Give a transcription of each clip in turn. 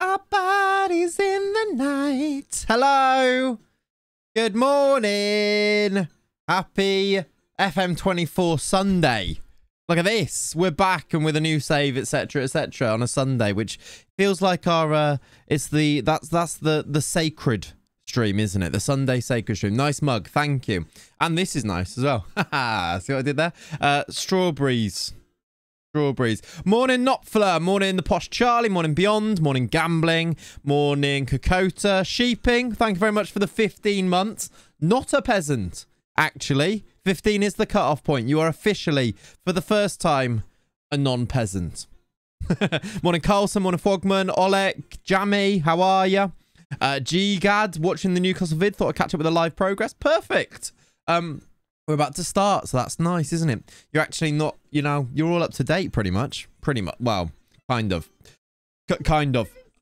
Our bodies in the night. Hello. Good morning. Happy FM24 Sunday. Look at this. We're back and with a new save, etc., etc. on a Sunday, which feels like our it's the that's the sacred stream, isn't it? The Sunday sacred stream. Nice mug. Thank you. And this is nice as well. See what I did there? Strawberries. Morning Nopfler, morning the Posh Charlie, morning Beyond, morning Gambling, morning Kokota, Sheeping. Thank you very much for the 15 months. Not a peasant, actually. 15 is the cut-off point. You are officially, for the first time, a non-peasant. Morning Carlson, morning Fogman, Olek, Jammy, how are you? G-Gad, watching the Newcastle vid, thought I'd catch up with the live progress. Perfect. We're about to start, so that's nice, isn't it? You're actually not, you know, you're all up to date pretty much. Well, kind of.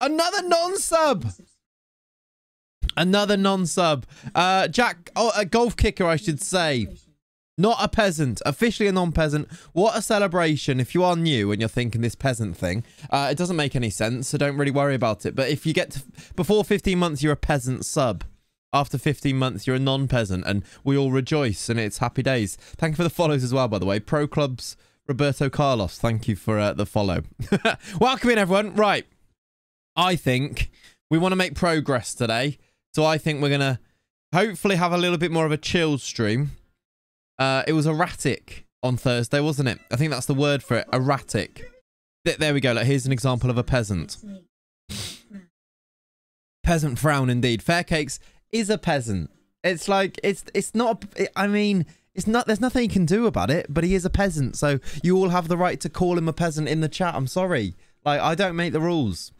Another non-sub. Jack, a golf kicker, I should say. Not a peasant, officially a non-peasant. What a celebration. If you are new and you're thinking this peasant thing, it doesn't make any sense, so don't really worry about it. But if you get to, before 15 months, you're a peasant sub. After 15 months, you're a non-peasant, and we all rejoice, and it's happy days. Thank you for the follows as well, by the way. Pro Clubs, Roberto Carlos, thank you for the follow. Welcome in, everyone. Right. I think we want to make progress today, so I think we're going to hopefully have a little bit more of a chilled stream. It was erratic on Thursday, wasn't it? I think that's the word for it, erratic. There we go. Like, here's an example of a peasant. Peasant frown, indeed. Fair Cakes is a peasant. It's like, it's not, I mean, it's not, there's nothing you can do about it, but he is a peasant, so you all have the right to call him a peasant in the chat. I'm sorry. Like, I don't make the rules.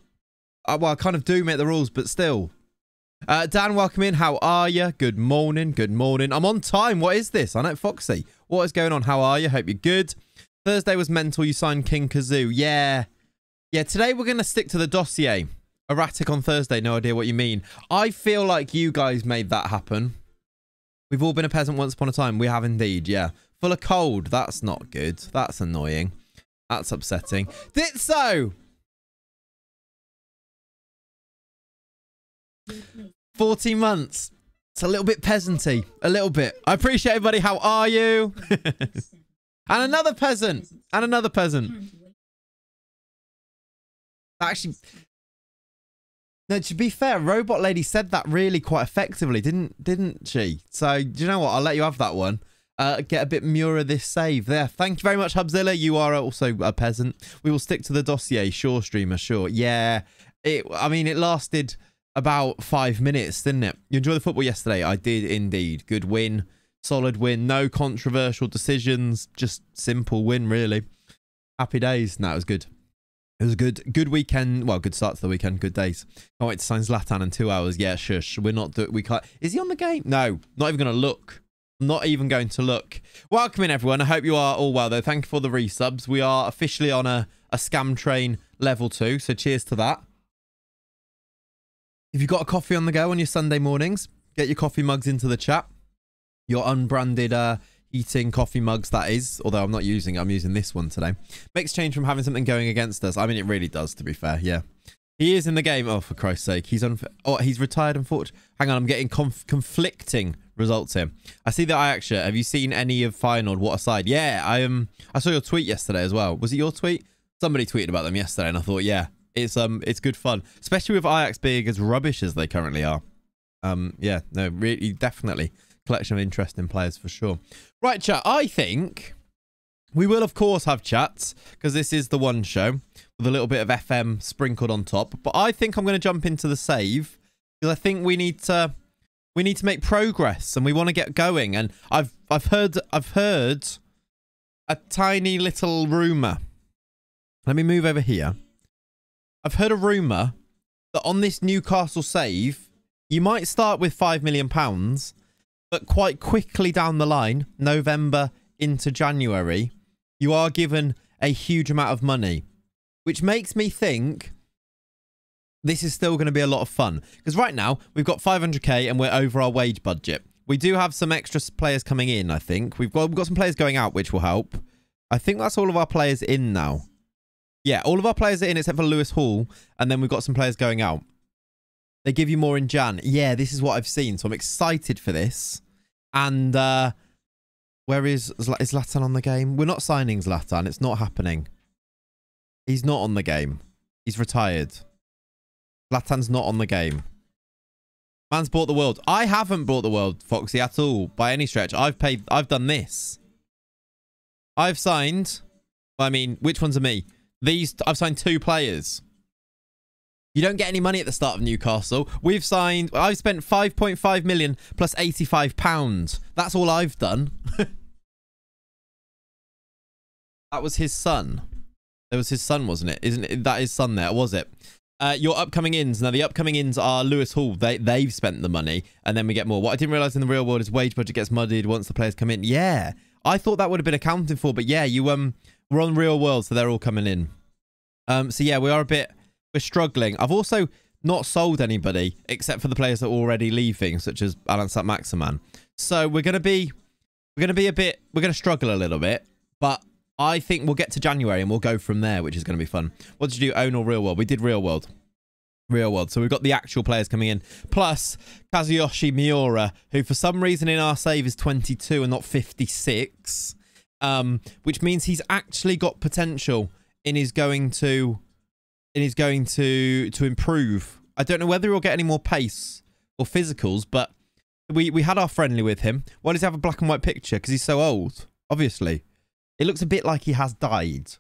Well, I kind of do make the rules, but still. Dan, welcome in. How are you? Good morning. I'm on time. What is this? I know, Foxy. What is going on? How are you? Hope you're good. Thursday was mental. You signed King Kazoo. Yeah, today we're going to stick to the dossier. Erratic on Thursday, no idea what you mean. I feel like you guys made that happen. We've all been a peasant once upon a time. We have indeed, yeah. Full of cold. That's not good. That's annoying. That's upsetting. Ditso! 14 months. It's a little bit peasanty. A little bit. I appreciate everybody. How are you? And another peasant. Actually... No, to be fair, Robot Lady said that really quite effectively, didn't she? So, do you know what? I'll let you have that one. Get a bit more of this save there. Thank you very much, Hubzilla. You are also a peasant. We will stick to the dossier. Sure, streamer, sure. Yeah. I mean, it lasted about 5 minutes, didn't it? You enjoyed the football yesterday? I did indeed. Good win. Solid win. No controversial decisions. Just simple win, really. Happy days. No, it was good. It was a good weekend. Well, good start to the weekend. Good days. Can't wait to sign Zlatan in 2 hours. Yeah, shush. We can't. Is he on the game? No, not even going to look. Not even going to look. Welcome in, everyone. I hope you are all well, though. Thank you for the resubs. We are officially on a scam train level 2. So cheers to that. If you've got a coffee on the go on your Sunday mornings, get your coffee mugs into the chat. Your unbranded eating coffee mugs, that is, although I'm not using it, I'm using this one today. Makes change from having something going against us. I mean, it really does, to be fair. Yeah, he is in the game. Oh, for Christ's sake, he's retired. Unfortunately, hang on, I'm getting conflicting results here. I see the Ajax shirt. Have you seen any of Feyenoord? What a side. Yeah, I saw your tweet yesterday as well. Was it your tweet? Somebody tweeted about them yesterday, and I thought, yeah, it's good fun, especially with Ajax being as rubbish as they currently are. Yeah, no, really, definitely. Collection of interesting players for sure. Right, chat, I think we will, of course, have chats because this is the one show with a little bit of FM sprinkled on top. But I think I'm going to jump into the save because I think we need to make progress and we want to get going. And I've heard a tiny little rumor. Let me move over here. I've heard a rumor that on this Newcastle save, you might start with £5 million. But quite quickly down the line, November into January, you are given a huge amount of money, which makes me think this is still going to be a lot of fun. Because right now, we've got 500k and we're over our wage budget. We do have some extra players coming in, I think. We've got some players going out, which will help. I think that's all of our players in now. Yeah, all of our players are in except for Lewis Hall. And then we've got some players going out. They give you more in Jan. Yeah, this is what I've seen. So I'm excited for this. And where is Zlatan on the game? We're not signing Zlatan. It's not happening. He's not on the game. He's retired. Zlatan's not on the game. Man's bought the world. I haven't bought the world, Foxy, at all, by any stretch. I've done this. I've signed... I mean, which ones are me? I've signed 2 players. You don't get any money at the start of Newcastle. I've spent 5.5 million plus £85. That's all I've done. That was his son. There was his son, wasn't it? Isn't it? That his son there, was it? Your upcoming ins. Now, the upcoming ins are Lewis Hall. They've spent the money, and then we get more. What I didn't realise in the real world is wage budget gets muddied once the players come in. Yeah, I thought that would have been accounted for, but yeah, we're on real world, so they're all coming in. So yeah, we're struggling. I've also not sold anybody except for the players that are already leaving, such as Alan Saint-Maximin. So we're gonna struggle a little bit, but I think we'll get to January and we'll go from there, which is going to be fun. What did you do, own or real world? We did real world. Real world. So we've got the actual players coming in. Plus, Kazuyoshi Miura, who for some reason in our save is 22 and not 56. Which means he's actually got potential and is going to improve. I don't know whether he'll get any more pace or physicals, but we had our friendly with him. Why does he have a black and white picture? Because he's so old, obviously. It looks a bit like he has died,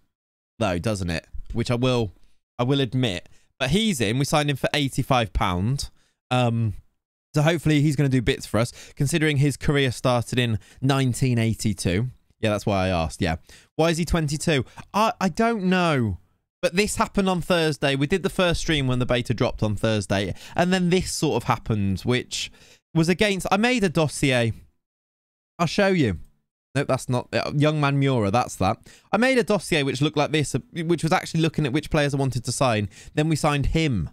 though, doesn't it? Which I will admit. But he's in. We signed him for £85. So hopefully he's going to do bits for us, considering his career started in 1982. Yeah, that's why I asked. Yeah. Why is he 22? I don't know. But this happened on Thursday. We did the first stream when the beta dropped on Thursday. And then this sort of happened, which was against... I made a dossier. I'll show you. Nope, that's not... Young Man Miura, that's that. I made a dossier which looked like this, which was actually looking at which players I wanted to sign. Then we signed him.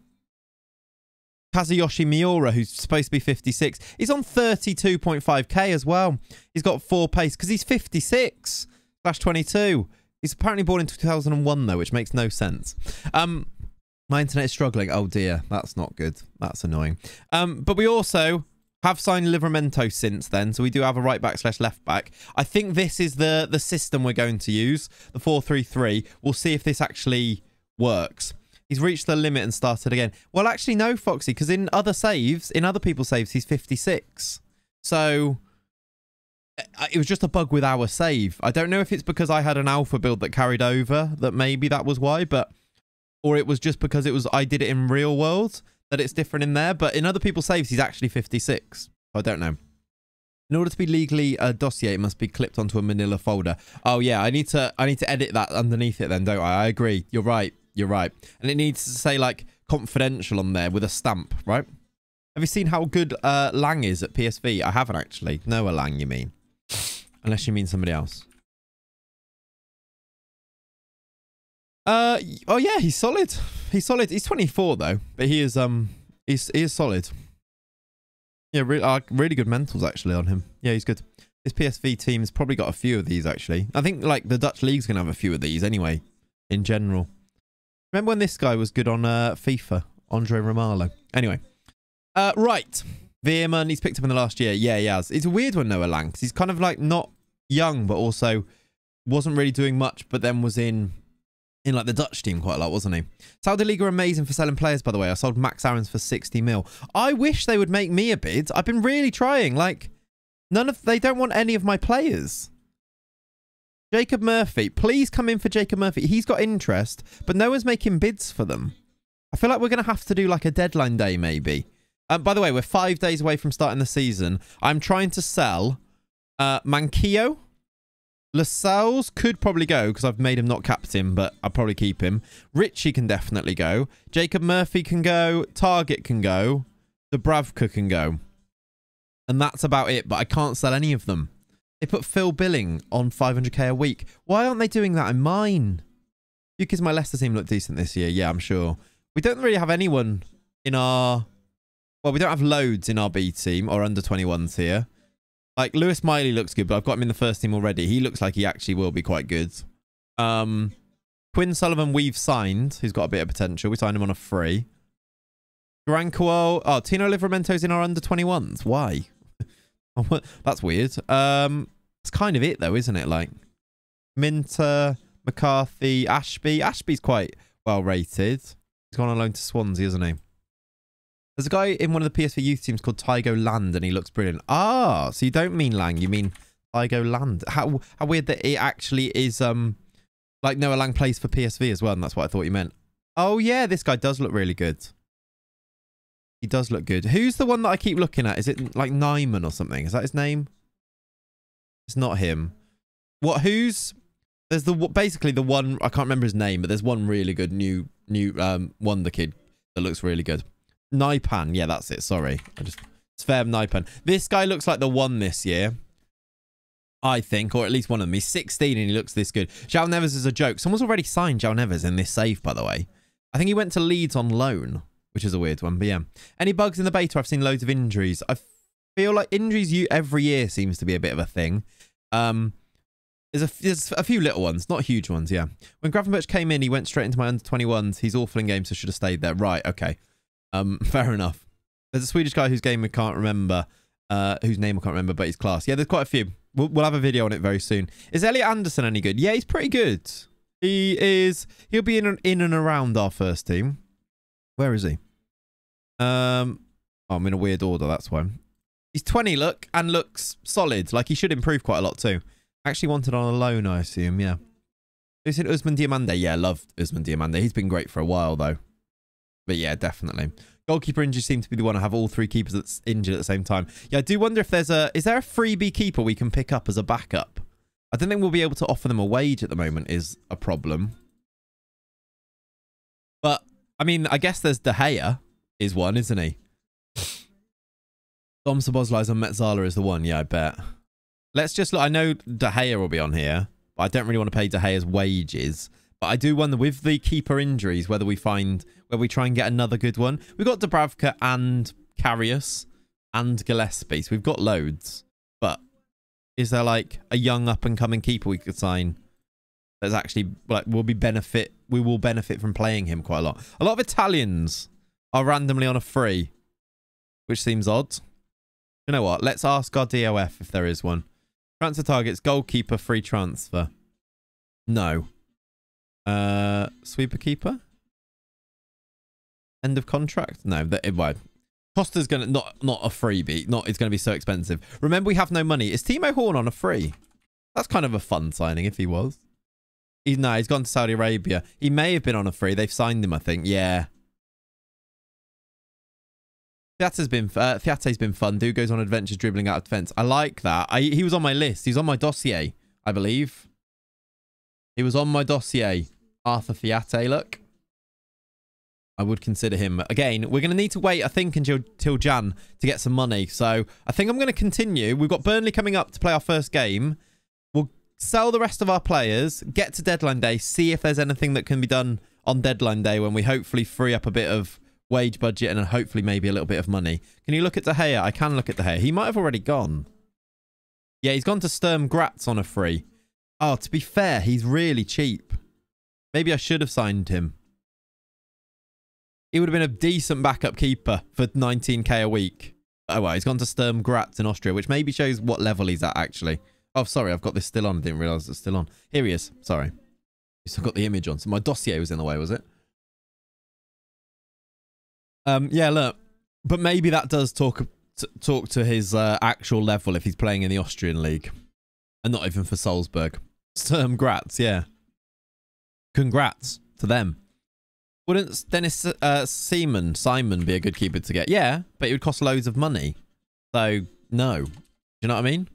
Kazuyoshi Miura, who's supposed to be 56. He's on 32.5k as well. He's got 4 pace because he's 56/22. He's apparently born in 2001, though, which makes no sense. My internet is struggling. Oh, dear. That's not good. That's annoying. But we also... have signed Livramento since then, so we do have a right back / left back. I think this is the system we're going to use, the 4-3-3. We'll see if this actually works. He's reached the limit and started again. Well, actually, no, Foxy, because in other people's saves, he's 56. So it was just a bug with our save. I don't know if it's because I had an alpha build that carried over, that maybe that was why, or it was just because I did it in real world. That it's different in there, but in other people's saves he's actually 56. I don't know. In order to be legally a dossier, it must be clipped onto a manila folder. Oh yeah, I need to edit that underneath it then, don't I? I agree. You're right. And it needs to say like confidential on there with a stamp, right? Have you seen how good Lang is at PSV? I haven't actually. Noah Lang, you mean? Unless you mean somebody else. Oh yeah, he's solid. He's solid. He's 24 though, but he is he is solid. Yeah, really good mentals actually on him. Yeah, he's good. This PSV team's probably got a few of these actually. I think like the Dutch league's gonna have a few of these anyway, in general. Remember when this guy was good on FIFA? Andre Romalo. Anyway, right. Veerman, he's picked up in the last year. Yeah, he has. It's a weird one, Noah Lang, because he's kind of like not young, but also wasn't really doing much, but then was in like the Dutch team quite a lot, wasn't he? Saudi League are amazing for selling players, by the way. I sold Max Aarons for 60 mil. I wish they would make me a bid. I've been really trying. Like, they don't want any of my players. Jacob Murphy. Please come in for Jacob Murphy. He's got interest, but no one's making bids for them. I feel like we're going to have to do like a deadline day, maybe. By the way, we're 5 days away from starting the season. I'm trying to sell Manquillo. Lascelles could probably go because I've made him not captain, but I'll probably keep him. Richie can definitely go. Jacob Murphy can go. Target can go. Dubravka can go. And that's about it, but I can't sell any of them. They put Phil Billing on 500k a week. Why aren't they doing that in mine? Because my Leicester team looked decent this year. Yeah, I'm sure. We don't really have anyone in our... Well, we don't have loads in our B team or under 21s here. Like, Lewis Miley looks good, but I've got him in the first team already. He looks like he actually will be quite good. Quinn Sullivan we've signed. He's got a bit of potential. We signed him on a free. Duranquo. Oh, Tino Livramento's in our under-21s. Why? That's weird. That's kind of it, though, isn't it? Like, Minter, McCarthy, Ashby. Ashby's quite well rated. He's gone on loan to Swansea, isn't he? There's a guy in one of the PSV youth teams called Tygo Land, and he looks brilliant. Ah, so you don't mean Lang, you mean Tygo Land. How weird that it actually is, like Noah Lang plays for PSV as well, and that's what I thought you meant. Oh, yeah, this guy does look really good. He does look good. Who's the one that I keep looking at? Is it like Nyman or something? Is that his name? It's not him. What? Who's? There's basically the one, I can't remember his name, but there's one really good new wonder kid that looks really good. Naipan. Yeah, that's it. Sorry. It's Sverm Naipan. This guy looks like the one this year, I think, or at least one of them. He's 16 and he looks this good. João Neves is a joke. Someone's already signed João Neves in this save, by the way. I think he went to Leeds on loan, which is a weird one, but yeah. Any bugs in the beta? I've seen loads of injuries. I feel like injuries every year seems to be a bit of a thing. There's a few little ones, not huge ones, yeah. When Gravenberch came in, he went straight into my under-21s. He's awful in games, so should have stayed there. Right, okay. Fair enough. There's a Swedish guy whose game we can't remember, whose name I can't remember, but he's class. Yeah, there's quite a few. We'll have a video on it very soon. Is Elliot Anderson any good? Yeah, he's pretty good. He is. He'll be in and around our first team. Where is he? Oh, I'm in a weird order, that's why. He's 20, look, and looks solid. Like, he should improve quite a lot too. Actually wanted on a loan, I assume, yeah. Who's in Usman Diamande? Yeah, loved Usman Diamande. He's been great for a while, though. But yeah, definitely. Goalkeeper injuries seem to be the one I have all three keepers that's injured at the same time. Yeah, I do wonder if there's a... Is there a freebie keeper we can pick up as a backup? I don't think we'll be able to offer them a wage at the moment is a problem. But, I mean, I guess there's De Gea is one, isn't he? Dom Szoboszlai's on Metzala is the one. Yeah, I bet. Let's just look. I know De Gea will be on here, but I don't really want to pay De Gea's wages. But I do wonder with the keeper injuries whether we try and get another good one. We've got Dubravka and Karius and Gillespie, so we've got loads. But is there like a young up and coming keeper we could sign that's actually like we will benefit from playing him quite a lot? A lot of Italians are randomly on a free, which seems odd. You know what? Let's ask our DOF if there is one. Transfer targets, goalkeeper, free transfer. No. Sweeper keeper? End of contract? No, it won't. Costa's gonna not a freebie. It's gonna be so expensive. Remember, we have no money. Is Timo Horn on a free? That's kind of a fun signing if he was. He's gone to Saudi Arabia. He may have been on a free. They've signed him, I think. Yeah. Thiate's been fun. Dude goes on adventures dribbling out of defense. I like that. He was on my list. He's on my dossier, I believe. He was on my dossier. Arthur Thiate, look. I would consider him. Again, we're going to need to wait, I think, until Jan to get some money. So I think I'm going to continue. We've got Burnley coming up to play our first game. We'll sell the rest of our players, get to deadline day, see if there's anything that can be done on deadline day when we hopefully free up a bit of wage budget and hopefully maybe a little bit of money. Can you look at De Gea? I can look at De Gea. He might have already gone. Yeah, he's gone to Sturm Graz on a free. Oh, to be fair, he's really cheap. Maybe I should have signed him. He would have been a decent backup keeper for 19k a week. Oh, well, he's gone to Sturm Graz in Austria, which maybe shows what level he's at, actually. Oh, sorry, I've got this still on. I didn't realise it's still on. Here he is. Sorry. I still got the image on. So my dossier was in the way, was it? Yeah, look. But maybe that does talk to his actual level if he's playing in the Austrian league. And not even for Salzburg. Sturm Graz, yeah. Congrats to them. Wouldn't Dennis Simon be a good keeper to get? Yeah, but it would cost loads of money. So, no. Do you know what I mean?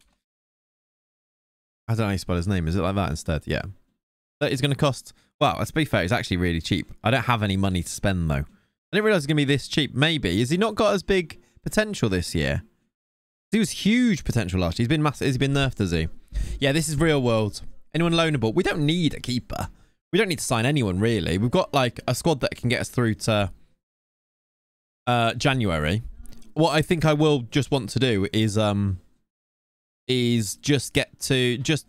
I don't know how you spell his name. Is it like that instead? Yeah. But it's going to cost... Well, to be fair, it's actually really cheap. I don't have any money to spend, though. I didn't realise it was going to be this cheap. Maybe. Has he not got as big potential this year? He was huge potential last year. He's been massive. Has he been nerfed, has he? Yeah, this is real world. Anyone loanable? We don't need a keeper. We don't need to sign anyone, really. We've got, like, a squad that can get us through to January. What I think I will just want to do is just get to... Just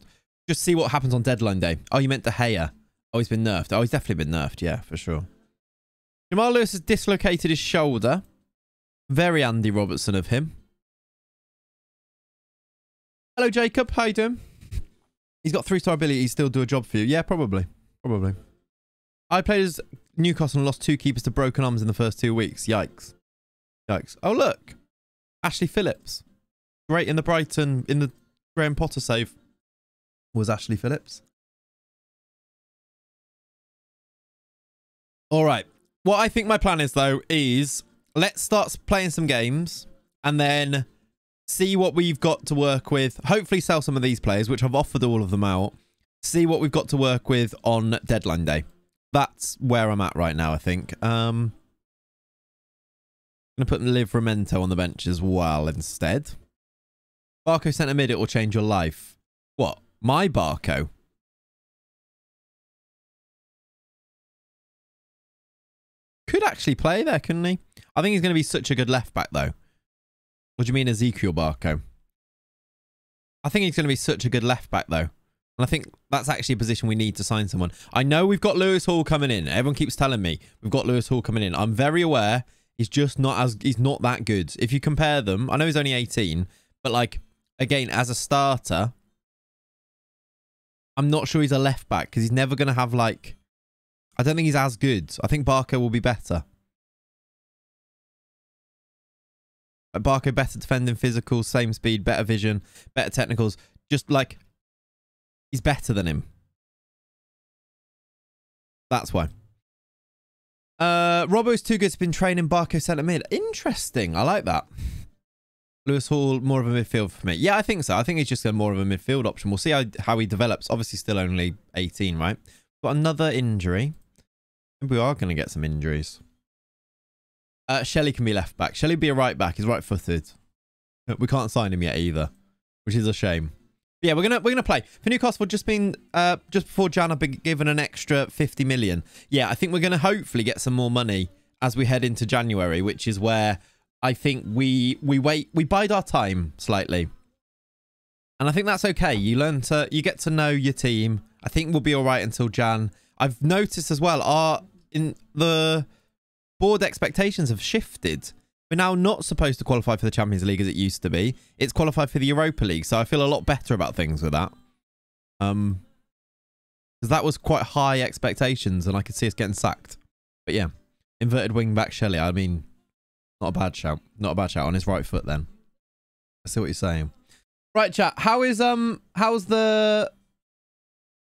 see what happens on deadline day. Oh, you meant De Gea. Oh, he's been nerfed. Oh, he's definitely been nerfed. Yeah, for sure. Jamal Lewis has dislocated his shoulder. Very Andy Robertson of him. Hello, Jacob. How you doing? He's got 3-star ability. He still do a job for you. Yeah, probably. Probably. I played as Newcastle and lost 2 keepers to broken arms in the first 2 weeks. Yikes. Yikes. Oh, look. Ashley Phillips. Great in the Brighton, in the Graham Potter save. Was Ashley Phillips. All right. What I think my plan is, though, is let's start playing some games and then see what we've got to work with. Hopefully sell some of these players, which I've offered all of them out. See what we've got to work with on deadline day. That's where I'm at right now, I think. I'm going to put Livramento on the bench as well instead. Barco centre mid, it will change your life. What? My Barco? Could actually play there, couldn't he? I think he's going to be such a good left back, though. What do you mean Ezekiel Barco? I think he's going to be such a good left back, though. And I think that's actually a position we need to sign someone. I know we've got Lewis Hall coming in. Everyone keeps telling me we've got Lewis Hall coming in. I'm very aware he's just not he's not that good. If you compare them, I know he's only 18, but like, again, as a starter, I'm not sure he's a left back because he's never going to have like, I don't think he's as good. I think Barco will be better. Barco better defending, physical, same speed, better vision, better technicals. Just like, he's better than him. That's why. Robbo's too good to been training Barco centre mid. Interesting. I like that. Lewis Hall, more of a midfield for me. Yeah, I think so. I think he's just more of a midfield option. We'll see how he develops. Obviously, still only 18, right? Got another injury. Maybe we are going to get some injuries. Shelley can be left back. Shelley be a right back. He's right-footed. We can't sign him yet either, which is a shame. But yeah, we're gonna play for Newcastle. Just before Jan, I've been given an extra 50 million. Yeah, I think we're gonna hopefully get some more money as we head into January, which is where I think we bide our time slightly, and I think that's okay. You get to know your team. I think we'll be all right until Jan. I've noticed as well, in the board expectations have shifted. We're now not supposed to qualify for the Champions League as it used to be. It's qualified for the Europa League, so I feel a lot better about things with that. Because that was quite high expectations, and I could see us getting sacked. But yeah, inverted wing back Shelley. I mean, not a bad shout. Not a bad shout on his right foot then. I see what you're saying. Right, chat.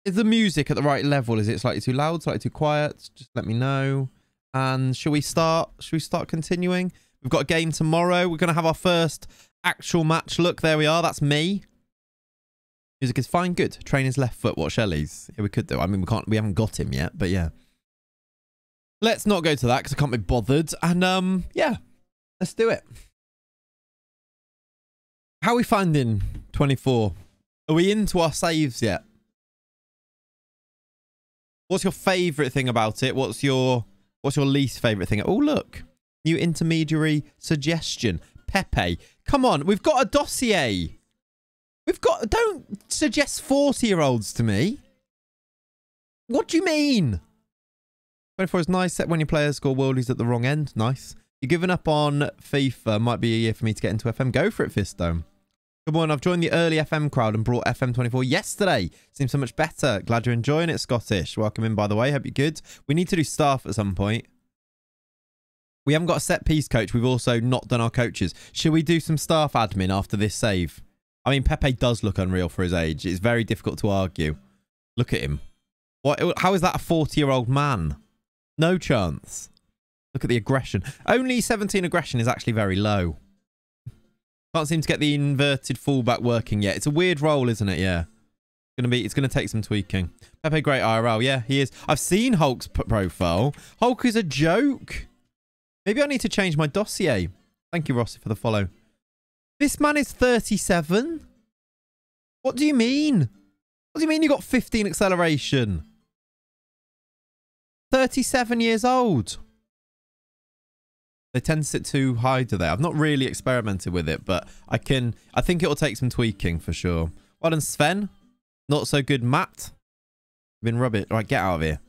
Is the music at the right level? Is it slightly too loud, slightly too quiet? Just let me know. And should we start continuing? We've got a game tomorrow. We're going to have our first actual match. Look, there we are. That's me. Music is fine. Good. Train his left foot. What, Shelley's? Yeah, we could do. I mean, we haven't got him yet, but yeah. Let's not go to that because I can't be bothered. And yeah, let's do it. How are we finding 24? Are we into our saves yet? What's your favourite thing about it? What's your least favourite thing? Oh, look. New intermediary suggestion. Pepe. Come on. We've got a dossier. Don't suggest 40-year-olds to me. What do you mean? 24 is nice. Set when your players score worldies at the wrong end. Nice. You're giving up on FIFA. Might be a year for me to get into FM. Go for it, Fistone. Good morning. I've joined the early FM crowd and brought FM24 yesterday. Seems so much better. Glad you're enjoying it, Scottish. Welcome in, by the way. Hope you're good. We need to do staff at some point. We haven't got a set piece coach. We've also not done our coaches. Should we do some staff admin after this save? I mean, Pepe does look unreal for his age. It's very difficult to argue. Look at him. How is that a 40-year-old man? No chance. Look at the aggression. Only 17 aggression is actually very low. Can't seem to get the inverted fullback working yet. It's a weird role, isn't it? Yeah. It's gonna take some tweaking. Pepe, great IRL. Yeah, he is. I've seen Hulk's profile. Hulk is a joke. Maybe I need to change my dossier. Thank you, Rossi, for the follow. This man is 37. What do you mean? What do you mean you got 15 acceleration? 37 years old. They tend to sit too high, do they? I've not really experimented with it, but I think it will take some tweaking for sure. Well done, Sven. Not so good, Matt. Been rubbish. Right, get out of here.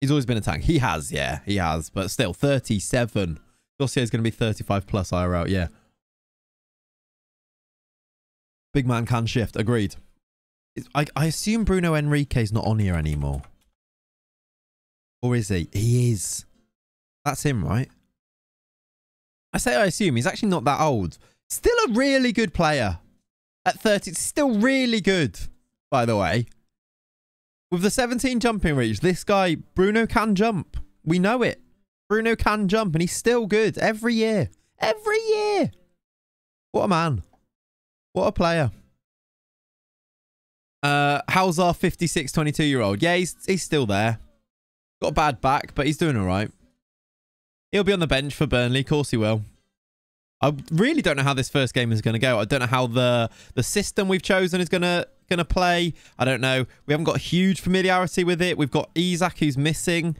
He's always been a tank. He has, yeah, he has. But still, 37. Dossier is going to be 35 plus IRL, yeah. Big man can shift. Agreed. I assume Bruno Henrique's not on here anymore. Or is he? He is. That's him, right? I say I assume. He's actually not that old. Still a really good player. At 30, still really good, by the way. With the 17 jumping reach, this guy, Bruno, can jump. We know it. Bruno can jump, and he's still good every year. Every year. What a man. What a player. How's our 56, 22-year-old? Yeah, he's still there. Got a bad back, but he's doing all right. He'll be on the bench for Burnley. Of course he will. I really don't know how this first game is going to go. I don't know how the system we've chosen is going to play. I don't know. We haven't got huge familiarity with it. We've got Isaac who's missing.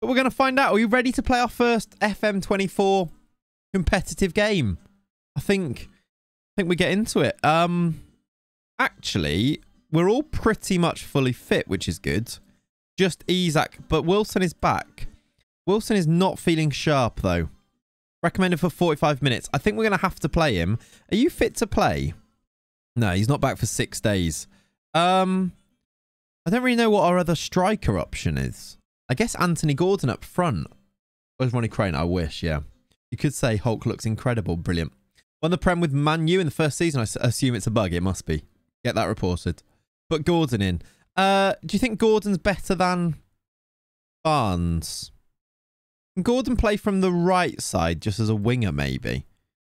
But we're going to find out. Are we ready to play our first FM24 competitive game? I think we get into it. Actually, we're all pretty much fully fit, which is good. Just Isaac, but Wilson is back. Wilson is not feeling sharp, though. Recommended for 45 minutes. I think we're going to have to play him. Are you fit to play? No, he's not back for 6 days. I don't really know what our other striker option is. I guess Anthony Gordon up front. Where's Ronnie Crane? I wish, yeah. You could say Hulk looks incredible. Brilliant. Won the Prem with Man U in the first season. I assume it's a bug. It must be. Get that reported. Put Gordon in. Do you think Gordon's better than Barnes? Can Gordon play from the right side just as a winger, maybe?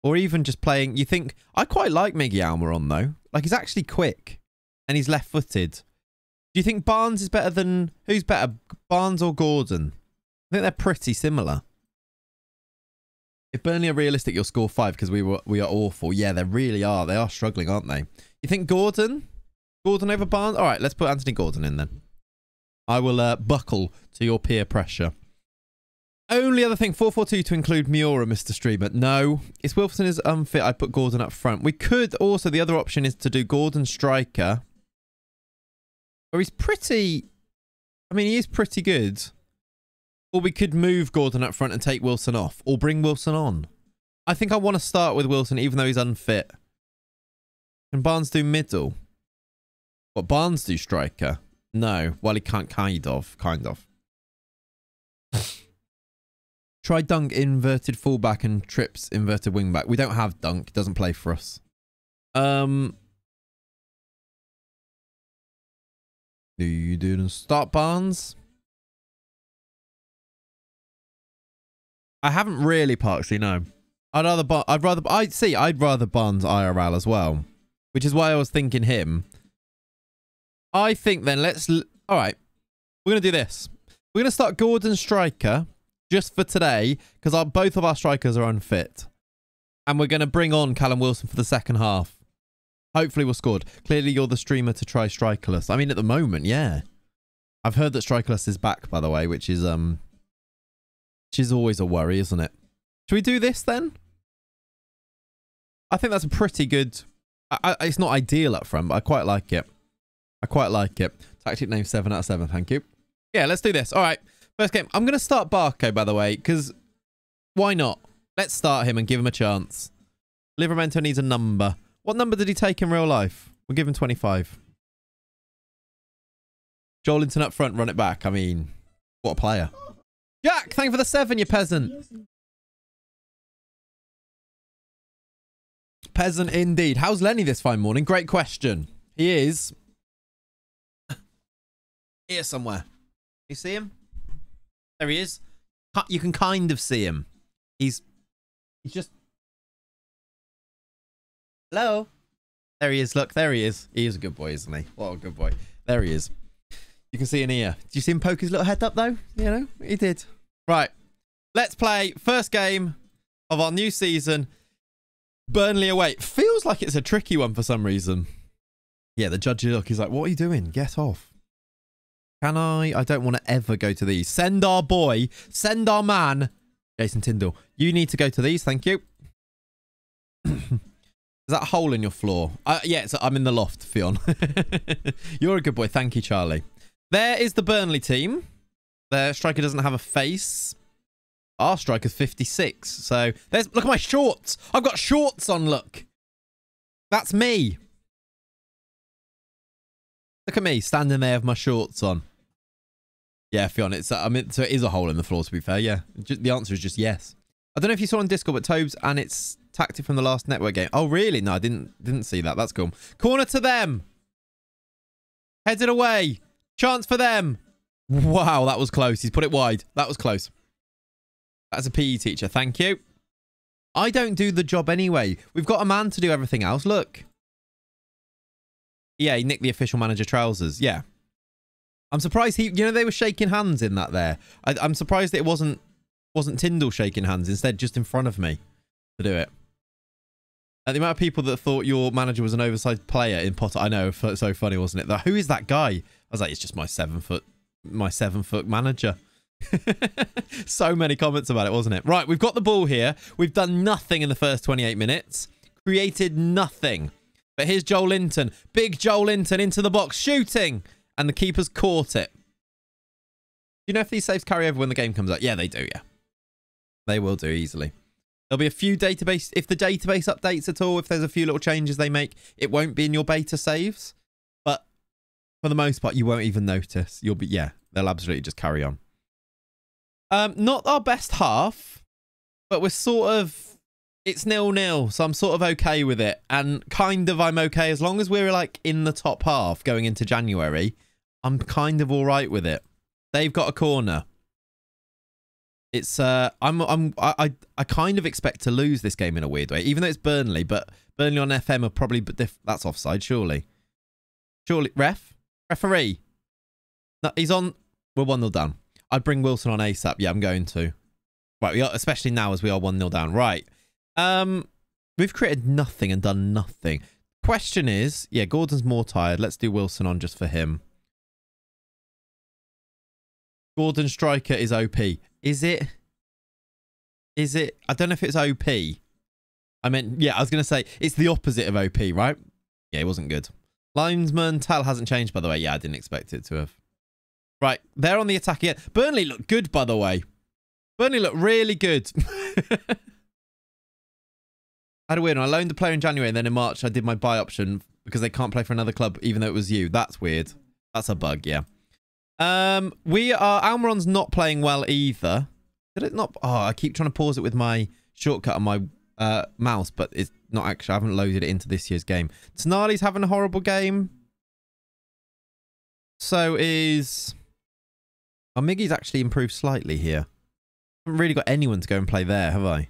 Or even just playing... You think... I quite like Miggy Almiron, though. Like, he's actually quick. And he's left-footed. Do you think Barnes is better than... Who's better, Barnes or Gordon? I think they're pretty similar. If Burnley are realistic, you'll score 5 because we are awful. Yeah, they really are. They are struggling, aren't they? You think Gordon? Gordon over Barnes? All right, let's put Anthony Gordon in then. I will buckle to your peer pressure. Only other thing, 442 to include Miura, Mr. Streamer. No, if Wilson is unfit, I put Gordon up front. We could also, the other option is to do Gordon striker. Or he's pretty, I mean, he is pretty good. Or we could move Gordon up front and take Wilson off. Or bring Wilson on. I think I want to start with Wilson, even though he's unfit. Can Barnes do middle? What, Barnes do striker? No. Well, he can't, kind of. Try Dunk inverted fullback and Trips inverted wingback. We don't have Dunk. It doesn't play for us. Do you do start Barnes? I haven't really partially, no. I'd rather Barnes IRL as well, which is why I was thinking him. I think then all right, we're going to do this. We're going to start Gordon striker just for today because both of our strikers are unfit. And we're going to bring on Callum Wilson for the second half. Hopefully we'll score. Clearly you're the streamer to try Strikerless. I mean, at the moment, yeah. I've heard that Strikerless is back, by the way, which is always a worry, isn't it? Should we do this then? I think that's a pretty good... it's not ideal up front, but I quite like it. Tactic name 7 out of 7, thank you. Yeah, let's do this. All right, first game. I'm going to start Barco, by the way, because why not? Let's start him and give him a chance. Livramento needs a number. What number did he take in real life? We'll give him 25. Joelinton up front, run it back. I mean, what a player. Jack, thank you for the 7, you peasant. Peasant indeed. How's Lenny this fine morning? Great question. He is here somewhere. You see him? There he is. You can kind of see him. He's just... Hello? There he is. Look, there he is. He is a good boy, isn't he? What a good boy. There he is. You can see an ear. Did you see him poke his little head up, though? You know, he did. Right. Let's play first game of our new season. Burnley away. Feels like it's a tricky one for some reason. Yeah, the judge look. He's like, what are you doing? Get off. Can I? I don't want to ever go to these. Send our boy. Send our man. Jason Tyndall. You need to go to these. Thank you. There's Is that a hole in your floor? Yeah, I'm in the loft, Fionn. You're a good boy. Thank you, Charlie. There is the Burnley team. Their striker doesn't have a face. Our striker's 56. So look at my shorts. I've got shorts on, look. That's me. Look at me standing there with my shorts on. Yeah, Fionn, so it is a hole in the floor, to be fair. Yeah, the answer is just yes. I don't know if you saw on Discord, but Tobes and it's tactic from the last network game. Oh, really? No, I didn't see that. That's cool. Corner to them. Headed away. Chance for them. Wow, that was close. He's put it wide. That was close. That's a PE teacher. Thank you. I don't do the job anyway. We've got a man to do everything else. Look. Yeah, he nicked the official manager trousers. Yeah. I'm surprised they were shaking hands in that there. I'm surprised that it wasn't Tyndall shaking hands, instead just in front of me to do it. And the amount of people that thought your manager was an oversized player in Potter. I know, so funny, wasn't it? Who is that guy? I was like, it's just my 7 foot manager. So many comments about it, wasn't it? Right, we've got the ball here. We've done nothing in the first 28 minutes. Created nothing. But here's Joel Linton. Big Joel Linton into the box, shooting. And the keeper's caught it. Do you know if these saves carry over when the game comes out? Yeah, they do, yeah. They will do easily. There'll be a few database... If the database updates at all, if there's a few little changes they make, it won't be in your beta saves. But for the most part, you won't even notice. You'll be... Yeah, they'll absolutely just carry on. Not our best half, but we're sort of... It's 0-0, so I'm sort of okay with it. And kind of I'm okay. As long as we're like in the top half going into January, I'm kind of all right with it. They've got a corner. It's I kind of expect to lose this game in a weird way, even though it's Burnley, but Burnley on FM are probably that's offside, surely. Referee. No, he's on. We're 1-0 down. I'd bring Wilson on ASAP. Yeah, I'm going to. Right, especially now as we are 1-0 down. Right. We've created nothing and done nothing. Question is, yeah, Gordon's more tired. Let's do Wilson on just for him. Gordon striker is OP. Is it? I don't know if it's OP. I meant, yeah, I was going to say, it's the opposite of OP, right? Yeah, it wasn't good. Linesman Tal hasn't changed, by the way. Yeah, I didn't expect it to have. Right, they're on the attack again. Burnley look good, by the way. Burnley look really good. I had a weird one. I loaned the player in January, and then in March, I did my buy option because they can't play for another club, even though it was you. That's weird. That's a bug, yeah. Almiron's not playing well either. Did it not? Oh, I keep trying to pause it with my shortcut on my mouse, but it's not actually. I haven't loaded it into this year's game. Tonali's having a horrible game. So is... Oh, Miggy's actually improved slightly here. I haven't really got anyone to go and play there, have I?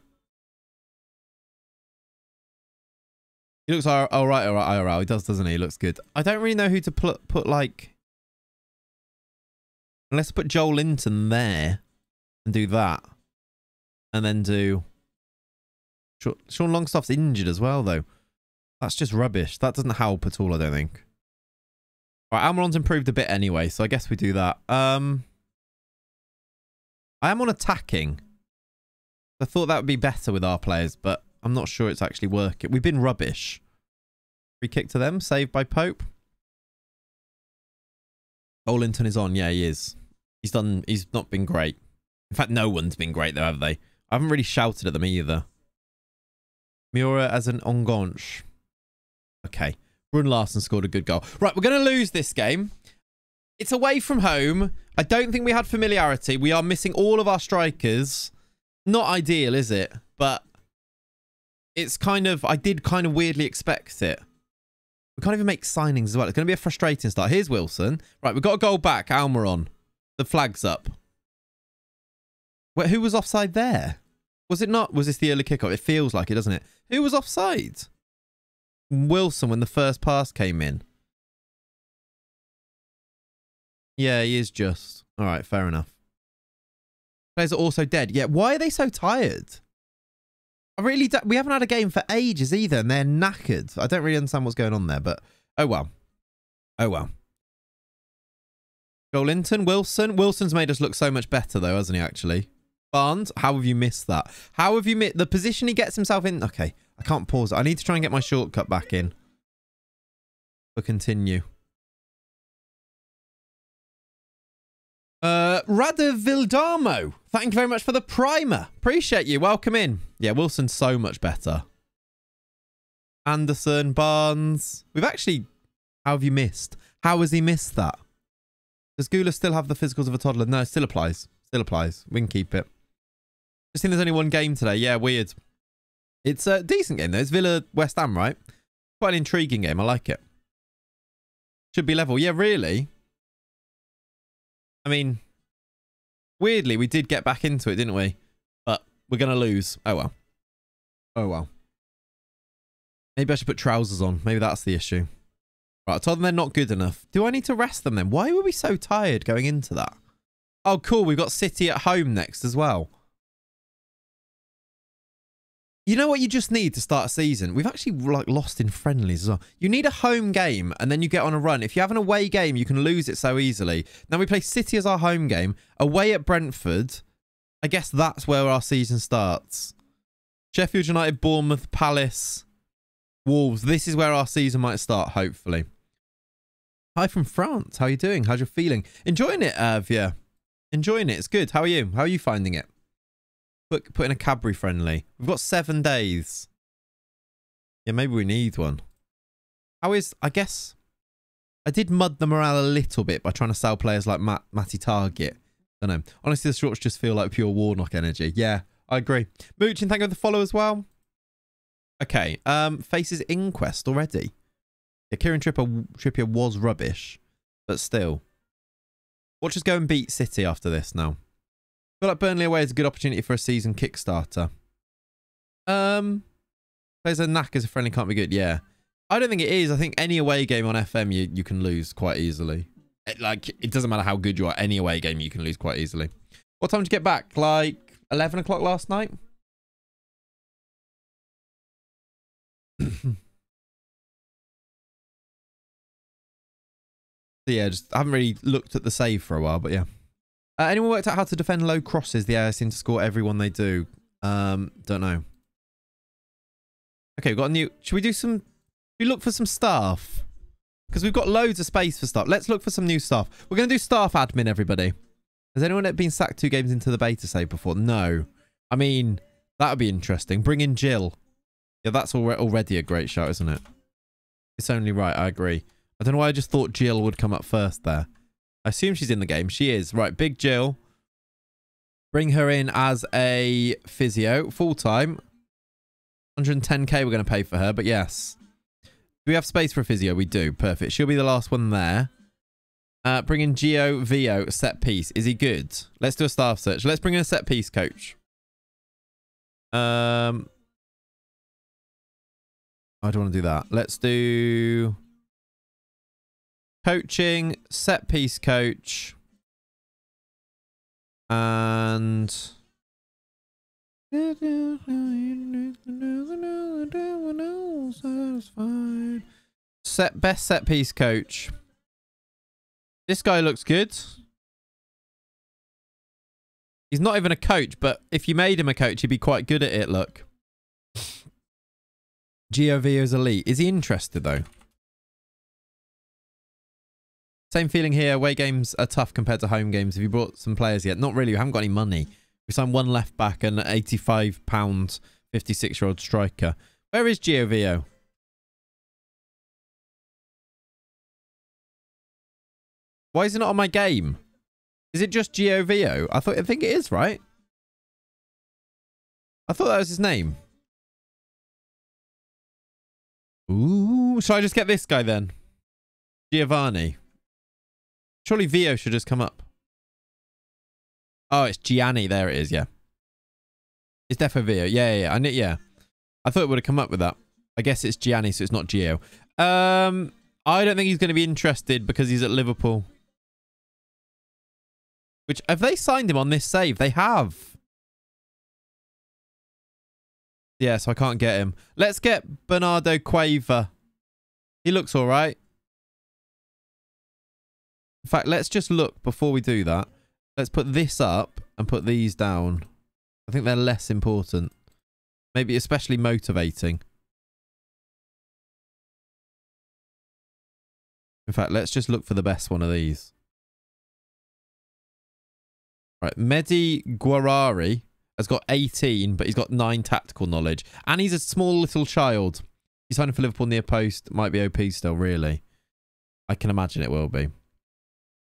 He looks all right. He does, doesn't he? He looks good. I don't really know who to put like... Let's put Joel Linton there and do that. And then do... Sean Longstaff's injured as well, though. That's just rubbish. That doesn't help at all, I don't think. Right, Almiron's improved a bit anyway, so I guess we do that. I am on attacking. I thought that would be better with our players, but I'm not sure it's actually working. We've been rubbish. Free kick to them, saved by Pope. Olinton is on. Yeah, he is. He's not been great. In fact, no one's been great though, have they? I haven't really shouted at them either. Miura as an Ongonch. Okay. Brun Larson scored a good goal. Right, we're going to lose this game. It's away from home. I don't think we had familiarity. We are missing all of our strikers. Not ideal, is it? But it's kind of... I did kind of weirdly expect it. We can't even make signings as well. It's going to be a frustrating start. Here's Wilson. Right, we've got a goal back. Almiron. The flag's up. Wait, who was offside there? Was it not? Was this the early kickoff? It feels like it, doesn't it? Who was offside? Wilson when the first pass came in. Yeah, he is just. All right, fair enough. Players are also dead. Yeah, why are they so tired? We haven't had a game for ages either, and they're knackered. I don't really understand what's going on there, but oh well. Oh well. Joelinton, Wilson. Wilson's made us look so much better though, hasn't he, actually? Barnes, how have you missed that? How have you missed the position he gets himself in? Okay, I can't pause it. I need to try and get my shortcut back in. For continue. Radovildamo. Thank you very much for the primer. Appreciate you. Welcome in. Yeah, Wilson's so much better. Anderson, Barnes. We've actually... How have you missed? How has he missed that? Does Gula still have the physicals of a toddler? No, it still applies. Still applies. We can keep it. Just think there's only one game today. Yeah, weird. It's a decent game though. It's Villa West Ham, right? Quite an intriguing game. I like it. Should be level. Yeah, really? I mean, weirdly, we did get back into it, didn't we? But we're going to lose. Oh, well. Oh, well. Maybe I should put trousers on. Maybe that's the issue. Right, I told them they're not good enough. Do I need to rest them then? Why were we so tired going into that? Oh, cool. We've got City at home next as well. You know what you just need to start a season? We've actually like lost in friendlies as well. You need a home game and then you get on a run. If you have an away game, you can lose it so easily. Now we play City as our home game. Away at Brentford. I guess that's where our season starts. Sheffield United, Bournemouth, Palace, Wolves. This is where our season might start, hopefully. Hi from France. How are you doing? How's your feeling? Enjoying it, Via. Enjoying it. It's good. How are you? How are you finding it? Put in a Cadbury friendly. We've got 7 days. Yeah, maybe we need one. How is... I guess... I did mud the morale a little bit by trying to sell players like Matty Target. I don't know. Honestly, the shorts just feel like pure Warnock energy. Yeah, I agree. Moochin, thank you for the follow as well. Okay. Faces Inquest already. Yeah, Kieran Trippier was rubbish. But still. Watch us go and beat City after this now. I feel like Burnley away is a good opportunity for a season Kickstarter. Players a knack as a friendly can't be good. Yeah. I don't think it is. I think any away game on FM you can lose quite easily. It doesn't matter how good you are. Any away game you can lose quite easily. What time did you get back? Like 11 o'clock last night? So yeah, I haven't really looked at the save for a while, but yeah. Anyone worked out how to defend low crosses? The AI seem to score everyone they do. Don't know. Okay, we've got a new... Should we do some... Should we look for some staff? Because we've got loads of space for staff. Let's look for some new staff. We're going to do staff admin, everybody. Has anyone been sacked 2 games into the beta save before? No. I mean, that would be interesting. Bring in Jill. Yeah, that's already a great shout, isn't it? It's only right, I agree. I don't know why I just thought Jill would come up first there. I assume she's in the game. She is. Right, big Jill. Bring her in as a physio. Full-time. 110k we're going to pay for her, but yes. Do we have space for a physio? We do. Perfect. She'll be the last one there. Bring in Gio Vio, set piece. Is he good? Let's do a staff search. Let's bring in a set piece coach. I don't want to do that. Let's do... Coaching, set piece coach, and best set piece coach. This guy looks good. He's not even a coach, but if you made him a coach, he'd be quite good at it. Look, Giovinco's elite. Is he interested though? Same feeling here. Away games are tough compared to home games. Have you brought some players yet? Not really. We haven't got any money. We signed 1 left back and an £85 56-year-old striker. Where is Giovinco? Why is it not on my game? Is it just Giovinco? I think it is, right? I thought that was his name. Ooh, shall I just get this guy then? Giovanni. Surely Vio should just come up. Oh, it's Gianni. There it is, yeah. It's defo Vio. Yeah. I thought it would have come up with that. I guess it's Gianni, so it's not Gio. I don't think he's going to be interested because he's at Liverpool. Which, have they signed him on this save? They have. Yeah, so I can't get him. Let's get Bernardo Cueva. He looks all right. In fact, let's just look before we do that. Let's put this up and put these down. I think they're less important. Maybe especially motivating. In fact, let's just look for the best one of these. Right, Mehdi Guarari has got 18, but he's got 9 tactical knowledge. And he's a small little child. He's signing for Liverpool near post. Might be OP still, really. I can imagine it will be.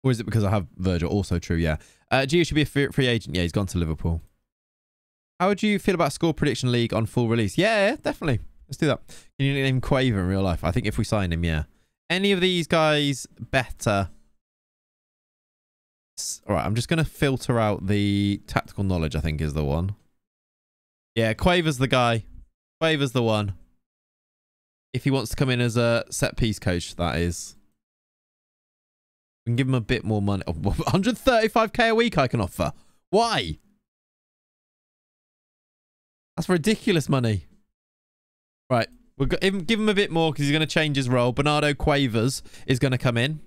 Or is it because I have Virgil? Also true, yeah. Gio should be a free agent. Yeah, he's gone to Liverpool. How would you feel about Score Prediction League on full release? Yeah, definitely. Let's do that. Can you name Quaver in real life? I think if we sign him, yeah. Any of these guys better? All right, I'm just going to filter out the tactical knowledge, I think is the one. Yeah, Quaver's the guy. Quaver's the one. If he wants to come in as a set-piece coach, that is. We can give him a bit more money. Oh, 135k a week I can offer. Why? That's ridiculous money. Right. We'll give him a bit more because he's going to change his role. Bernardo Quavers is going to come in.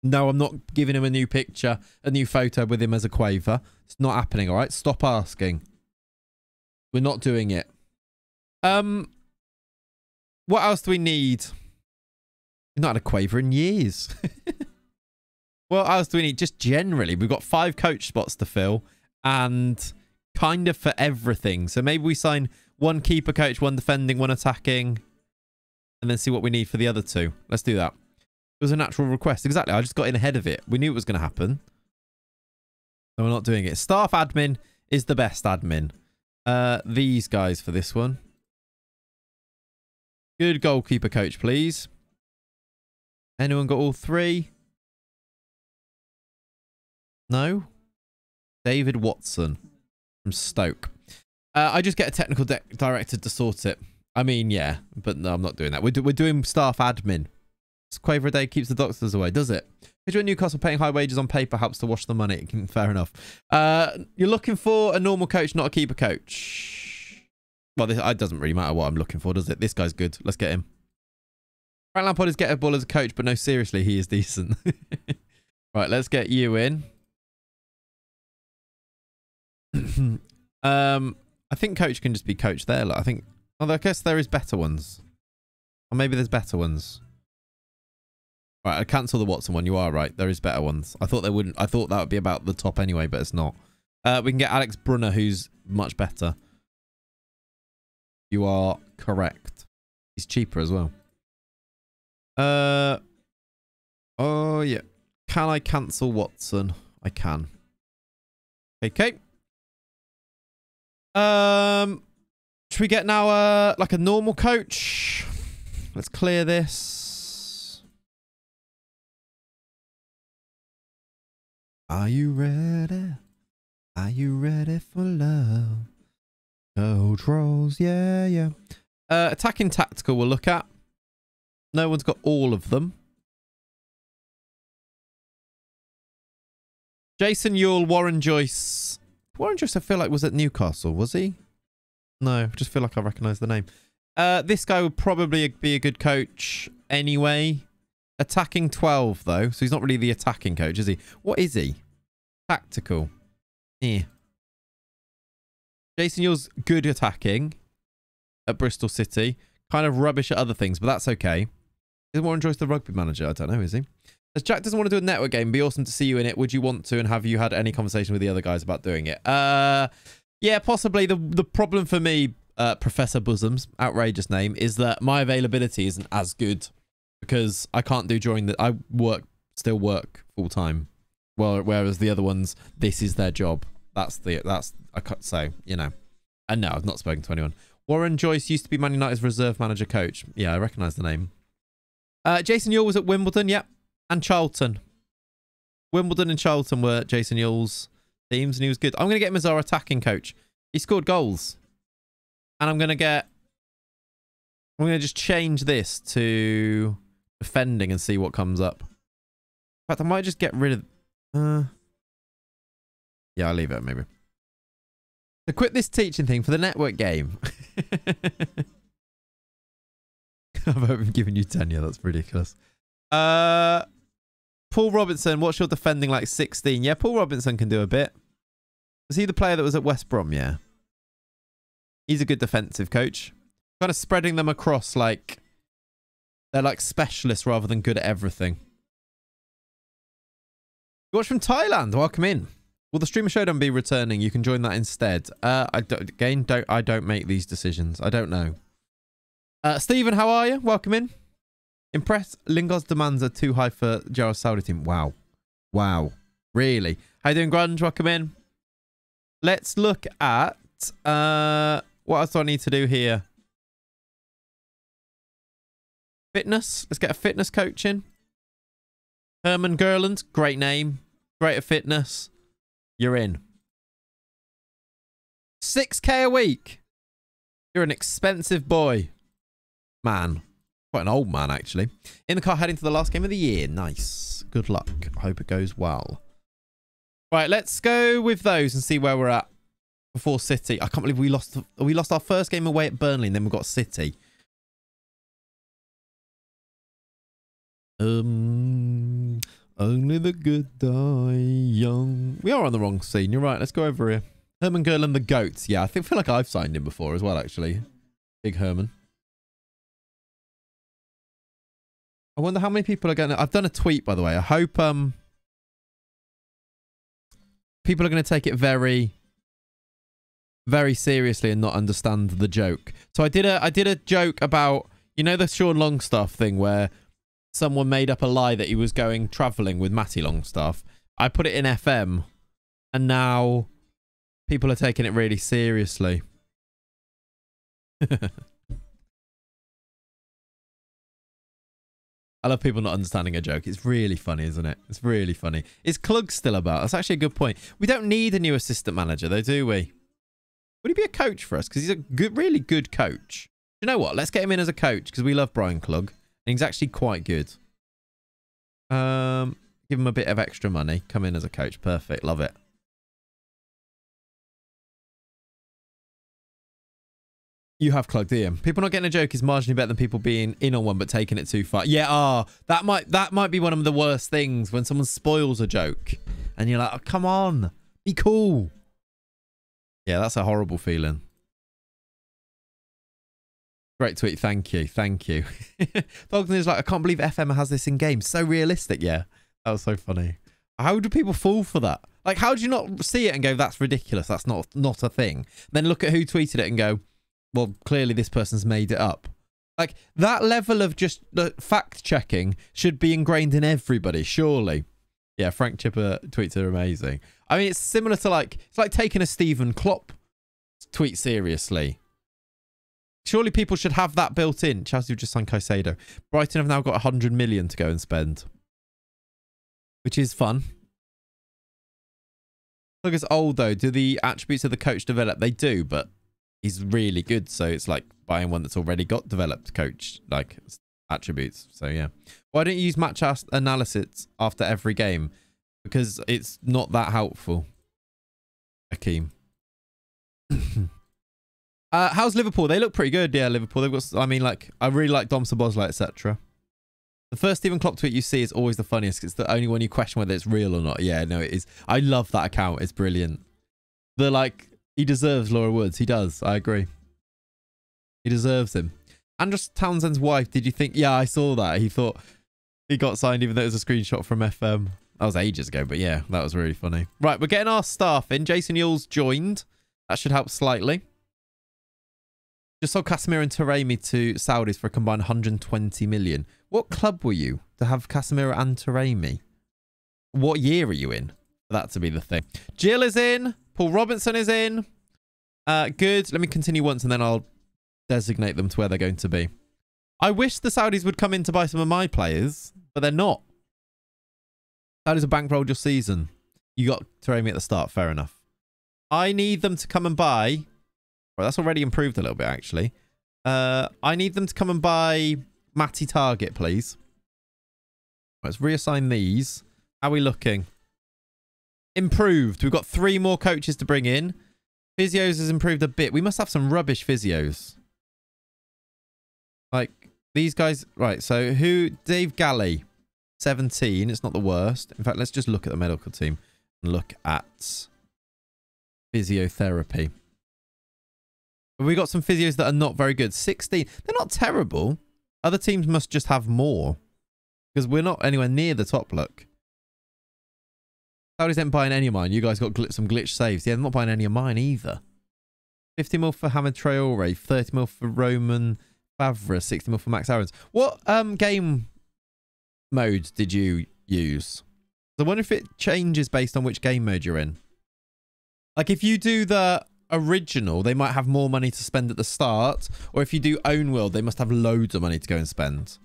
No, I'm not giving him a new picture, a new photo with him as a Quaver. It's not happening, all right? Stop asking. We're not doing it. What else do we need? We've not had a Quaver in years. What else do we need? Just generally, we've got 5 coach spots to fill and kind of for everything. So maybe we sign 1 keeper coach, 1 defending, 1 attacking, and then see what we need for the other 2. Let's do that. It was a natural request. Exactly. I just got in ahead of it. We knew it was going to happen. So we're not doing it. Staff admin is the best admin. These guys for this one. Good goalkeeper coach, please. Anyone got all 3? No? David Watson from Stoke. I just get a technical director to sort it. I mean, yeah, but no, I'm not doing that. We're doing staff admin. Quaver a day keeps the doctors away, does it? Because you're at Newcastle, paying high wages on paper helps to wash the money. Fair enough. You're looking for a normal coach, not a keeper coach. Well, it doesn't really matter what I'm looking for, does it? This guy's good. Let's get him. Frank Lampard is gettable as a coach, but no, seriously, he is decent. Right, let's get you in. I think coach can just be coach there. Like, I think, although I guess there is better ones. Or maybe there's better ones. Right, I cancel the Watson one. You are right. There is better ones. I thought there wouldn't. I thought that would be about the top anyway, but it's not. We can get Alex Brunner, who's much better. You are correct. He's cheaper as well. Oh, yeah. Can I cancel Watson? I can. Okay. Should we get now like a normal coach? Let's clear this. Are you ready? Are you ready for love? Coach roles, yeah. Attacking tactical we'll look at. No one's got all of them. Jason Ewell, Warren Joyce. Warren Joyce I feel like was at Newcastle, was he? No, I just feel like I recognise the name. This guy would probably be a good coach anyway. Attacking 12 though, so he's not really the attacking coach, is he? What is he? Tactical. Yeah. Jason Ewell's good attacking at Bristol City. Kind of rubbish at other things, but that's okay. Is Warren Joyce the rugby manager? I don't know, is he? As Jack doesn't want to do a network game, it'd be awesome to see you in it. Would you want to, and have you had any conversation with the other guys about doing it? Yeah, possibly. The problem for me, Professor Bosoms, outrageous name, is that my availability isn't as good because I can't do during the... I still work full time. Well, whereas the other ones, this is their job. I can't say, you know. And no, I've not spoken to anyone. Warren Joyce used to be Man United's reserve manager coach. Yeah, I recognise the name. Jason Ewell was at Wimbledon, yep. And Charlton. Wimbledon and Charlton were Jason Ewell's teams, and he was good. I'm going to get him as our attacking coach. He scored goals. And I'm going to just change this to defending and see what comes up. In fact, I might just get rid of... yeah, I'll leave it, maybe. So quit this teaching thing for the network game. I've given you tenure. That's ridiculous. Paul Robinson, what's your defending like 16? Yeah, Paul Robinson can do a bit. Was he the player that was at West Brom? Yeah. He's a good defensive coach. Kind of spreading them across like They're like specialists rather than good at everything. You watch from Thailand. Welcome in. Will the Streamer Showdown be returning? You can join that instead. I don't make these decisions. I don't know. Stephen, how are you? Welcome in. Impressed. Lingard's demands are too high for Gerald's Saudi team. Wow. Wow. Really? How you doing, Grunge? Welcome in. Let's look at what else do I need to do here? Fitness. Let's get a fitness coach in. Herman Gerland. Great name. Great at fitness. You're in. 6K a week. You're an expensive boy. Man. Quite an old man, actually. In the car heading to the last game of the year. Nice. Good luck. I hope it goes well. Right, let's go with those and see where we're at before City. I can't believe we lost our first game away at Burnley and then we've got City. Only the good die young. We are on the wrong scene. You're right. Let's go over here. Herman Gerland, the GOAT. Yeah, I feel like I've signed him before as well, actually. Big Herman. I wonder how many people are going to... I've done a tweet, by the way. I hope people are going to take it very, very seriously and not understand the joke. So I did a joke about, you know, the Sean Longstaff thing where someone made up a lie that he was going travelling with Matty Longstaff. I put it in FM and now people are taking it really seriously. I love people not understanding a joke. It's really funny, isn't it? It's really funny. Is Klug still about? That's actually a good point. We don't need a new assistant manager, though, do we? Would he be a coach for us? Because he's a good, really good coach. You know what? Let's get him in as a coach because we love Brian Klug. And he's actually quite good. Give him a bit of extra money. Come in as a coach. Perfect. Love it. You have Klug, do you? People not getting a joke is marginally better than people being in on one but taking it too far. Yeah, that might be one of the worst things when someone spoils a joke and you're like, oh, come on, be cool. Yeah, that's a horrible feeling. Great tweet, thank you, thank you. Dogden is like, I can't believe FM has this in game. So realistic, yeah. That was so funny. How do people fall for that? Like, how do you not see it and go, that's ridiculous, that's not a thing? Then look at who tweeted it and go, well, clearly this person's made it up. Like, that level of just fact checking should be ingrained in everybody, surely. Yeah, Frank Chipper tweets are amazing. I mean, it's similar to like, it's like taking a Stephen Klopp tweet seriously. Surely people should have that built in. Chelsea have just signed Caicedo. Brighton have now got 100 million to go and spend, which is fun. Look, it's old though. Do the attributes of the coach develop? They do, but he's really good, so it's like buying one that's already got developed coach like attributes. So yeah, why don't you use match analysis after every game? Because it's not that helpful. Akeem. How's Liverpool? They look pretty good. Yeah, Liverpool. They've got. I mean, like, I really like Dom Szoboszlai, etc. The first Stephen Klopp tweet you see is always the funniest. It's the only one you question whether it's real or not. Yeah, no, it is. I love that account. It's brilliant. The like. He deserves Laura Woods. He does. I agree. He deserves him. Andros Townsend's wife, did you think? Yeah, I saw that. He thought he got signed even though it was a screenshot from FM. That was ages ago, but yeah, that was really funny. Right, we're getting our staff in. Jason Yule's joined. That should help slightly. Just sold Casemiro and Taremi to Saudis for a combined 120 million. What club were you to have Casemiro and Taremi? What year are you in for that to be the thing? Jill is in. Paul Robinson is in. Good. Let me continue once and then I'll designate them to where they're going to be. I wish the Saudis would come in to buy some of my players, but they're not. Saudis are bankrolled your season. You got Taremi at the start. Fair enough. I need them to come and buy. Well, that's already improved a little bit, actually. I need them to come and buy Matty Target, please. Let's reassign these. How are we looking? Improved. We've got 3 more coaches to bring in. Physios has improved a bit. We must have some rubbish physios. Like these guys. Right, so who? Dave Galley, 17. It's not the worst. In fact, let's just look at the medical team and look at physiotherapy. We got some physios that are not very good. 16. They're not terrible. Other teams must just have more. Because we're not anywhere near the top, look. Saudis ain't buying any of mine. You guys got some glitch saves. Yeah, I'm not buying any of mine either. 50 mil for Hamid Traore. 30 mil for Roman Favre. 60 mil for Max Aarons. What game mode did you use? I wonder if it changes based on which game mode you're in. Like, if you do the original, they might have more money to spend at the start. Or if you do own world, they must have loads of money to go and spend.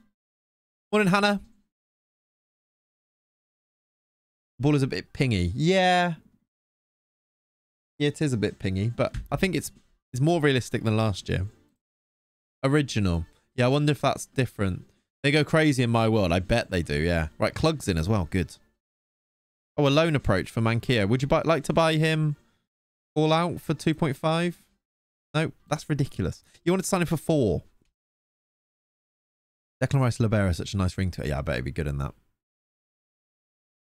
Morning, Hannah. Ball is a bit pingy. Yeah. Yeah, it is a bit pingy, but I think it's more realistic than last year. Original. Yeah, I wonder if that's different. They go crazy in my world. I bet they do, yeah. Right, Clug's in as well. Good. Oh, a loan approach for Mankia. Would you like to buy him all out for 2.5? No, that's ridiculous. You wanted to sign him for 4. Declan Rice Libera is such a nice ring to it. Yeah, I bet he'd be good in that.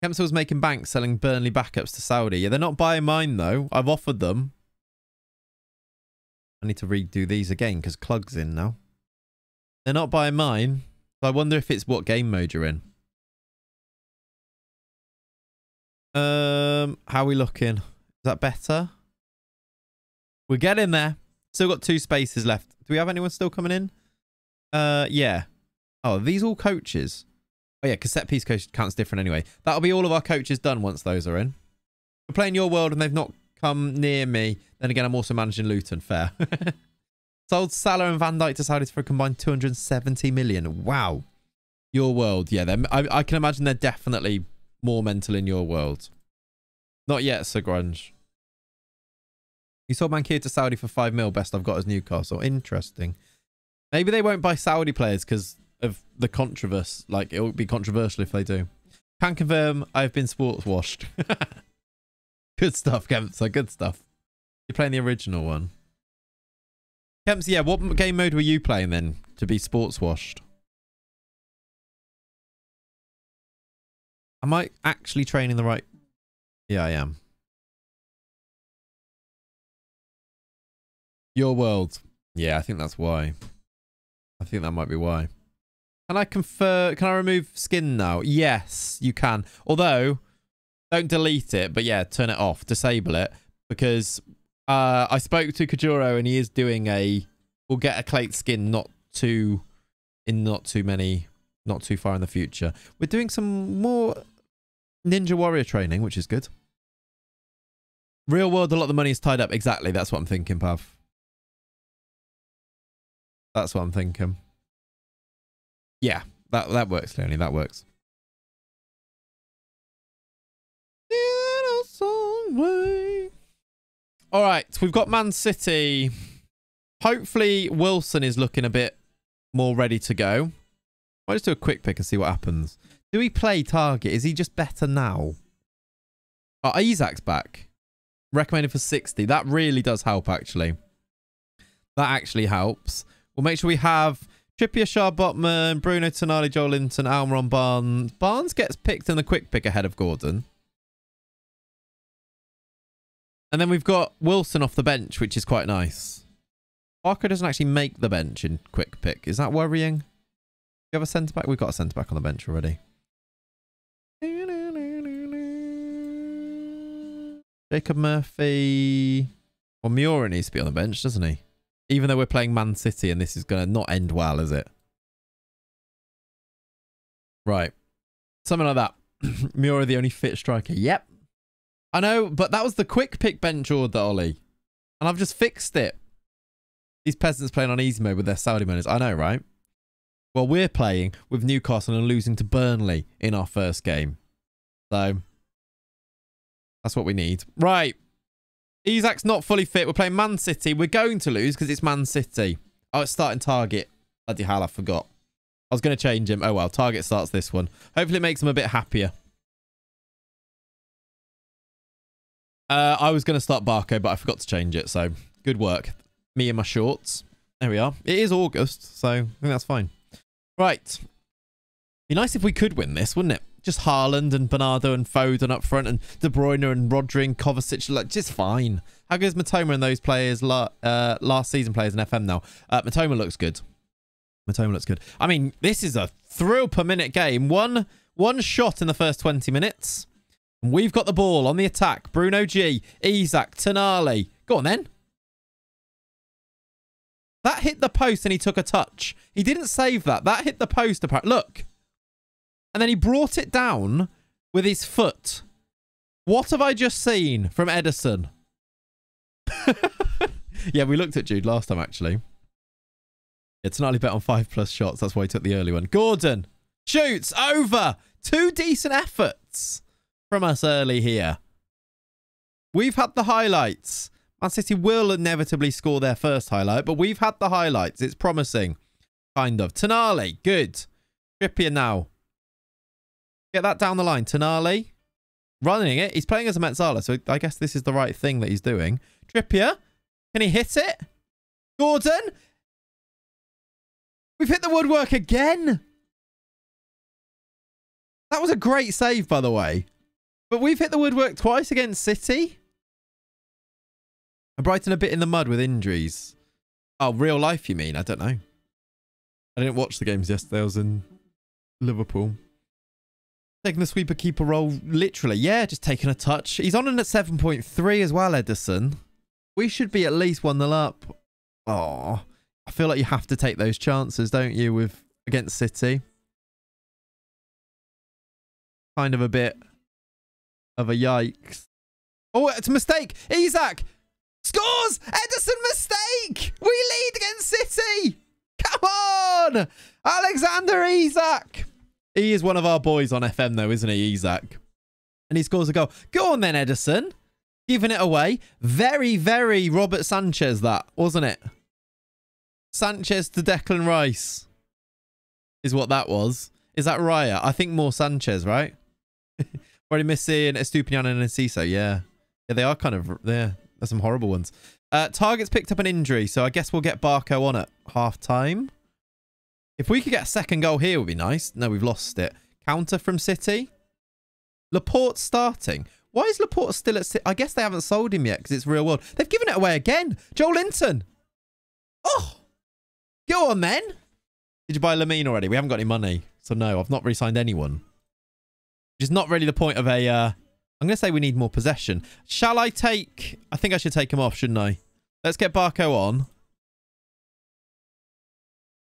Kempsell's making bank selling Burnley backups to Saudi. Yeah, they're not buying mine, though. I've offered them. I need to redo these again because Clug's in now. They're not buying mine. So I wonder if it's what game mode you're in. How are we looking? Is that better? We're getting there. Still got 2 spaces left. Do we have anyone still coming in? Yeah. Oh, are these all coaches? Oh, yeah, because set piece coach counts different anyway. That'll be all of our coaches done once those are in. We're playing your world and they've not come near me. Then again, I'm also managing Luton. Fair. Sold Salah and Van Dijk to Saudis for a combined 270 million. Wow. Your world. Yeah, I can imagine they're definitely more mental in your world. Not yet, Sir Grunge. You sold Mankia to Saudi for 5 mil. Best I've got is Newcastle. Interesting. Maybe they won't buy Saudi players because of the controversy. Like, it will be controversial if they do. Can confirm I've been sports washed. Good stuff, Kemps. Good stuff. You're playing the original one. Kemps, yeah, what game mode were you playing then to be sports washed? Am I actually training the right... Yeah, I am. Your world. Yeah, I think that's why. I think that might be why. Can I confer... Can I remove skin now? Yes, you can. Although, don't delete it, but yeah, turn it off. Disable it. Because I spoke to Kajuro and he is doing a... We'll get a Clate skin not too far in the future. We're doing some more Ninja Warrior training, which is good. Real world, a lot of the money is tied up. Exactly, that's what I'm thinking, Pav. That's what I'm thinking. Yeah, that works, Leonie. That works. All right, we've got Man City. Hopefully, Wilson is looking a bit more ready to go. I'll just do a quick pick and see what happens. Do we play target? Is he just better now? Oh, Isaac's back. Recommended for 60. That really does help, actually. That actually helps. We'll make sure we have Trippier, Shah, Botman, Bruno, Tonali, Joel Linton, Almiron, Barnes. Barnes gets picked in the quick pick ahead of Gordon. And then we've got Wilson off the bench, which is quite nice. Barker doesn't actually make the bench in quick pick. Is that worrying? Do you have a centre-back? We've got a centre-back on the bench already. Jacob Murphy. Well, Miura needs to be on the bench, doesn't he? Even though we're playing Man City and this is going to not end well, is it? Right. Something like that. Miura, the only fit striker. Yep. I know, but that was the quick pick bench order, Ollie. And I've just fixed it. These peasants playing on easy mode with their Saudi miners. I know, right? Well, we're playing with Newcastle and losing to Burnley in our first game. So, that's what we need. Right. Isaac's not fully fit. We're playing Man City. We're going to lose because it's Man City. Oh, it's starting target. Bloody hell, I forgot. I was going to change him. Oh, well. Target starts this one. Hopefully it makes him a bit happier. I was going to start Barco, but I forgot to change it. So, good work. Me and my shorts. There we are. It is August, so I think that's fine. Right. Be nice if we could win this, wouldn't it? Just Haaland and Bernardo and Foden up front and De Bruyne and Rodri and Kovacic. Like, just fine. How good is Matoma and those players, last season players in FM now? Matoma looks good. Matoma looks good. I mean, this is a thrill per minute game. One shot in the first 20 minutes. And we've got the ball on the attack. Bruno G, Isak, Tonali. Go on then. That hit the post and he took a touch. He didn't save that. That hit the post apparently. Look. And then he brought it down with his foot. What have I just seen from Edison? Yeah, we looked at Jude last time, actually. Yeah, Tonali bet on 5+ shots. That's why he took the early one. Gordon shoots over. 2 decent efforts from us early here. We've had the highlights. Man City will inevitably score their first highlight, but we've had the highlights. It's promising. Kind of. Tonali, good. Trippier now. Get that down the line. Tonali. Running it. He's playing as a Metzala, so I guess this is the right thing that he's doing. Trippier. Can he hit it? Gordon. We've hit the woodwork again. That was a great save, by the way. But we've hit the woodwork twice against City. And Brighton a bit in the mud with injuries. Oh, real life, you mean? I don't know. I didn't watch the games yesterday. I was in Liverpool. Taking the sweeper keeper role, literally. Yeah, just taking a touch. He's on in at 7.3 as well, Edison. We should be at least 1-0 up. Oh, I feel like you have to take those chances, don't you, against City? Kind of a bit of a yikes. Oh, it's a mistake. Isak scores. Edison mistake. We lead against City. Come on. Alexander Isak. He is one of our boys on FM, though, isn't he, Isak? And he scores a goal. Go on, then, Edison. Giving it away. Very, very Robert Sanchez, that, wasn't it? Sanchez to Declan Rice is what that was. Is that Raya? I think more Sanchez, right? Already missing Estupiñán and Enciso. Yeah. Yeah, they are kind of... There's some horrible ones. Target's picked up an injury, so I guess we'll get Barco on at half-time. If we could get a second goal here, would be nice. No, we've lost it. Counter from City. Laporte starting. Why is Laporte still at City? I guess they haven't sold him yet because it's real world. They've given it away again. Joel Linton. Oh. Go on, then. Did you buy Lamine already? We haven't got any money. So, no, I've not re-signed anyone. Which is not really the point of a... I'm going to say we need more possession. Shall I take... I think I should take him off, shouldn't I? Let's get Barco on.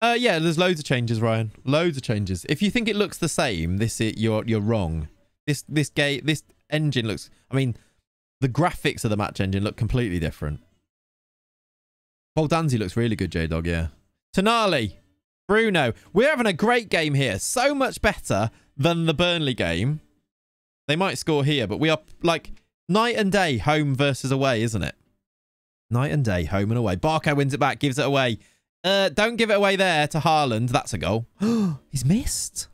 Yeah, there's loads of changes, Ryan. Loads of changes. If you think it looks the same, you're wrong. This engine looks... I mean, the graphics of the match engine look completely different. Boldanzi looks really good, J-Dog, yeah. Tonali. Bruno. We're having a great game here. So much better than the Burnley game. They might score here, but we are like night and day, home versus away, isn't it? Night and day, home and away. Barco wins it back, gives it away. Don't give it away there to Haaland. That's a goal. He's missed.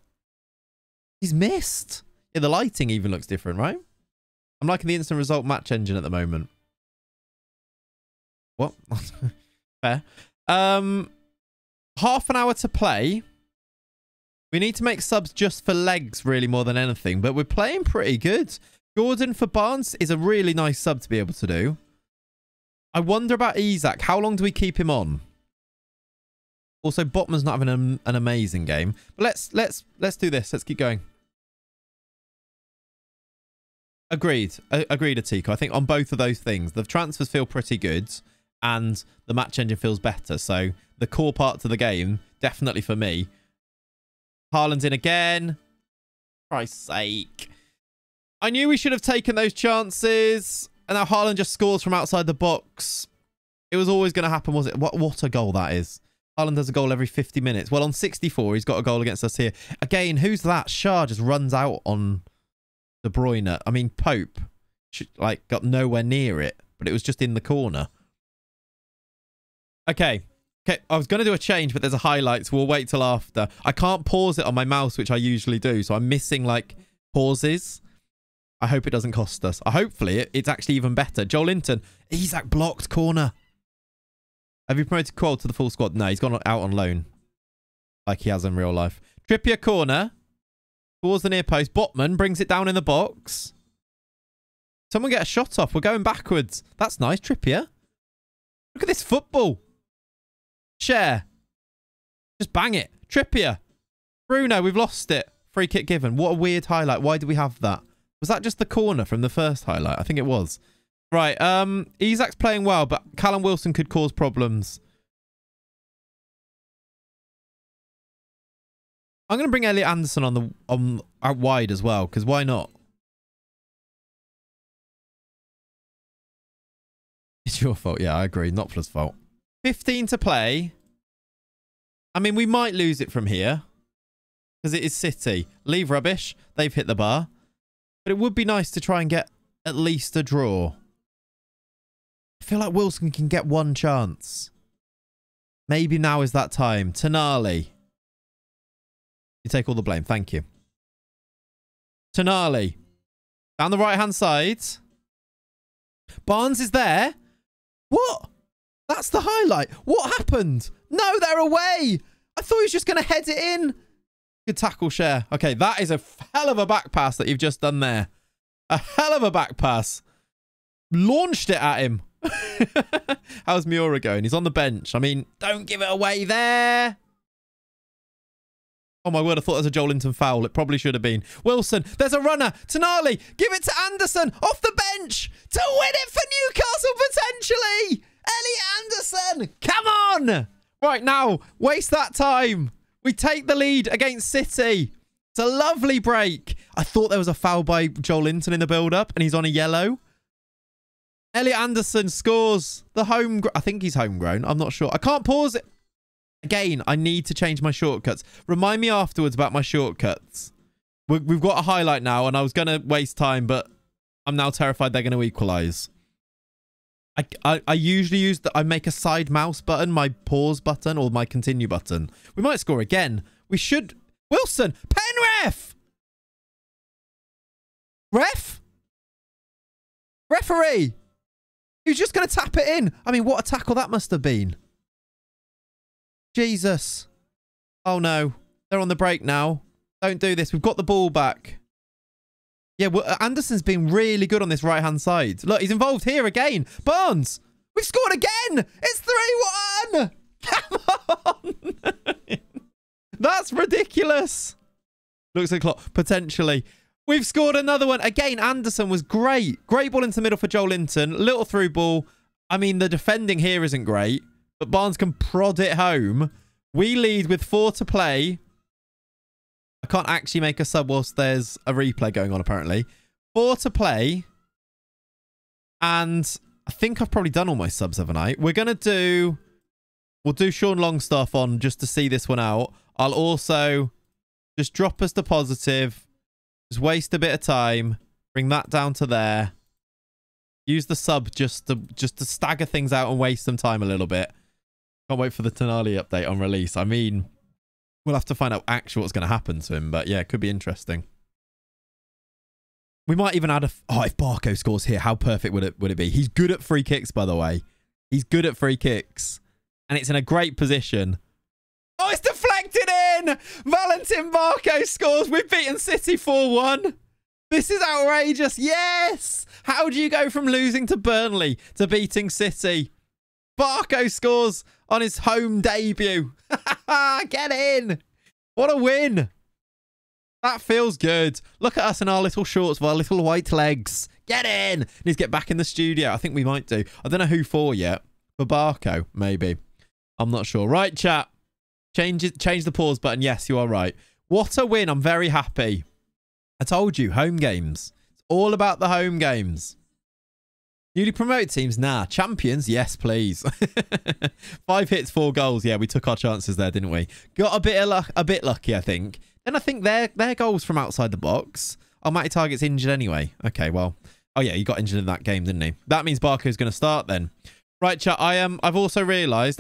He's missed. Yeah, the lighting even looks different, right? I'm liking the instant result match engine at the moment. What? Fair. Half an hour to play. We need to make subs just for legs, really, more than anything. But we're playing pretty good. Gordon for Barnes is a really nice sub to be able to do. I wonder about Isak. How long do we keep him on? Also, Botman's not having an amazing game. But let's do this. Let's keep going. Agreed. Agreed, Atiko. I think on both of those things, the transfers feel pretty good and the match engine feels better. So the core parts of the game, definitely for me. Haaland's in again. For Christ's sake. I knew we should have taken those chances. And now Haaland just scores from outside the box. It was always going to happen, was it? What a goal that is. Haaland does a goal every 50 minutes. Well, on 64, he's got a goal against us here. Again, who's that? Shah just runs out on De Bruyne. I mean, Pope got nowhere near it, but it was just in the corner. Okay. I was going to do a change, but there's a highlight, so we'll wait till after. I can't pause it on my mouse, which I usually do, so I'm missing, pauses. I hope it doesn't cost us. Hopefully, it's actually even better. Joel Linton. Isak blocked corner. Have you promoted Qual to the full squad? No, he's gone out on loan. Like he has in real life. Trippier corner. Towards the near post. Botman brings it down in the box. Someone get a shot off. We're going backwards. That's nice, Trippier. Look at this football. Share. Just bang it. Trippier. Bruno, we've lost it. Free kick given. What a weird highlight. Why did we have that? Was that just the corner from the first highlight? I think it was. Right. Isak's playing well, but Callum Wilson could cause problems. I'm going to bring Elliot Anderson on out wide as well, because why not? It's your fault. Yeah, I agree. Nopfler's fault. 15 to play. I mean, we might lose it from here because it is City. Leave rubbish. They've hit the bar. But it would be nice to try and get at least a draw. I feel like Wilson can get one chance. Maybe now is that time. Tonali. You take all the blame. Thank you. Tonali. Down the right-hand side. Barnes is there. What? That's the highlight. What happened? No, they're away. I thought he was just going to head it in. Good tackle share. Okay, that is a hell of a back pass that you've just done there. A hell of a back pass. Launched it at him. How's Miura going? He's on the bench. I mean, don't give it away there. Oh my word, I thought it was a Joelinton foul. It probably should have been. Wilson, there's a runner. Tonali, give it to Anderson off the bench to win it for Newcastle potentially. Elliot Anderson, come on. Right now, waste that time. We take the lead against City. It's a lovely break. I thought there was a foul by Joelinton in the build-up and he's on a yellow. Elliot Anderson scores the I think he's homegrown. I'm not sure. I can't pause it. Again, I need to change my shortcuts. Remind me afterwards about my shortcuts. We've got a highlight now, and I was going to waste time, but I'm now terrified they're going to equalise. I usually use I make a side mouse button, my pause button, or my continue button. We might score again. We should. Wilson, pen ref! Ref? Referee! He's just going to tap it in. I mean, what a tackle that must have been. Jesus. Oh, no. They're on the break now. Don't do this. We've got the ball back. Yeah, well, Anderson's been really good on this right-hand side. Look, he's involved here again. Barnes. We've scored again. It's 3-1. Come on. That's ridiculous. Looks like a clock. Potentially. We've scored another one. Again, Anderson was great. Great ball into the middle for Joelinton. Little through ball. I mean, the defending here isn't great. But Barnes can prod it home. We lead with 4 to play. I can't actually make a sub whilst there's a replay going on, apparently. 4 to play. And I think I've probably done all my subs, haven't I? We'll do Sean Longstaff on just to see this one out. I'll also just drop us to positive. Just waste a bit of time. Bring that down to there. Use the sub just to stagger things out and waste some time a little bit. Can't wait for the Tonali update on release. I mean, we'll have to find out actually what's going to happen to him. But yeah, it could be interesting. We might even add if Barco scores here, how perfect would it be? He's good at free kicks, by the way. He's good at free kicks. And it's in a great position. Oh, it's deflected in! Valentin Barco scores. We've beaten City 4-1. This is outrageous. Yes! How do you go from losing to Burnley to beating City? Barco scores on his home debut. Get in. What a win. That feels good. Look at us in our little shorts with our little white legs. Get in. Need to get back in the studio. I think we might do. I don't know who for yet. For Barco, maybe. I'm not sure. Right, chat. Change the pause button. Yes, you are right. What a win. I'm very happy. I told you, home games. It's all about the home games. Newly promoted teams? Nah. Champions? Yes, please. 5 hits, 4 goals. Yeah, we took our chances there, didn't we? Got a bit lucky, I think. Then I think their goals from outside the box. Oh, Matty Target's injured anyway. Okay, well. Oh, yeah, he got injured in that game, didn't he? That means Barco's going to start then. Right, chat. I've also realised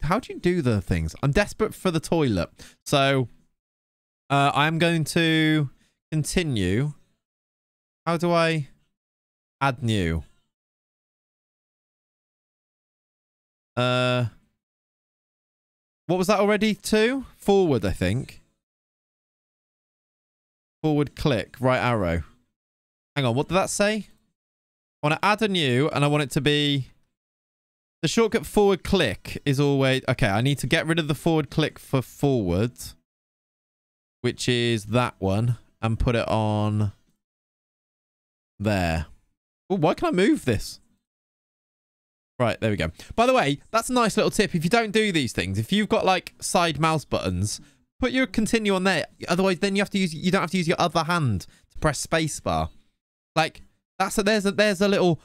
how do you do the things? I'm desperate for the toilet. So, I am going to continue. How do I add new? What was that already to? Forward, I think. Forward click, right arrow. Hang on, what did that say? I want to add a new and I want it to be The shortcut forward click is always... Okay, I need to get rid of the forward click for forward, which is that one, and put it on there. Oh, why can I move this? Right, there we go. By the way, that's a nice little tip. If you don't do these things, if you've got like side mouse buttons, put your continue on there. Otherwise, then you don't have to use your other hand to press spacebar. Like there's a little.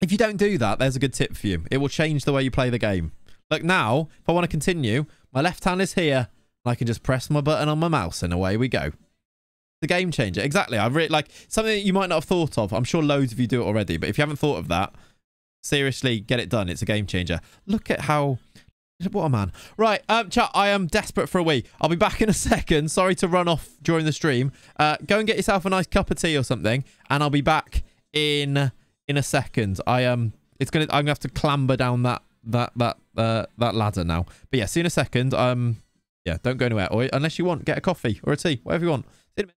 If you don't do that, there's a good tip for you. It will change the way you play the game. Like now, if I want to continue, my left hand is here, and I can just press my button on my mouse, and away we go. The game changer. Exactly. I really like something that you might not have thought of. I'm sure loads of you do it already, but if you haven't thought of that, seriously, get it done. It's a game changer. Look at how... What a man. Right, chat, I am desperate for a wee. I'll be back in a second. Sorry to run off during the stream. Go and get yourself a nice cup of tea or something, and I'll be back in a second. I'm gonna have to clamber down that ladder now. But yeah, see you in a second. Yeah, don't go anywhere. Or unless you want, get a coffee or a tea, whatever you want. See you in a minute.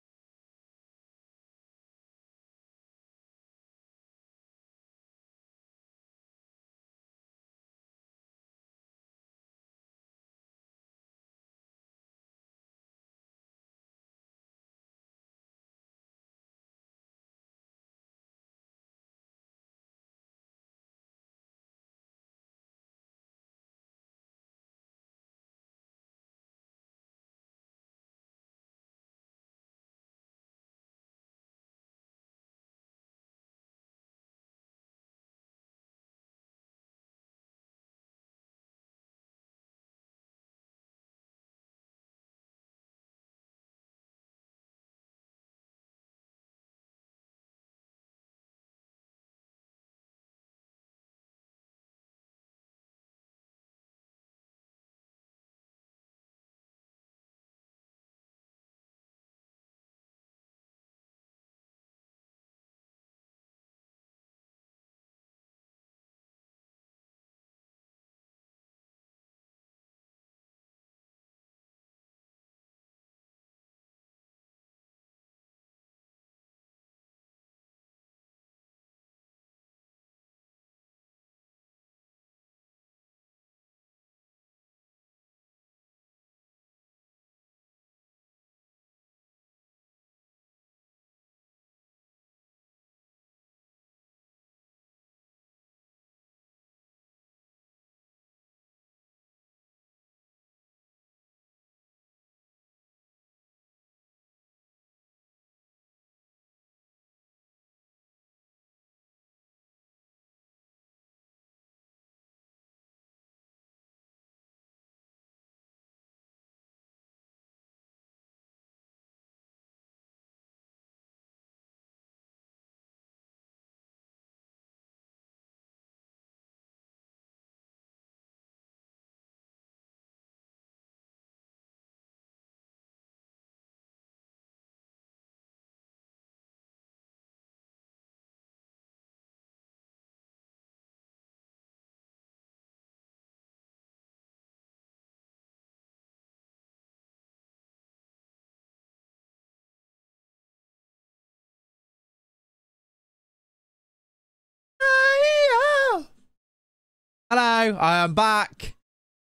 Hello, I am back.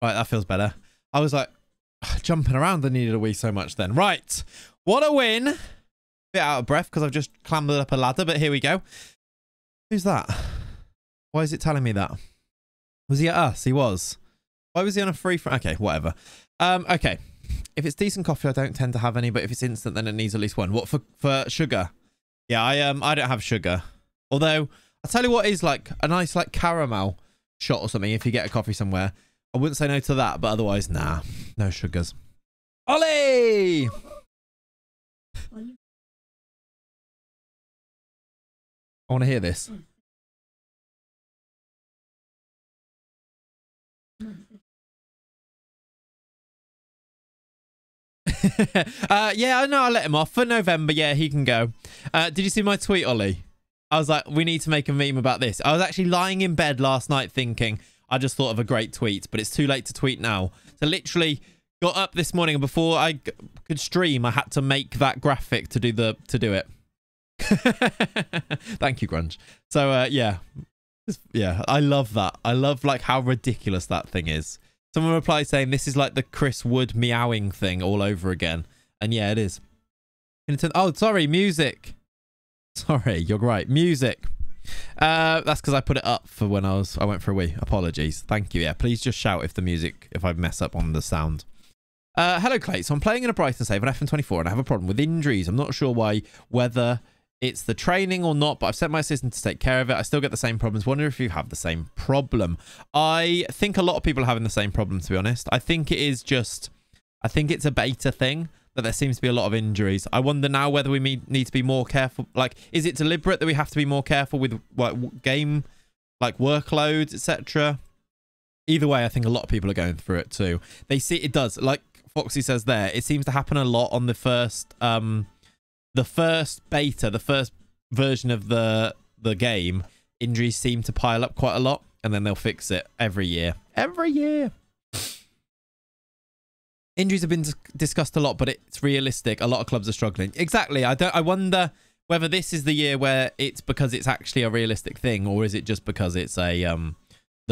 Right, that feels better. I was like jumping around. I needed a wee so much then. Right, what a win. Bit out of breath because I've just clambered up a ladder, but here we go. Who's that? Why is it telling me that? Was he at us? He was. Why was he on a free front? Okay, whatever. Okay. If it's decent coffee, I don't tend to have any, but if it's instant, then it needs at least one. What for sugar? Yeah, I don't have sugar. Although I'll tell you what is like a nice like caramel shot or something if you get a coffee somewhere. I wouldn't say no to that, but otherwise, nah, no sugars. Ollie! I want to hear this. Yeah, I know. I'll let him off for November. Yeah, he can go. Did you see my tweet, Ollie? I was like, we need to make a meme about this. I was actually lying in bed last night thinking, I just thought of a great tweet, but it's too late to tweet now. So literally got up this morning, and before I could stream, I had to make that graphic to do it. Thank you, Grunge. So yeah, Yeah, I love that. I love like how ridiculous that thing is. Someone replied saying this is like the Chris Wood meowing thing all over again. And yeah, it is. Oh, sorry, music. Sorry, you're right. Music. That's because I put it up for when I went for a wee. Apologies. Thank you. Yeah, please just shout if I mess up on the sound. Hello, Clay. So I'm playing in a Brighton save on FM24 and I have a problem with injuries. I'm not sure whether it's the training or not, but I've sent my assistant to take care of it. I still get the same problems. Wonder if you have the same problem. I think a lot of people are having the same problem, to be honest. I think it's a beta thing that there seems to be a lot of injuries. I wonder now whether we need to be more careful. Like, is it deliberate that we have to be more careful with like game, like workloads, etc.? Either way, I think a lot of people are going through it too. They see it does, like Foxy says there, it seems to happen a lot on the first beta, the first version of the game. Injuries seem to pile up quite a lot, and then they'll fix it every year. Every year. Injuries have been discussed a lot, but it's realistic. A lot of clubs are struggling. Exactly. I wonder whether this is the year where it's because it's actually a realistic thing, or is it just because it's the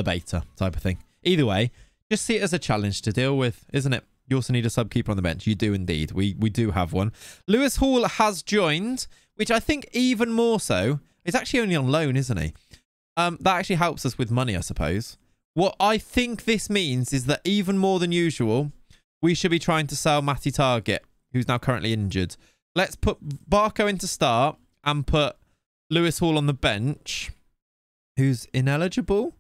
beta type of thing. Either way, just see it as a challenge to deal with, isn't it? You also need a sub keeper on the bench. You do indeed. We do have one. Lewis Hall has joined, which I think even more so. He's actually only on loan, isn't he? That actually helps us with money, I suppose. What I think this means is that even more than usual, we should be trying to sell Matty Target, who's now currently injured. Let's put Barco into start and put Lewis Hall on the bench, who's ineligible.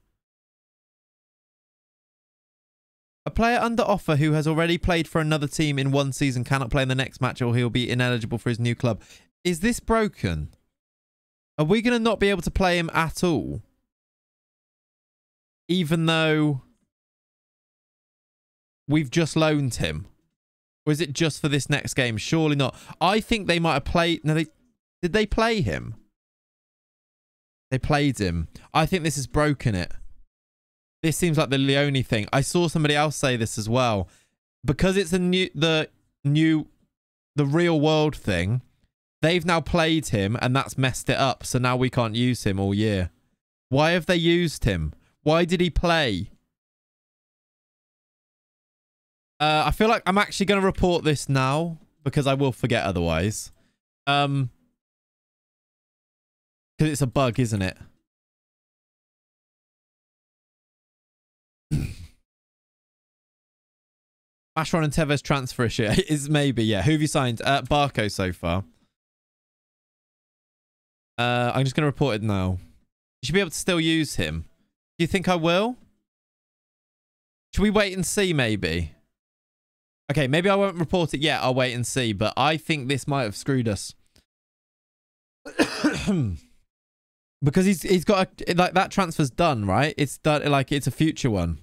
A player under offer who has already played for another team in one season cannot play in the next match, or he'll be ineligible for his new club. Is this broken? Are we going to not be able to play him at all? Even though we've just loaned him? Or is it just for this next game? Surely not. I think they might have played... No, did they play him? They played him. I think this has broken it. This seems like the Leone thing. I saw somebody else say this as well. Because it's the real world thing, they've now played him and that's messed it up. So now we can't use him all year. Why have they used him? Why did he play? I feel like I'm actually going to report this now because I will forget otherwise. Because it's a bug, isn't it? Ashron and Tevez transfer issue is maybe, yeah. Who have you signed? Barco so far. I'm just going to report it now. You should be able to still use him. Do you think I will? Should we wait and see maybe? Okay, maybe I won't report it yet. I'll wait and see. But I think this might have screwed us. Because he's got like that transfer's done, right? It's done, like it's a future one.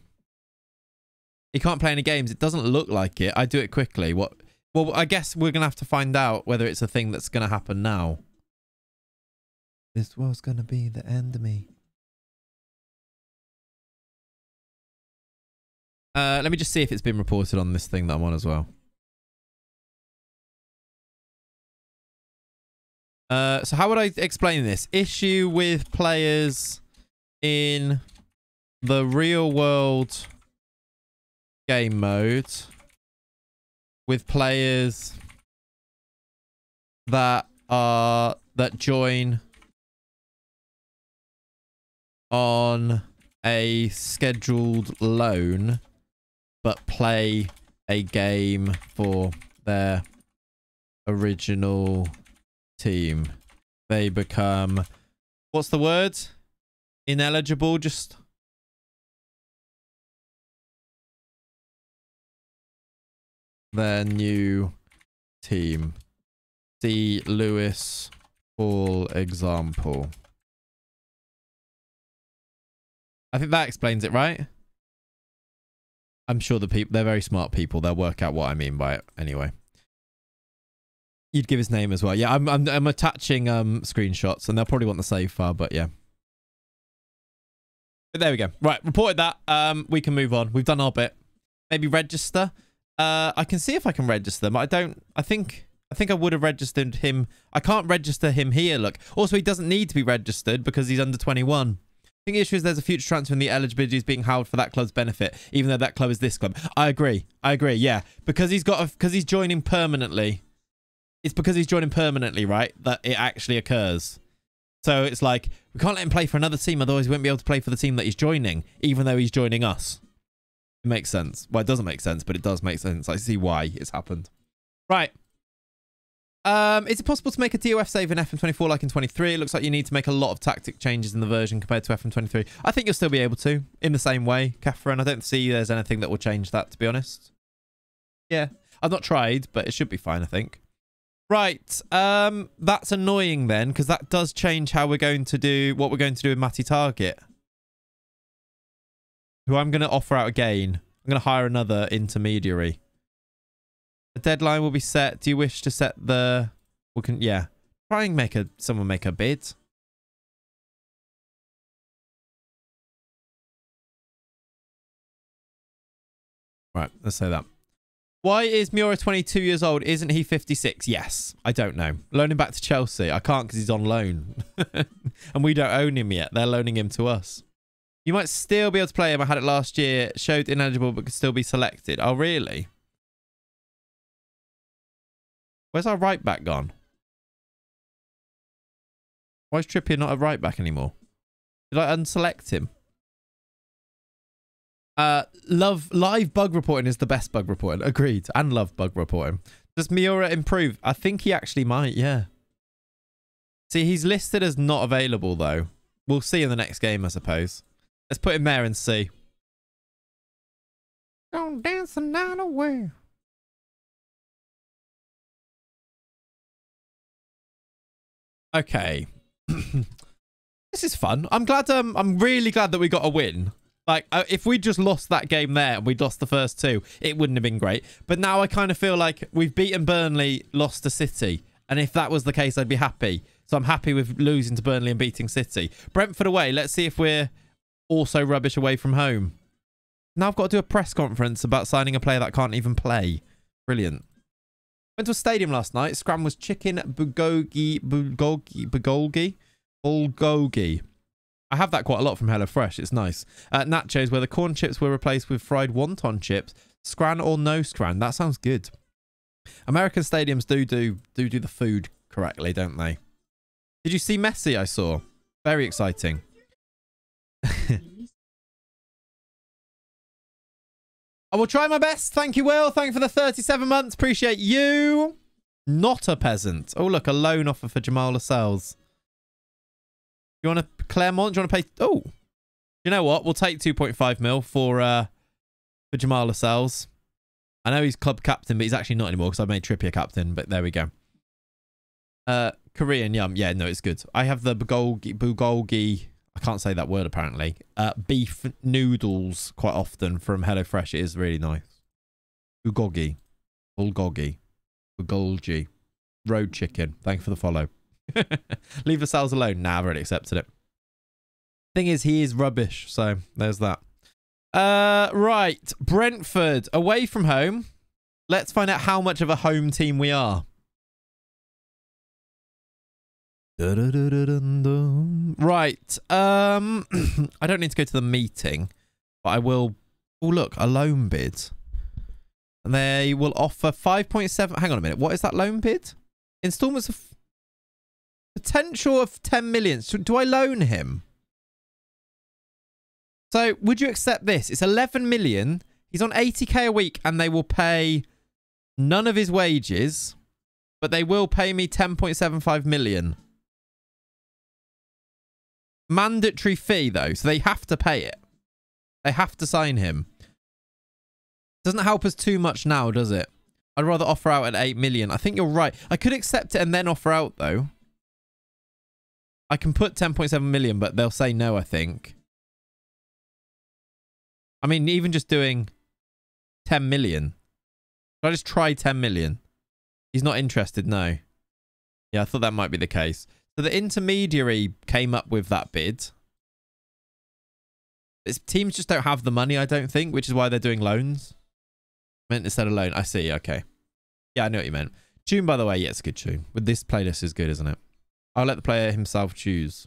He can't play any games. It doesn't look like it. I do it quickly. What? Well, I guess we're gonna have to find out whether it's a thing that's gonna happen now. This was gonna be the end of me. Let me just see if it's been reported on this thing that I'm on as well. So how would I explain this? Issue with players in the real world game mode with players that join on a scheduled loan but play a game for their original team. They become, what's the word? Ineligible, just their new team. See Lewis Hall example. I think that explains it, right? I'm sure they're very smart people. They'll work out what I mean by it anyway. You'd give his name as well. Yeah, I'm attaching screenshots, and they'll probably want the save file, but yeah. But there we go. Right, reported that. We can move on. We've done our bit. Maybe register. I can see if I can register them. I think I would have registered him. I can't register him here. Look. Also, he doesn't need to be registered because he's under 21. think the issue is there's a future transfer and the eligibility is being held for that club's benefit, even though that club is this club. I agree. Yeah. Because he's joining permanently. It's because he's joining permanently, right? That it actually occurs. So it's like, we can't let him play for another team, otherwise he won't be able to play for the team that he's joining, even though he's joining us. It makes sense. Well, it doesn't make sense, but it does make sense. I see why it's happened. Right. Is it possible to make a DOF save in FM24 like in 23? It looks like you need to make a lot of tactic changes in the version compared to FM23. I think you'll still be able to, in the same way, Catherine. I don't see there's anything that will change that, to be honest. Yeah. I've not tried, but it should be fine, I think. Right. That's annoying then, because that does change how we're going to do what we're going to do with Matty Target, who I'm going to offer out again. I'm going to hire another intermediary. The deadline will be set. Do you wish to set the... Yeah. Try and someone make a bid. Right, let's say that. Why is Miura 22 years old? Isn't he 56? Yes. I don't know. Loan him back to Chelsea. I can't because he's on loan. And we don't own him yet. They're loaning him to us. You might still be able to play him. I had it last year. Showed ineligible but could still be selected. Oh, really? Where's our right back gone? Why is Trippier not a right back anymore? Did I unselect him? Live bug reporting is the best bug reporting. Agreed. And love bug reporting. Does Miura improve? I think he actually might, yeah. See, he's listed as not available, though. We'll see in the next game, I suppose. Let's put him there and see. Don't dance the night away. Okay. This is fun. I'm really glad that we got a win. Like, if we just lost that game there and we'd lost the first two, it wouldn't have been great. But now I kind of feel like we've beaten Burnley, lost to City. And if that was the case, I'd be happy. So I'm happy with losing to Burnley and beating City. Brentford away. Let's see if we're also rubbish away from home. Now I've got to do a press conference about signing a player that can't even play. Brilliant. Went to a stadium last night. Scram was chicken bulgogi. I have that quite a lot from HelloFresh. It's nice. Nachos, where the corn chips were replaced with fried wonton chips. Scran or no scran. That sounds good. American stadiums do the food correctly, don't they? Did you see Messi? I saw. Very exciting. I will try my best. Thank you, Will. Thank you for the 37 months. Appreciate you. Not a peasant. Oh, look. A loan offer for Jamal Lascelles. You want to... Claremont? Do you want to pay... Oh. You know what? We'll take 2.5 mil for Jamal Lascelles. I know he's club captain, but he's actually not anymore because I made Trippier captain. But there we go. Korean yum. Yeah, no, it's good. I have the bulgogi... I can't say that word, apparently. Beef noodles quite often from HelloFresh. It is really nice. Bulgogi. Bulgogi. Road chicken. Thank you for the follow. Leave the cells alone. Nah, I've already accepted it. Thing is, he is rubbish. So, there's that. Right. Brentford. Away from home. Let's find out how much of a home team we are. Right. I don't need to go to the meeting, but I will... Oh, look. A loan bid. And they will offer 5.7... Hang on a minute. What is that loan bid? Installments of... Potential of 10 million. So do I loan him? So, would you accept this? It's 11 million. He's on 80k a week, and they will pay none of his wages, but they will pay me 10.75 million. Mandatory fee, though, so they have to pay it. They have to sign him. Doesn't help us too much now, does it? I'd rather offer out at 8 million. I think you're right. I could accept it and then offer out, though. I can put 10.7 million, but they'll say no, I think. I mean, even just doing 10 million. Should I just try 10 million? He's not interested, no. Yeah, I thought that might be the case. So the intermediary came up with that bid. Teams just don't have the money, I don't think, which is why they're doing loans. Meant instead of loan. I see, okay. Yeah, I know what you meant. Tune, by the way, yeah, it's a good tune. With this playlist is good, isn't it? I'll let the player himself choose.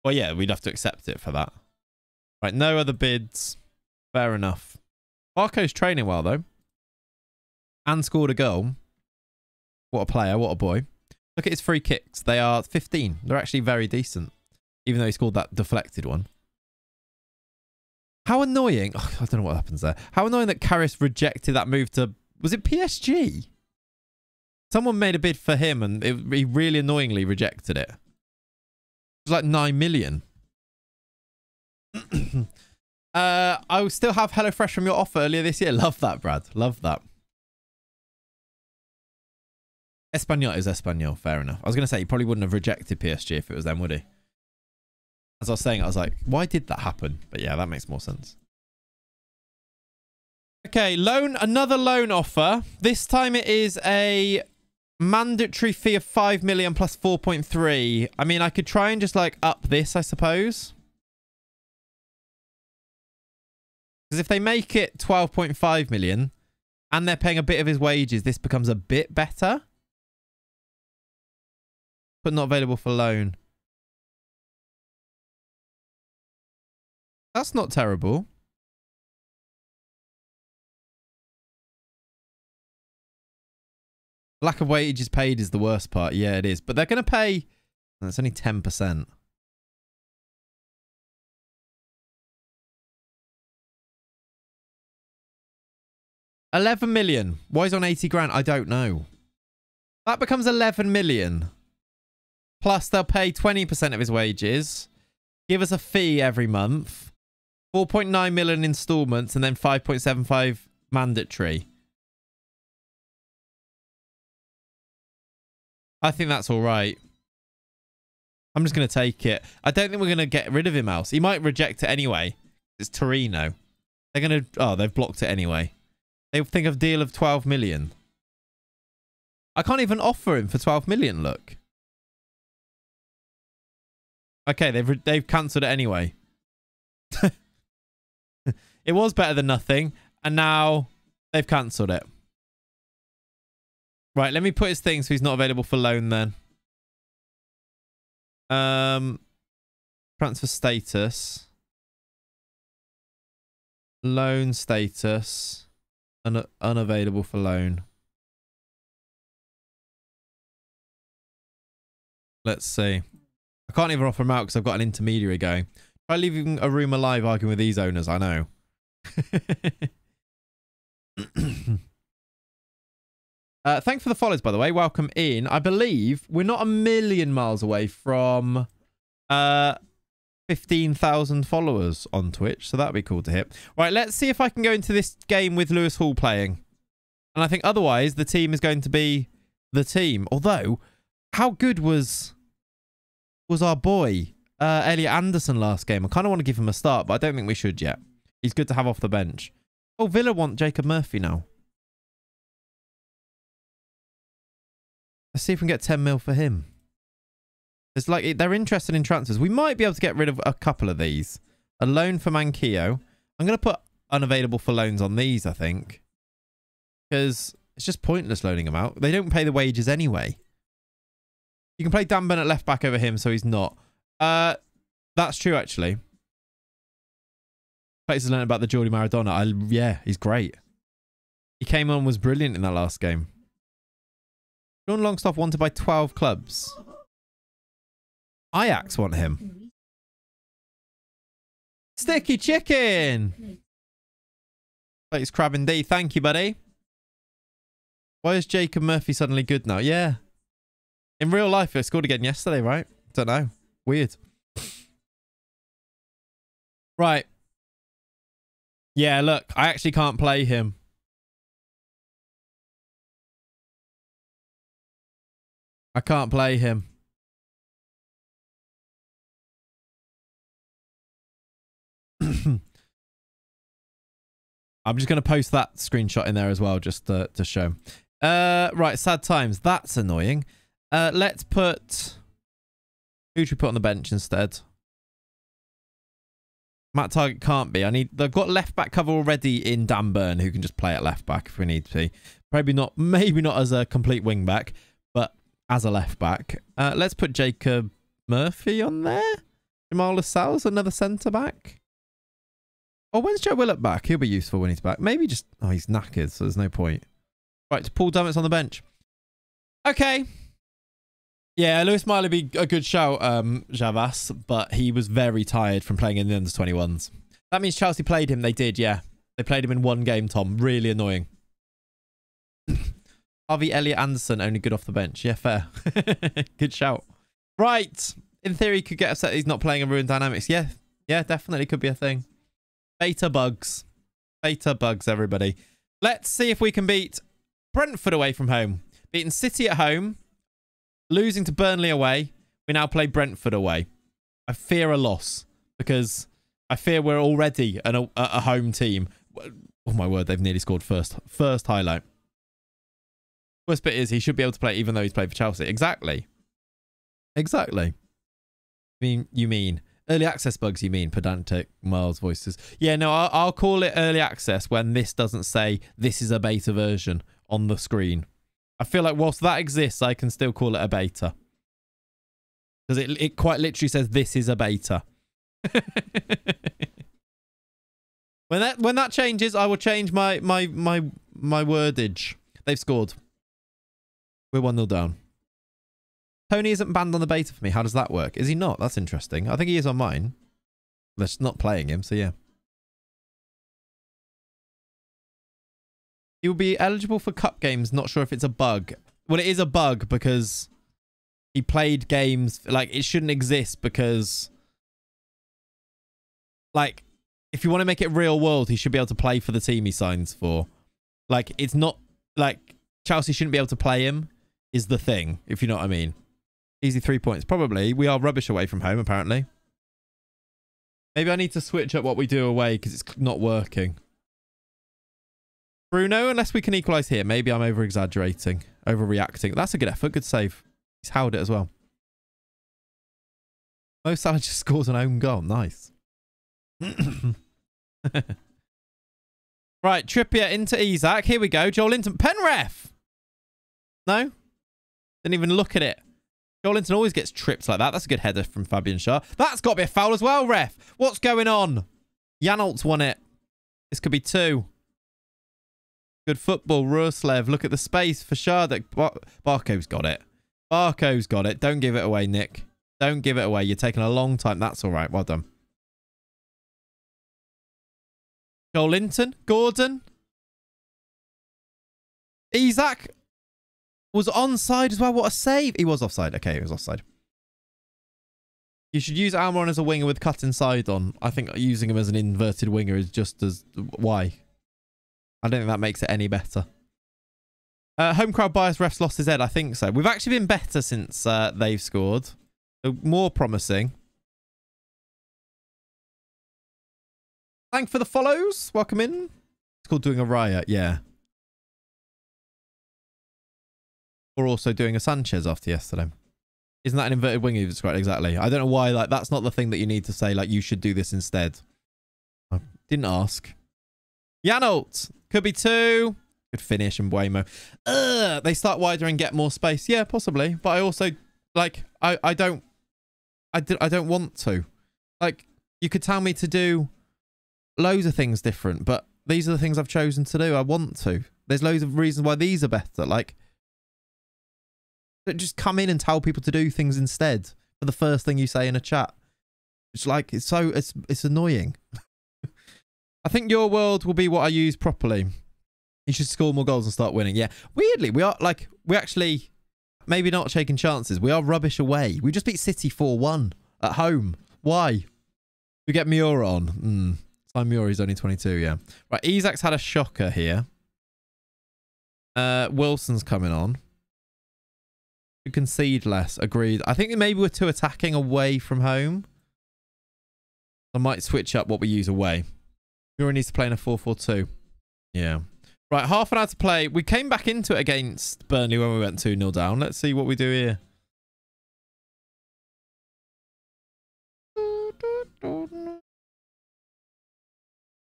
Well, yeah, we'd have to accept it for that. Right, no other bids. Fair enough. Marco's training well, though. And scored a goal. What a player, what a boy. Look at his free kicks. They are 15. They're actually very decent. Even though he scored that deflected one. How annoying. Oh, I don't know what happens there. How annoying that Karras rejected that move to... Was it PSG? Someone made a bid for him and he really annoyingly rejected it. It was like 9 million. I will still have HelloFresh from your offer earlier this year. Love that, Brad. Love that. Espanyol is Espanyol. Fair enough. I was going to say, he probably wouldn't have rejected PSG if it was them, would he? As I was saying, I was like, why did that happen? But yeah, that makes more sense. Okay, another loan offer. This time it is a mandatory fee of 5 million plus 4.3. I mean, I could try and just like up this, I suppose. Because if they make it 12.5 million and they're paying a bit of his wages, this becomes a bit better. But not available for loan. That's not terrible. Lack of wages paid is the worst part. Yeah, it is. But they're going to pay... That's only 10%. $11 million. Why is on 80 grand? I don't know. That becomes 11 million. Plus, they'll pay 20% of his wages. Give us a fee every month. 4.9 million installments and then 5.75 mandatory. I think that's all right. I'm just going to take it. I don't think we're going to get rid of him else. He might reject it anyway. It's Torino. They're going to... Oh, they've blocked it anyway. They think of a deal of 12 million. I can't even offer him for 12 million, look. Okay, they've cancelled it anyway. It was better than nothing, and now they've cancelled it. Right, let me put his thing so he's not available for loan then. Transfer status. Loan status. Unavailable for loan. Let's see. I can't even offer him out because I've got an intermediary going. Try leaving a room alive arguing with these owners, I know. Thanks for the follows, by the way. Welcome in. I believe we're not a million miles away from 15,000 followers on Twitch, so that'd be cool to hit. Right, let's see if I can go into this game with Lewis Hall playing. And I think otherwise the team is going to be the team. Although, how good was our boy Elliot Anderson last game? I kind of want to give him a start, but I don't think we should yet. He's good to have off the bench. Oh, Villa want Jacob Murphy now. Let's see if we can get 10 mil for him. It's like they're interested in transfers. We might be able to get rid of a couple of these. A loan for Manquillo. I'm going to put unavailable for loans on these, I think. Because it's just pointless loaning them out. They don't pay the wages anyway. You can play Dan Burn at left back over him, so he's not. That's true, actually. Places learn about the Jordi Maradona. Yeah, he's great. He came on, was brilliant in that last game. John Longstaff wanted by 12 clubs. Ajax want him. Sticky chicken. Thanks, Crab and D. Thank you, buddy. Why is Jacob Murphy suddenly good now? Yeah. In real life, he scored again yesterday, right? Don't know. Weird. Right. Yeah, look. I actually can't play him. I can't play him. I'm just going to post that screenshot in there as well, just to show. Right, sad times. That's annoying. Let's put... Who should we put on the bench instead? Matt Target can't be. They've got left back cover already in Dan Burn, who can just play at left back if we need to. Maybe not as a complete wing back, but as a left back. Let's put Jacob Murphy on there. Jamal Lascelles, another centre-back. Oh, when's Joe Willett back? He'll be useful when he's back. Maybe just... Oh, he's knackered, so there's no point. Right, Paul Dummett's on the bench. Okay. Yeah, Lewis Miley be a good shout, Javas, but he was very tired from playing in the under-21s. That means Chelsea played him. They did, yeah. They played him in one game, Tom. Really annoying. Harvey Elliott Anderson, only good off the bench. Yeah, fair. Good shout. Right. In theory, could get upset he's not playing and ruin dynamics. Yeah, yeah, definitely could be a thing. Beta bugs. Beta bugs, everybody. Let's see if we can beat Brentford away from home. Beating City at home. Losing to Burnley away. We now play Brentford away. I fear a loss because I fear we're already a home team. Oh my word, they've nearly scored first highlight. Worst bit is he should be able to play even though he's played for Chelsea. Exactly. Exactly. You mean early access bugs, you mean pedantic Miles voices. Yeah, no, I'll call it early access when this doesn't say this is a beta version on the screen. I feel like whilst that exists, I can still call it a beta. Because it quite literally says this is a beta. When that changes, I will change my wordage. They've scored. We're 1-0 down. Tony isn't banned on the beta for me. How does that work? Is he not? That's interesting. I think he is on mine. They're just not playing him, so yeah. He will be eligible for cup games. Not sure if it's a bug. Well, it is a bug because he played games. Like, it shouldn't exist because... Like, if you want to make it real world, he should be able to play for the team he signs for. Like, it's not... Like, Chelsea shouldn't be able to play him is the thing, if you know what I mean. Easy 3 points. Probably. We are rubbish away from home, apparently. Maybe I need to switch up what we do away because it's not working. Bruno, unless we can equalise here. Maybe I'm over-exaggerating. Overreacting. That's a good effort. Good save. He's held it as well. Mo Salah just scores an own goal. Nice. Right, Trippier into Isak. Here we go. Joel Linton. Pen ref! No? Didn't even look at it. Joel Linton always gets tripped like that. That's a good header from Fabian Schär. That's got to be a foul as well, ref. What's going on? Janolt's won it. This could be 2. Good football. Ruslev. Look at the space for Schär. Barco's got it. Barco's got it. Don't give it away, Nick. Don't give it away. You're taking a long time. That's all right. Well done. Joel Linton. Gordon. Isak was onside as well. What a save. He was offside. Okay, he was offside. You should use Almiron as a winger with cut inside on. I think using him as an inverted winger is just as... Why? I don't think that makes it any better. Home crowd bias, refs lost his head. I think so. We've actually been better since they've scored. More promising. Thank for the follows. Welcome in. It's called doing a riot. Yeah. We're also doing a Sanchez after yesterday. Isn't that an inverted winger you've described? Exactly. I don't know why. Like, that's not the thing that you need to say. Like, you should do this instead. I didn't ask. Janelt. Could be 2. Good finish and Buemo. They start wider and get more space. Yeah, possibly. But I also, like, I don't want to. Like, you could tell me to do loads of things different, but these are the things I've chosen to do. I want to. There's loads of reasons why these are better. Like, just come in and tell people to do things instead for the first thing you say in a chat. It's like, it's annoying. I think your world will be what I use properly. You should score more goals and start winning. Yeah. Weirdly, we actually, maybe not taking chances. We are rubbish away. We just beat City 4-1 at home. Why? We get Muir on. Simon Muir is only 22, yeah. Right, Isak's had a shocker here. Wilson's coming on. We concede less. Agreed. I think maybe we're too attacking away from home. I might switch up what we use away. Muir needs to play in a 4-4-2. Yeah. Right, half an hour to play. We came back into it against Burnley when we went 2-0 down. Let's see what we do here.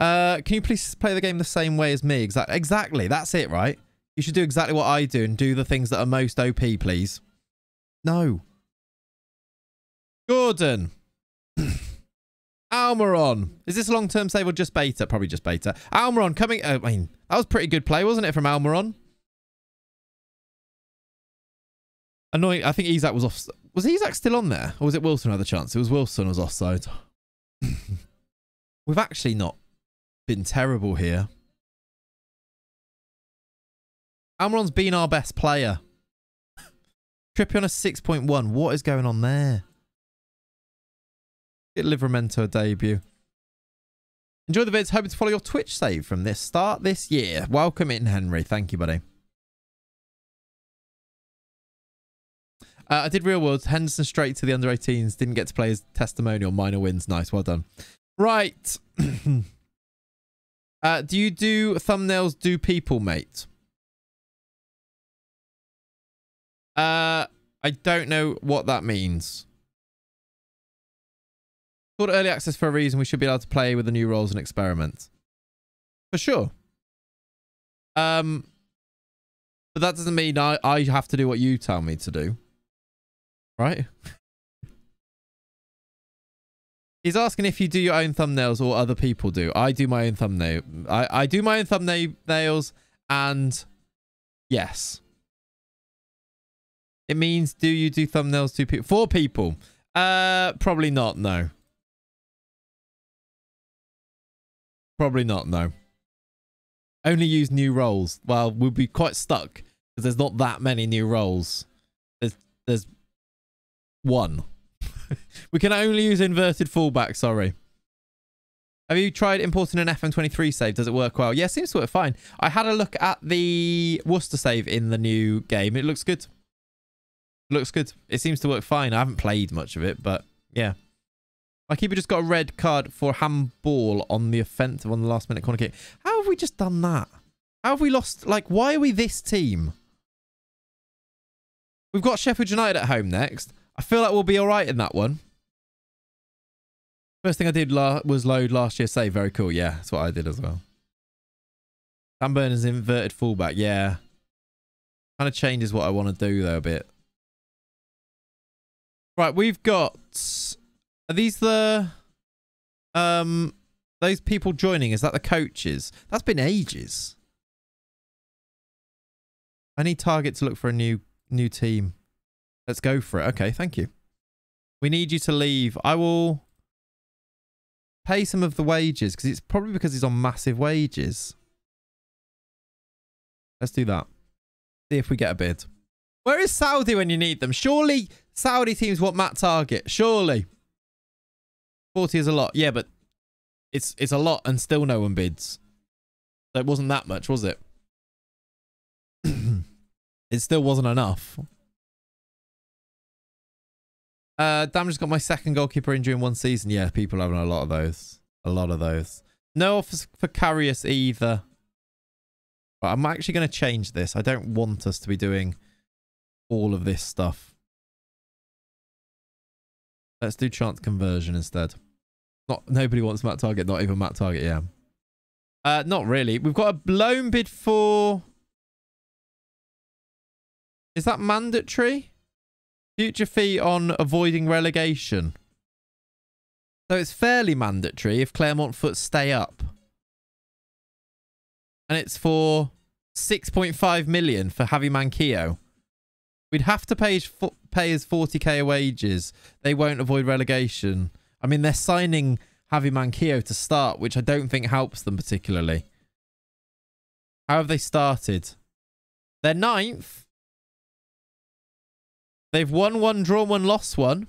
Can you please play the game the same way as me? Exactly. That's it, right? You should do exactly what I do and do the things that are most OP, please. No. Gordon. Almiron. Is this a long-term save or just beta? Probably just beta. Almiron coming... I mean, that was pretty good play, wasn't it, from Almiron? Annoying. I think Isak was off... Was Isak still on there? Or was it Wilson who had the chance? It was Wilson who was offside. We've actually not been terrible here. Almiron's been our best player. Trippier on a 6.1. What is going on there? Get Livramento a debut. Enjoy the vids. Hoping to follow your Twitch save from this start this year. Welcome in, Henry. Thank you, buddy. I did real worlds. Henderson straight to the under 18s. Didn't get to play his testimonial. Minor wins. Nice. Well done. Right. Do you do thumbnails? Do people, mate? I don't know what that means. Called early access for a reason. We should be able to play with the new roles and experiment. For sure. But that doesn't mean I have to do what you tell me to do. Right? He's asking if you do your own thumbnails or other people do. I do my own thumbnail. I do my own thumbnails, and yes. It means, do you do thumbnails to people? For people? Probably not, no. Probably not, no. Only use new roles. Well, we'll be quite stuck because there's not that many new roles. There's one. We can only use inverted fullback, sorry. Have you tried importing an FM24 save? Does it work well? Yeah, it seems to work fine. I had a look at the Worcester save in the new game. It looks good. Looks good. It seems to work fine. I haven't played much of it, but yeah. My keeper just got a red card for handball on the offensive on the last minute corner kick. How have we just done that? How have we lost? Like, why are we this team? We've got Sheffield United at home next. I feel like we'll be all right in that one. First thing I did was load last year's save. Very cool. Yeah, that's what I did as well. Sam Berners inverted fullback. Yeah. Kind of changes what I want to do, though, a bit. Right, we've got... Are these the... those people joining? Is that the coaches? That's been ages. I need Target to look for a new team. Let's go for it. Okay, thank you. We need you to leave. I will pay some of the wages because it's probably because he's on massive wages. Let's do that. See if we get a bid. Where is Saudi when you need them? Surely Saudi teams want Matt Target. Surely. 40 is a lot. Yeah, but it's a lot and still no one bids. So it wasn't that much, was it? It still wasn't enough. Damn, just got my second goalkeeper injury in one season. Yeah, people having a lot of those. A lot of those. No offers for Karius either. But I'm actually going to change this. I don't want us to be doing all of this stuff. Let's do chance conversion instead. Nobody wants Matt Target. Not even Matt Target, yeah. Not really. We've got a loan bid for... Is that mandatory? Future fee on avoiding relegation. So it's fairly mandatory if Claremont Foot stay up. And it's for 6.5 million for Javi Manquillo. We'd have to pay his 40k wages. They won't avoid relegation. I mean, they're signing Javi Manquillo to start, which I don't think helps them particularly. How have they started? They're 9th. They've won one, drawn one, lost one.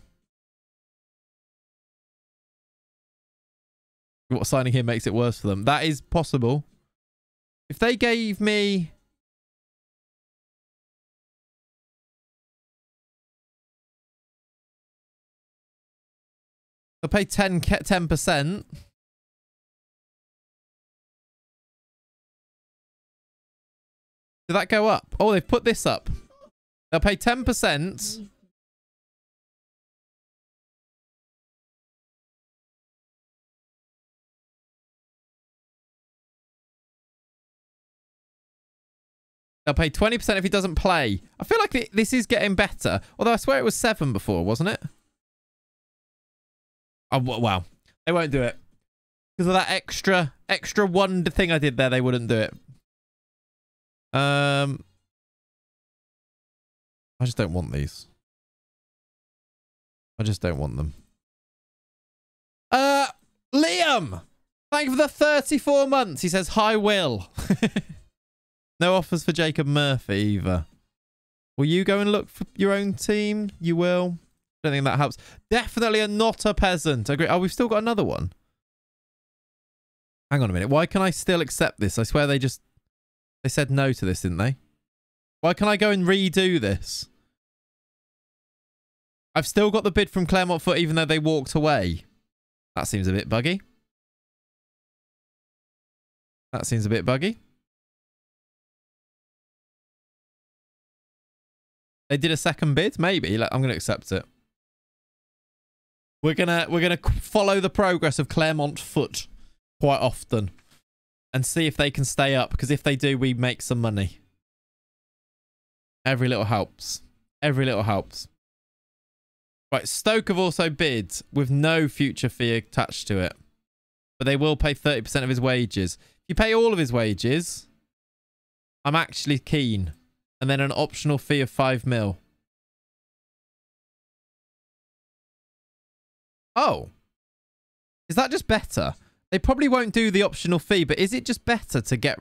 What signing here makes it worse for them? That is possible. If they gave me... They'll pay 10%. Did that go up? Oh, they've put this up. They'll pay 10%. They'll pay 20% if he doesn't play. I feel like this is getting better. Although I swear it was 7 before, wasn't it? Oh, well, they won't do it. Because of that extra one thing I did there, they wouldn't do it. I just don't want these. I just don't want them. Liam! Thank you for the 34 months. He says, hi, Will. No offers for Jacob Murphy either. Will you go and look for your own team? You will. Don't think that helps. Definitely not a peasant. Agree. Oh, we've still got another one. Hang on a minute. Why can I still accept this? I swear they said no to this, didn't they? Why can I go and redo this? I've still got the bid from Claremont Foot even though they walked away. That seems a bit buggy. That seems a bit buggy. They did a second bid? Maybe. I'm going to accept it. We're gonna follow the progress of Claremont Foot quite often and see if they can stay up, because if they do, we make some money. Every little helps. Every little helps. Right, Stoke have also bid with no future fee attached to it. But they will pay 30% of his wages. If you pay all of his wages, I'm actually keen. And then an optional fee of 5 mil. Oh. Is that just better? They probably won't do the optional fee, but is it just better to get...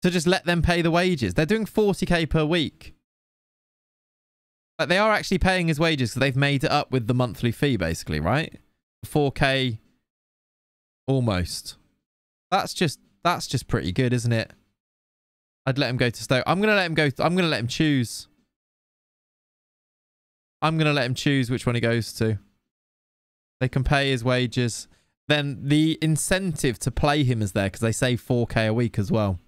to just let them pay the wages? They're doing 40k per week. Like, they are actually paying his wages because they've made it up with the monthly fee, basically, right? 4k almost. That's just pretty good, isn't it? I'd let him go to Stoke. I'm going to let him go. I'm going to let him choose. I'm going to let him choose which one he goes to. They can pay his wages. Then the incentive to play him is there because they save 4k a week as well.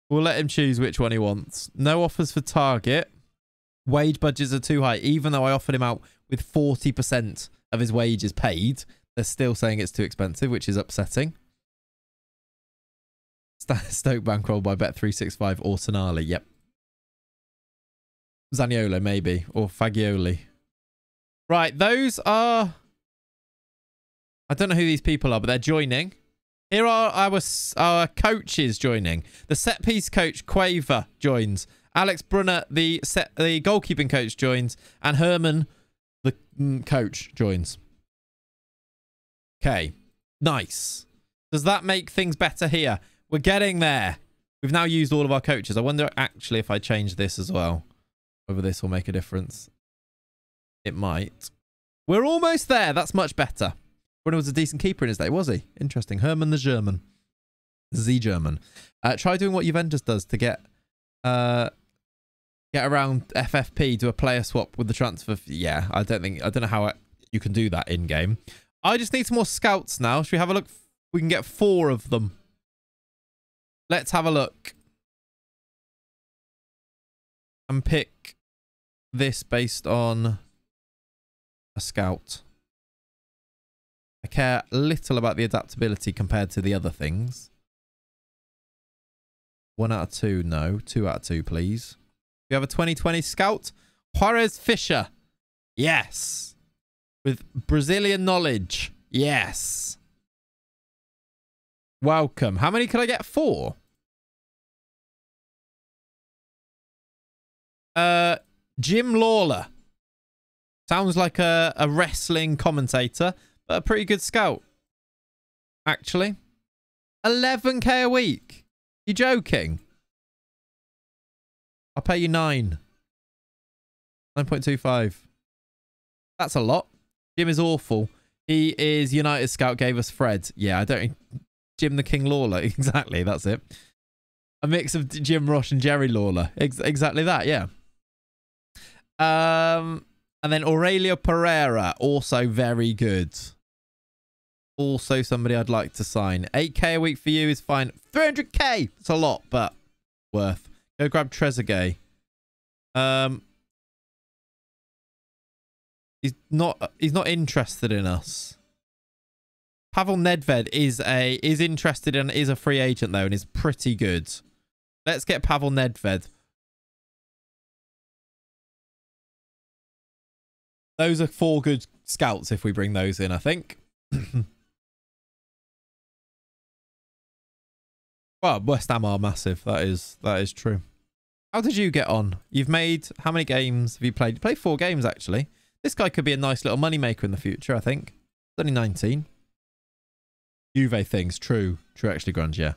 We'll let him choose which one he wants. No offers for Target. Wage budgets are too high. Even though I offered him out with 40% of his wages paid, they're still saying it's too expensive, which is upsetting. Stoke bankroll by Bet365 or Sonali. Yep. Zaniolo, maybe. Or Fagioli. Right, those are... I don't know who these people are, but they're joining. Here are our coaches joining. The set piece coach, Quaver, joins. Alex Brunner, the goalkeeping coach, joins. And Herman, the coach, joins. Okay. Nice. Does that make things better here? We're getting there. We've now used all of our coaches. I wonder actually if I change this as well, whether this will make a difference. It might. We're almost there. That's much better. Brunner was a decent keeper in his day, was he? Interesting. Herman the German. The German. Try doing what Juventus does to get around FFP, do a player swap with the transfer. Yeah, I don't know how you can do that in game. I just need some more scouts now. Should we have a look? We can get 4 of them. Let's have a look. And pick this based on a scout. I care little about the adaptability compared to the other things. 1 out of 2, no. 2 out of 2, please. We have a 2020 scout. Juarez Fisher. Yes. With Brazilian knowledge. Yes. Welcome. How many could I get? 4? Jim Lawler. Sounds like a wrestling commentator, but a pretty good scout. Actually. 11k a week. You joking? I'll pay you 9. 9.25. That's a lot. Jim is awful. He is United scout, gave us Fred. Yeah, I don't... Jim the King Lawler. Exactly, that's it. A mix of Jim Ross and Jerry Lawler. Exactly that, yeah. And then Aurelio Pereira, also very good. Also somebody I'd like to sign. 8k a week for you is fine. 300k! It's a lot, but worth. Go grab Trezeguet. He's not interested in us. Pavel Nedved is interested and is a free agent though, and is pretty good. Let's get Pavel Nedved. Those are 4 good scouts if we bring those in, I think. Well, West Ham are massive. That is true. How did you get on? You've made... How many games have you played? You played 4 games, actually. This guy could be a nice little moneymaker in the future, I think. He's only 19. Juve things. True. True, actually, Grunge, yeah.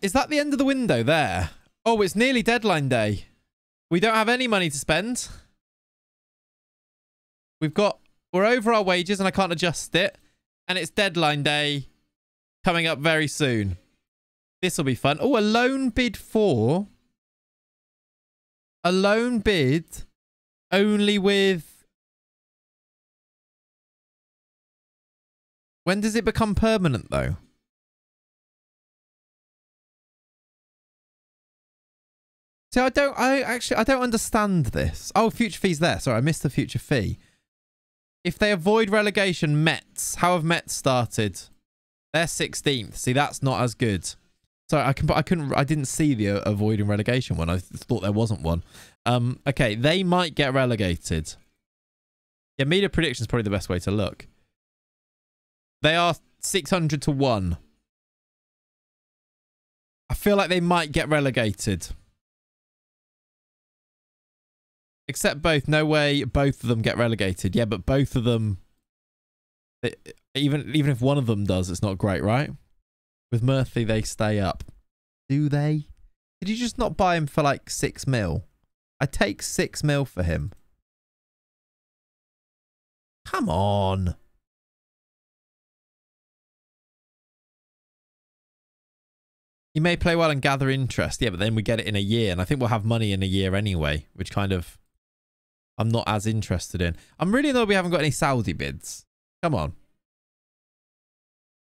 Is that the end of the window there? Oh, it's nearly deadline day. We don't have any money to spend. We're over our wages and I can't adjust it. And it's deadline day coming up very soon. This will be fun. Oh, a loan bid for... A loan bid only with... When does it become permanent, though? See, I don't understand this. Oh, future fee's there. Sorry, I missed the future fee. If they avoid relegation, Mets. How have Mets started? They're 16th. See, that's not as good. Sorry, I didn't see the avoiding relegation one. I thought there wasn't one. Okay, they might get relegated. Yeah, media prediction is probably the best way to look. They are 600 to 1. I feel like they might get relegated. Except both. No way both of them get relegated. Yeah, but both of them... Even if one of them does, it's not great, right? With Murphy, they stay up. Do they? Did you just not buy him for like 6 mil? I'd take 6 mil for him. Come on. You may play well and gather interest. Yeah, but then we get it in a year. And I think we'll have money in a year anyway, which kind of... I'm not as interested in. I'm really annoyed we haven't got any Saudi bids. Come on.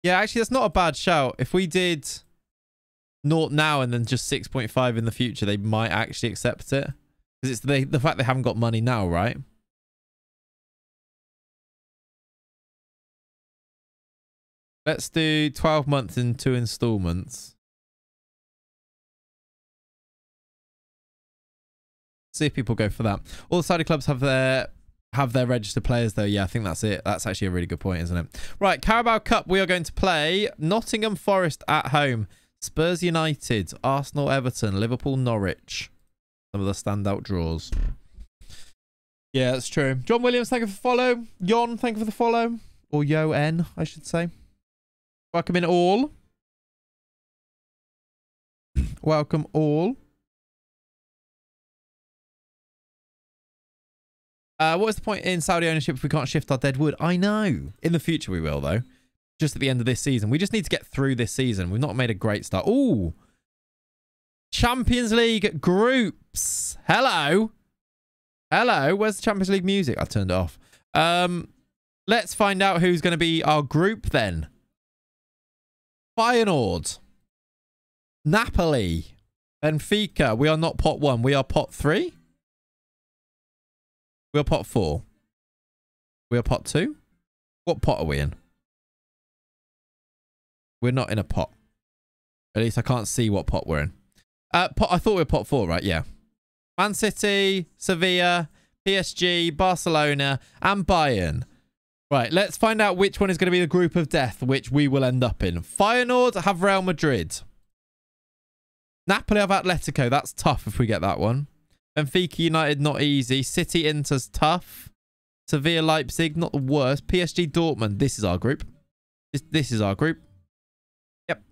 Yeah, actually, that's not a bad shout. If we did 0 now and then just 6.5 in the future, they might actually accept it. Because it's the fact they haven't got money now, right? Let's do 12 months in 2 installments. See if people go for that. All the Saudi clubs have their registered players, though. Yeah, I think that's it. That's actually a really good point, isn't it? Right, Carabao Cup. We are going to play Nottingham Forest at home, Spurs United, Arsenal Everton, Liverpool Norwich. Some of the standout draws. Yeah, that's true. John Williams, thank you for the follow. Yon, thank you for the follow. Or Yo N, I should say. Welcome in all. Welcome all. What is the point in Saudi ownership if we can't shift our dead wood? I know. In the future we will, though. Just at the end of this season. We just need to get through this season. We've not made a great start. Ooh. Champions League groups. Hello. Hello. Where's the Champions League music? I turned it off. Let's find out who's going to be our group then. Feyenoord. Napoli. Benfica. We are not pot 1. We are pot 3. We are pot 4. We are pot 2. What pot are we in? We're not in a pot. At least I can't see what pot we're in. I thought we were pot 4, right? Yeah. Man City, Sevilla, PSG, Barcelona, and Bayern. Right, let's find out which one is going to be the group of death, which we will end up in. Feyenoord have Real Madrid. Napoli have Atletico. That's tough if we get that one. Benfica United, not easy. City Inter's tough. Sevilla Leipzig, not the worst. PSG Dortmund, this is our group. This is our group. Yep.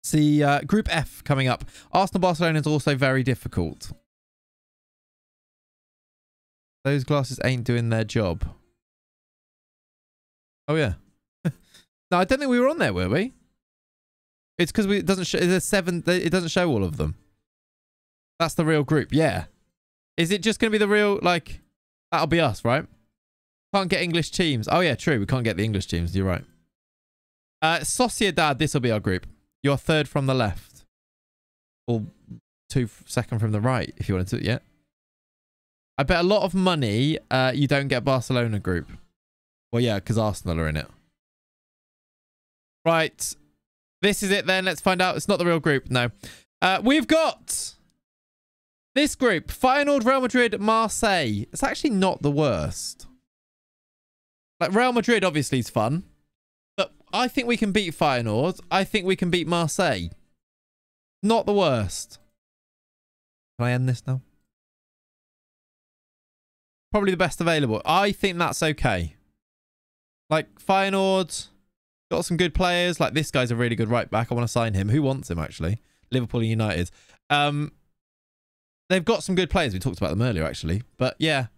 See, Group F coming up. Arsenal Barcelona is also very difficult. Those glasses ain't doing their job. Oh, yeah. No, I don't think we were on there, were we? It's because it doesn't show. There's 7. It doesn't show all of them. That's the real group, yeah. Is it just going to be the real, like... That'll be us, right? Can't get English teams. Oh, yeah, true. We can't get the English teams. You're right. Sociedad, this will be our group. You're 3rd from the left. Or 2nd from the right, if you wanted to, yeah. I bet a lot of money you don't get Barcelona group. Well, yeah, because Arsenal are in it. Right. This is it then. Let's find out. It's not the real group, no. We've got... This group, Feyenoord, Real Madrid, Marseille. It's actually not the worst. Like, Real Madrid obviously is fun. But I think we can beat Feyenoord. I think we can beat Marseille. Not the worst. Can I end this now? Probably the best available. I think that's okay. Like, Feyenoord got some good players. Like, this guy's a really good right back. I want to sign him. Who wants him, actually? Liverpool and United. They've got some good players. We talked about them earlier, actually. But, yeah.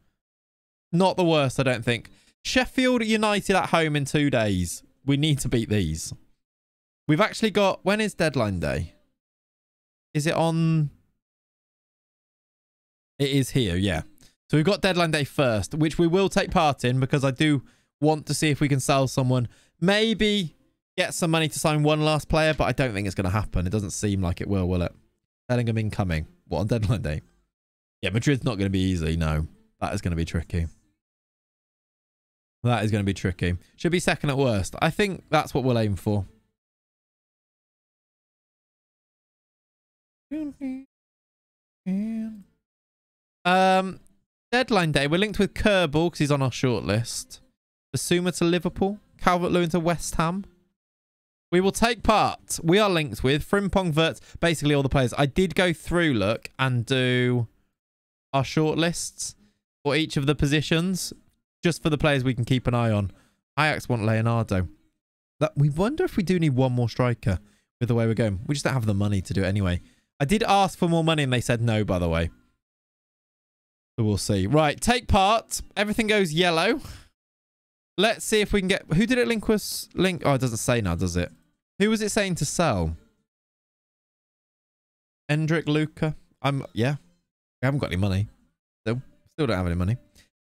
Not the worst, I don't think. Sheffield United at home in 2 days. We need to beat these. We've actually got... When is deadline day? Is it on... It is here, yeah. So we've got deadline day first, which we will take part in because I do want to see if we can sell someone. Maybe get some money to sign one last player, but I don't think it's going to happen. It doesn't seem like it will it? Bellingham incoming. What, on deadline day? Yeah, Madrid's not going to be easy, no. That is going to be tricky. That is going to be tricky. Should be second at worst. I think that's what we'll aim for. Deadline day. We're linked with Kerbal because he's on our shortlist. Basuma to Liverpool. Calvert-Lewin to West Ham. We will take part. We are linked with Frimpong, Wirtz, basically all the players. I did go through, look, and do our shortlists for each of the positions, just for the players we can keep an eye on. Ajax want Leonardo. We wonder if we do need one more striker with the way we're going. We just don't have the money to do it anyway. I did ask for more money and they said no, by the way. So we'll see. Right, take part. Everything goes yellow. Let's see if we can get... Who did it link us? Link? Oh, it doesn't say now, does it? Who was it saying to sell? Hendrik, Luca. Yeah. We haven't got any money. Still don't have any money.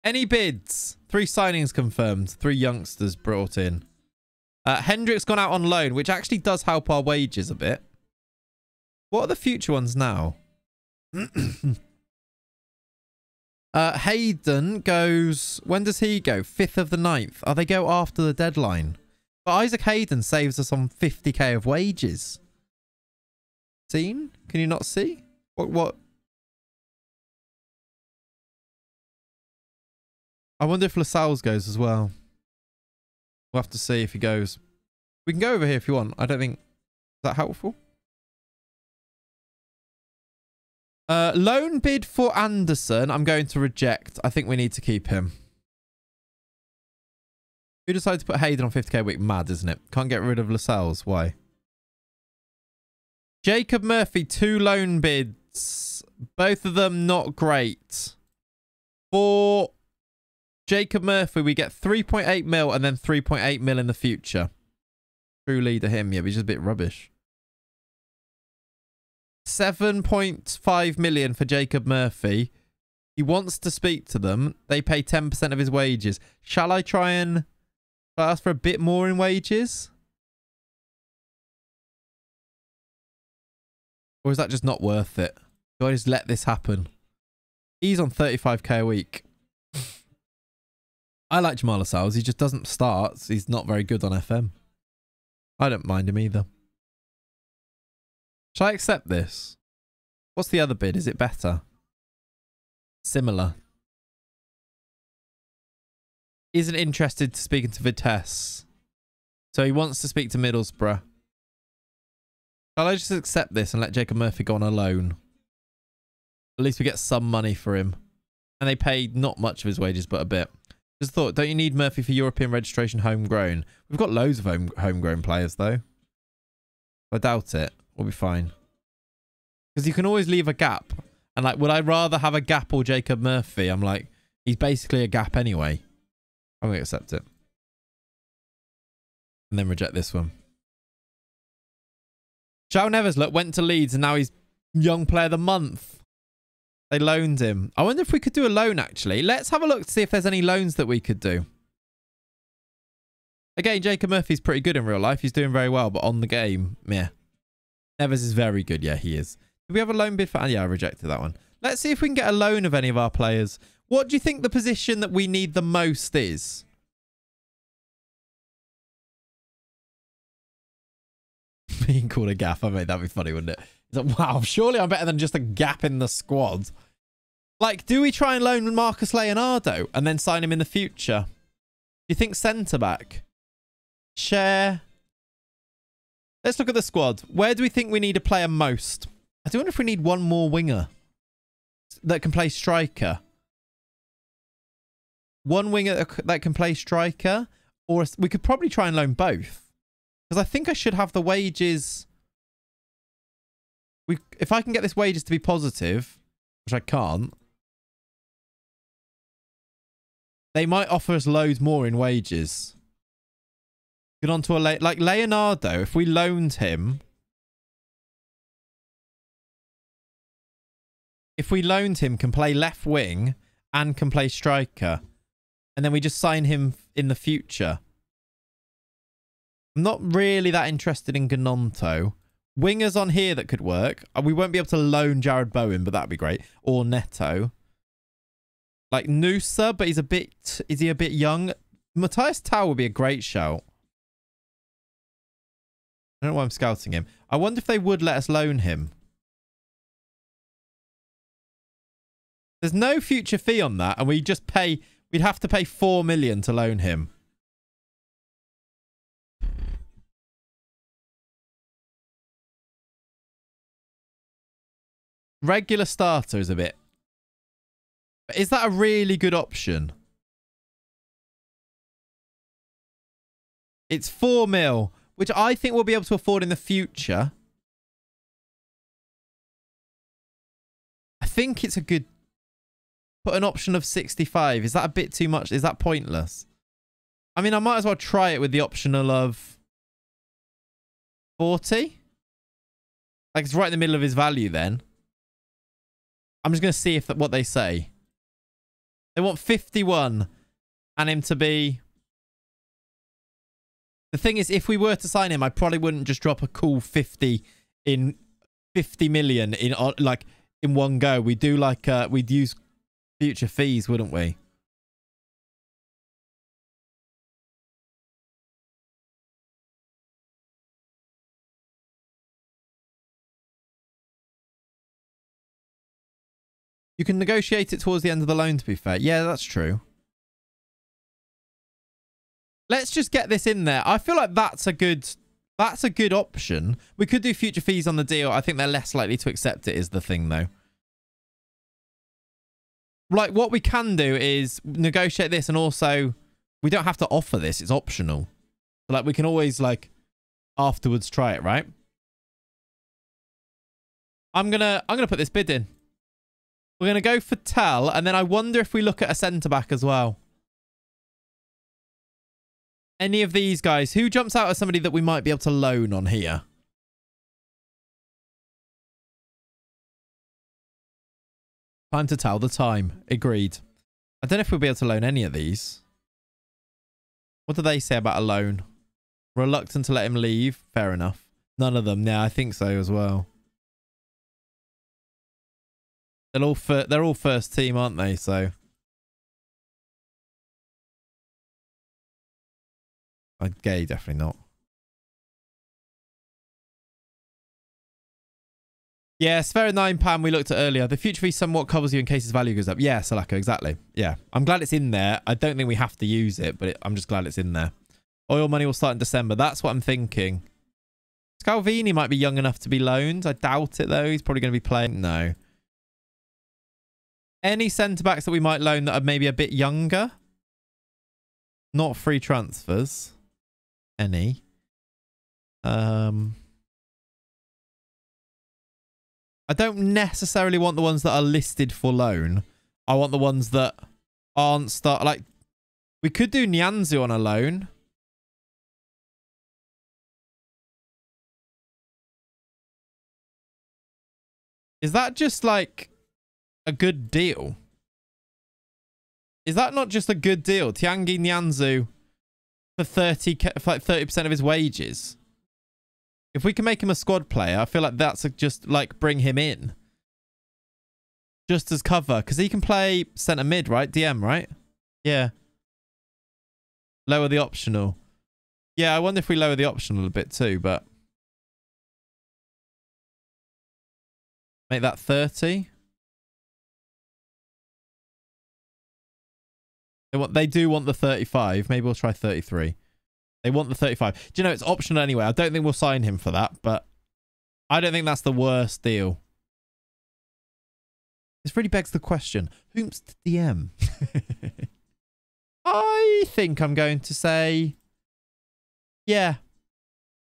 Any bids? 3 signings confirmed. 3 youngsters brought in. Hendrik's gone out on loan, which actually does help our wages a bit. What are the future ones now? Hayden goes... When does he go? 5th of the 9th. Oh, they go after the deadline. But Isaac Hayden saves us on 50k of wages. Seen? Can you not see? What? I wonder if Lascelles goes as well. We'll have to see if he goes. We can go over here if you want. I don't think... Is that helpful? Loan bid for Anderson. I'm going to reject. I think we need to keep him. Who decided to put Hayden on 50k a week? Mad, isn't it? Can't get rid of Lascelles. Why? Jacob Murphy, 2 loan bids. Both of them not great. For Jacob Murphy, we get 3.8 mil and then 3.8 mil in the future. True leader him. Yeah, but he's just a bit rubbish. 7.5 million for Jacob Murphy. He wants to speak to them. They pay 10% of his wages. Shall I try and ask for a bit more in wages? Or is that just not worth it? Do I just let this happen? He's on 35k a week. I like Jamal Lascelles. He just doesn't start. He's not very good on FM. I don't mind him either. Shall I accept this? What's the other bid? Is it better? Similar. Isn't interested to speaking to Vitesse. So he wants to speak to Middlesbrough. Shall I just accept this and let Jacob Murphy go on a loan? At least we get some money for him. And they paid not much of his wages, but a bit. Just thought, don't you need Murphy for European registration homegrown? We've got loads of homegrown players, though. I doubt it. We'll be fine. Because you can always leave a gap. And like, would I rather have a gap or Jacob Murphy? I'm like, he's basically a gap anyway. I'm going to accept it. And then reject this one. João Neves, look, went to Leeds and now he's Young Player of the Month. They loaned him. I wonder if we could do a loan, actually. Let's have a look to see if there's any loans that we could do. Again, Jacob Murphy's pretty good in real life. He's doing very well, but on the game, yeah. Neves is very good. Yeah, he is. Do we have a loan bid for... Yeah, I rejected that one. Let's see if we can get a loan of any of our players. What do you think the position that we need the most is? Being called a gaff. I mean, that'd be funny, wouldn't it? He's like, wow, surely I'm better than just a gap in the squad. Like, do we try and loan Marcus Leonardo and then sign him in the future? Do you think centre-back? Share. Let's look at the squad. Where do we think we need a player most? I do wonder if we need one more winger that can play striker. One winger that can play striker, or we could probably try and loan both. Because I think I should have the wages. If I can get this wages to be positive, which I can't, they might offer us loads more in wages. Get on to like Leonardo. If we loaned him, can play left wing and can play striker. And then we just sign him in the future. I'm not really that interested in Gnonto. Wingers on here that could work. We won't be able to loan Jared Bowen, but that'd be great. Or Neto. Like Noosa, but is he a bit young? Matthias Tau would be a great shout. I don't know why I'm scouting him. I wonder if they would let us loan him. There's no future fee on that, and we just pay. We'd have to pay 4 million to loan him. Regular starter is a bit. Is that a really good option? It's 4 mil, which I think we'll be able to afford in the future. I think it's a good... Put an option of 65. Is that a bit too much? Is that pointless? I mean, I might as well try it with the optional of 40. Like, it's right in the middle of his value then. I'm just going to see if what they say. They want 51 and him to be... The thing is, if we were to sign him, I probably wouldn't just drop a cool 50 million in like in one go. We do like we'd use future fees, wouldn't we? You can negotiate it towards the end of the loan, to be fair. Yeah, that's true. Let's just get this in there. I feel like that's a good option. We could do future fees on the deal. I think they're less likely to accept it is the thing, though. Like, what we can do is negotiate this, and also we don't have to offer this. It's optional. So, like, we can always, like, afterwards try it, right? I'm gonna put this bid in. We're going to go for Tel, and then I wonder if we look at a centre-back as well. Any of these guys. Who jumps out as somebody that we might be able to loan on here? Time to tell the time. Agreed. I don't know if we'll be able to loan any of these. What do they say about a loan? Reluctant to let him leave. Fair enough. None of them. Yeah, I think so as well. They're all first team, aren't they? So Gay, definitely not. Yeah, Sphere at £9 we looked at earlier. The future fee somewhat covers you in case his value goes up. Yeah, Salako, exactly. Yeah, I'm glad it's in there. I don't think we have to use it, but I'm just glad it's in there. Oil money will start in December. That's what I'm thinking. Scalvini might be young enough to be loaned. I doubt it, though. He's probably going to be playing. No. Any centre-backs that we might loan that are maybe a bit younger? Not free transfers. Any. I don't necessarily want the ones that are listed for loan. I want the ones that aren't like, we could do Nyanzu on a loan. Is that just like a good deal? Is that not just a good deal? Tiangi Nyanzu for 30% of his wages. If we can make him a squad player, I feel like that's just like bring him in. Just as cover. Because he can play centre mid, right? DM, right? Yeah. Lower the optional. Yeah, I wonder if we lower the optional a bit too, but... Make that 30. They do want the 35. Maybe we'll try 33. They want the 35. Do you know, it's optional anyway. I don't think we'll sign him for that, but I don't think that's the worst deal. This really begs the question, whom's to DM? I think I'm going to say, yeah,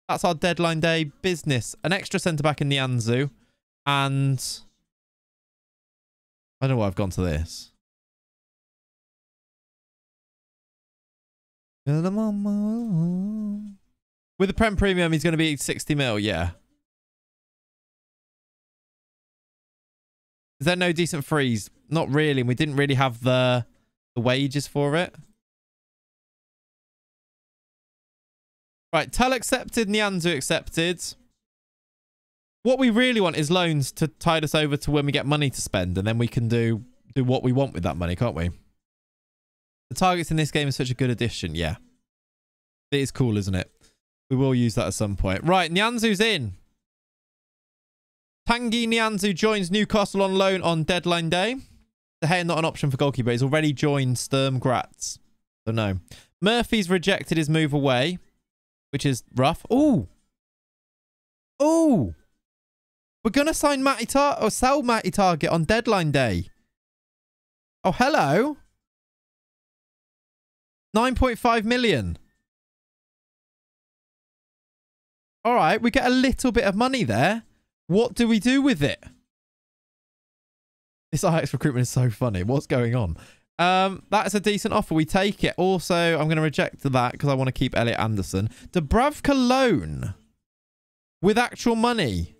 that's our deadline day business. An extra centre-back in Nianzou, and I don't know why I've gone to this. With the Prem Premium, he's going to be 60 mil, yeah. Is there no decent freeze? Not really. We didn't really have the wages for it. Right, Tull accepted, Nianzou accepted. What we really want is loans to tide us over to when we get money to spend, and then we can do what we want with that money, can't we? The targets in this game is such a good addition. Yeah. It is cool, isn't it? We will use that at some point. Right, Nianzou's in. Tanguy Nianzou joins Newcastle on loan on deadline day. De Gea not an option for goalkeeper. He's already joined Sturm Graz. So no. Murphy's rejected his move away, which is rough. Ooh. Ooh. We're going to sign Matty Target or sell Matty Target on deadline day. Oh, hello. 9.5 million. All right, we get a little bit of money there. What do we do with it? This Ajax recruitment is so funny. What's going on? That's a decent offer. We take it. Also, I'm going to reject that because I want to keep Elliot Anderson. Dubravka loan with actual money.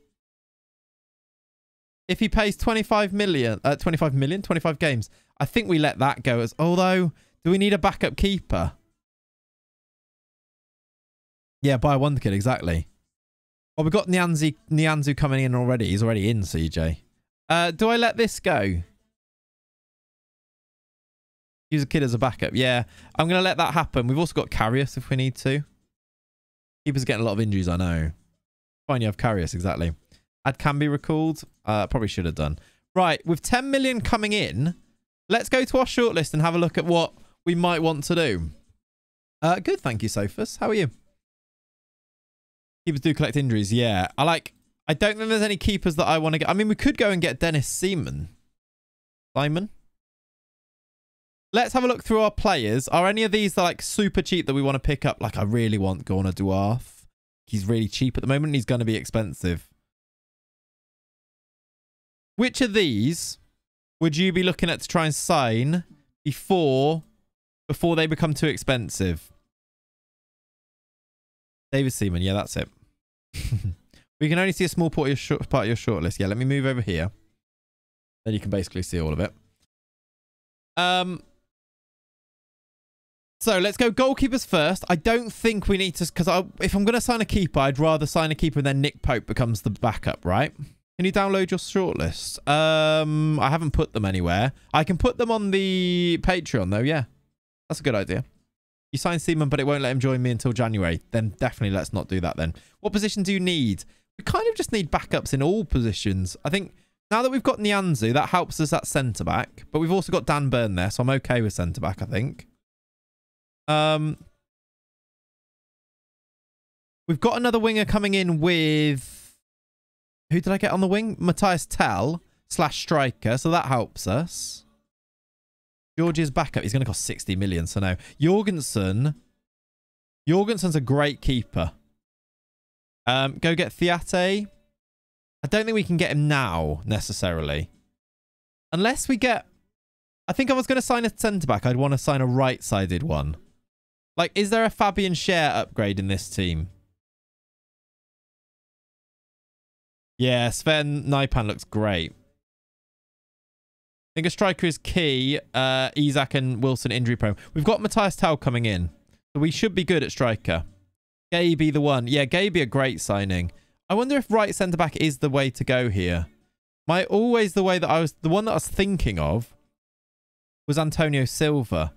If he pays 25 games, I think we let that go. Although, do we need a backup keeper? Yeah, buy a wonder kid, exactly. Well, we've got Nianzou coming in already. He's already in, CJ. Do I let this go? Use a kid as a backup. Yeah, I'm going to let that happen. We've also got Karius if we need to. Keepers getting a lot of injuries, I know. Fine, you have Karius, exactly. Ad can be recalled. Probably should have done. Right, with 10 million coming in, let's go to our shortlist and have a look at what we might want to do. Good, thank you, Sophus. How are you? Keepers do collect injuries, yeah. I don't think there's any keepers that I want to get. I mean, we could go and get Dennis Simon. Let's have a look through our players. Are any of these like super cheap that we want to pick up? Like, I really want Gorna Duarth. He's really cheap at the moment and he's going to be expensive. Which of these would you be looking at to try and sign before they become too expensive? David Seaman, yeah, that's it. We can only see a small part of your shortlist. Yeah, let me move over here. Then you can basically see all of it. So let's go goalkeepers first. I don't think we need to, because if I'm going to sign a keeper, I'd rather sign a keeper and then Nick Pope becomes the backup, right? Can you download your shortlist? I haven't put them anywhere. I can put them on the Patreon though, yeah. That's a good idea. You sign Seaman, but it won't let him join me until January. Then definitely let's not do that then. What position do you need? We kind of just need backups in all positions. I think now that we've got Nianzou, that helps us at centre-back. But we've also got Dan Burn there, so I'm okay with centre-back, I think. We've got another winger coming in with... Who did I get on the wing? Matthias Tell / striker, so that helps us. George's backup. He's going to cost 60 million, so no. Jorgensen's a great keeper. Go get Theate. I don't think we can get him now, necessarily. Unless we get... I think I was going to sign a centre-back. I'd want to sign a right-sided one. Like, is there a Fabian Schär upgrade in this team? Yeah, Sven Naipan looks great. I think a striker is key. Isak and Wilson injury prone. We've got Matthias Tell coming in. So we should be good at striker. Gaby the one. Yeah, Gaby a great signing. I wonder if right centre-back is the way to go here. The one that I was thinking of was Antonio Silva.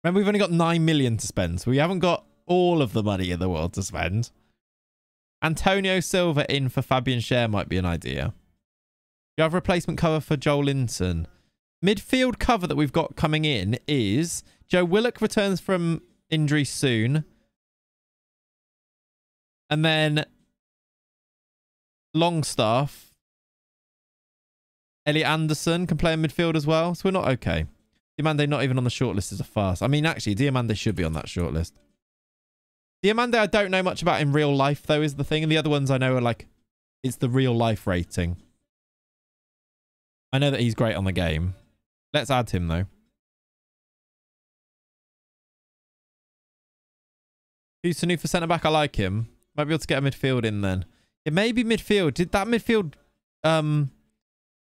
Remember, we've only got 9 million to spend, so we haven't got all of the money in the world to spend. Antonio Silva in for Fabian Schär might be an idea. You have replacement cover for Joel Linton. Midfield cover that we've got coming in is Joe Willock returns from injury soon. And then Longstaff. Elliot Anderson can play in midfield as well. So we're not okay. Diamande not even on the shortlist is a farce. I mean, actually, Diamande should be on that shortlist. Diamande I don't know much about in real life, though, is the thing. And the other ones I know are like, it's the real life rating. I know that he's great on the game. Let's add him, though. Husanu for centre-back, I like him. Might be able to get a midfield in then. It may be midfield. Did that midfield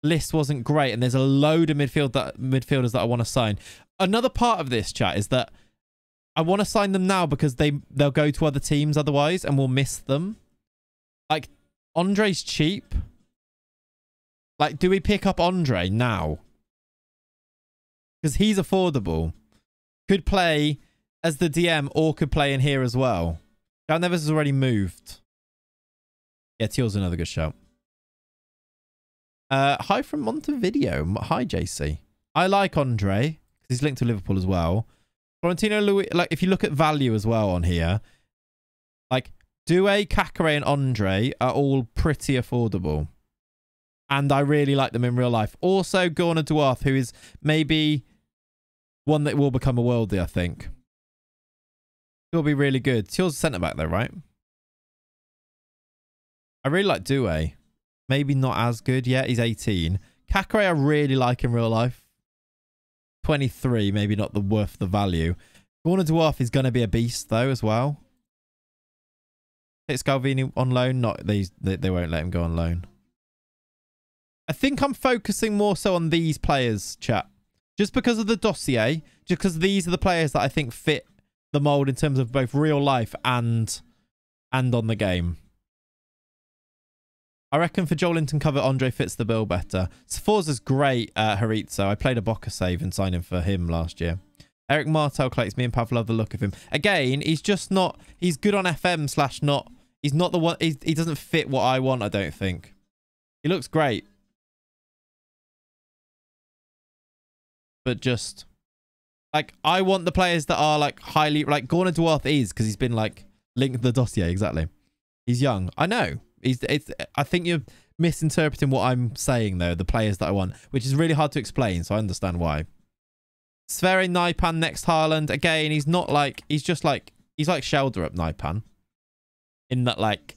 list wasn't great, and there's a load of midfielders that I want to sign. Another part of this, chat, is that I want to sign them now because they'll go to other teams otherwise, and we'll miss them. Like, Andre's cheap. Like, do we pick up Andre now? Because he's affordable. Could play as the DM or could play in here as well. Jan Neves has already moved. Yeah, Teal's another good shout. Hi from Montevideo. Hi, JC. I like Andre because he's linked to Liverpool as well. Florentino Luis, like, if you look at value as well on here, like, Doué, Kakare, and Andre are all pretty affordable. And I really like them in real life. Also, Gorna Duarte, who is maybe one that will become a worldie, I think. He'll be really good. Teal's a centre-back, though, right? I really like Doué. Maybe not as good yet. He's 18. Kakare I really like in real life. 23, maybe not worth the value. Gorna Duarte is going to be a beast, though, as well. It's Scalvini on loan. Not these. They won't let him go on loan. I think I'm focusing more so on these players, chat. Just because of the dossier. Just because these are the players that I think fit the mold in terms of both real life and on the game. I reckon for Joel Linton cover, Andre fits the bill better. Sforza's great at Haritzo. I played a Boca save and signed him for him last year. Eric Martel collects me and Pav love the look of him. Again, he's just not... He's good on FM / not... He's not the one... He doesn't fit what I want, I don't think. He looks great. But just... Like, I want the players that are, like, highly... Like, Gorna Duarte is, because he's been, like, linked to the dossier, exactly. He's young. I know. I think you're misinterpreting what I'm saying, though, the players that I want, which is really hard to explain, so I understand why. Sverre Naipan next Haaland. Again, he's not like... He's just like... He's like Shelder up Naipan. In that, like...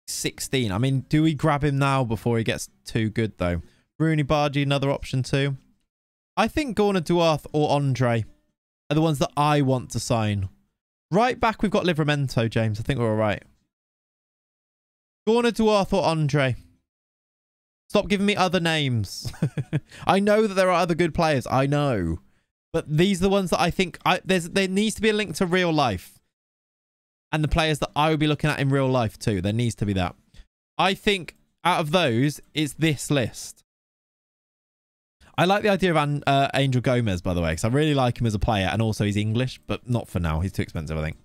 16. I mean, do we grab him now before he gets too good, though? Rooney Bargy, another option, too. I think Gorna Duarte or Andre are the ones that I want to sign. Right back, we've got Livramento, James. I think we're all right. Gorna Duarte or Andre. Stop giving me other names. I know that there are other good players. I know. But these are the ones that I think... there needs to be a link to real life. And the players that I would be looking at in real life too. There needs to be that. I think out of those, it's this list. I like the idea of Angel Gomez, by the way, because I really like him as a player, and also he's English, but not for now. He's too expensive, I think.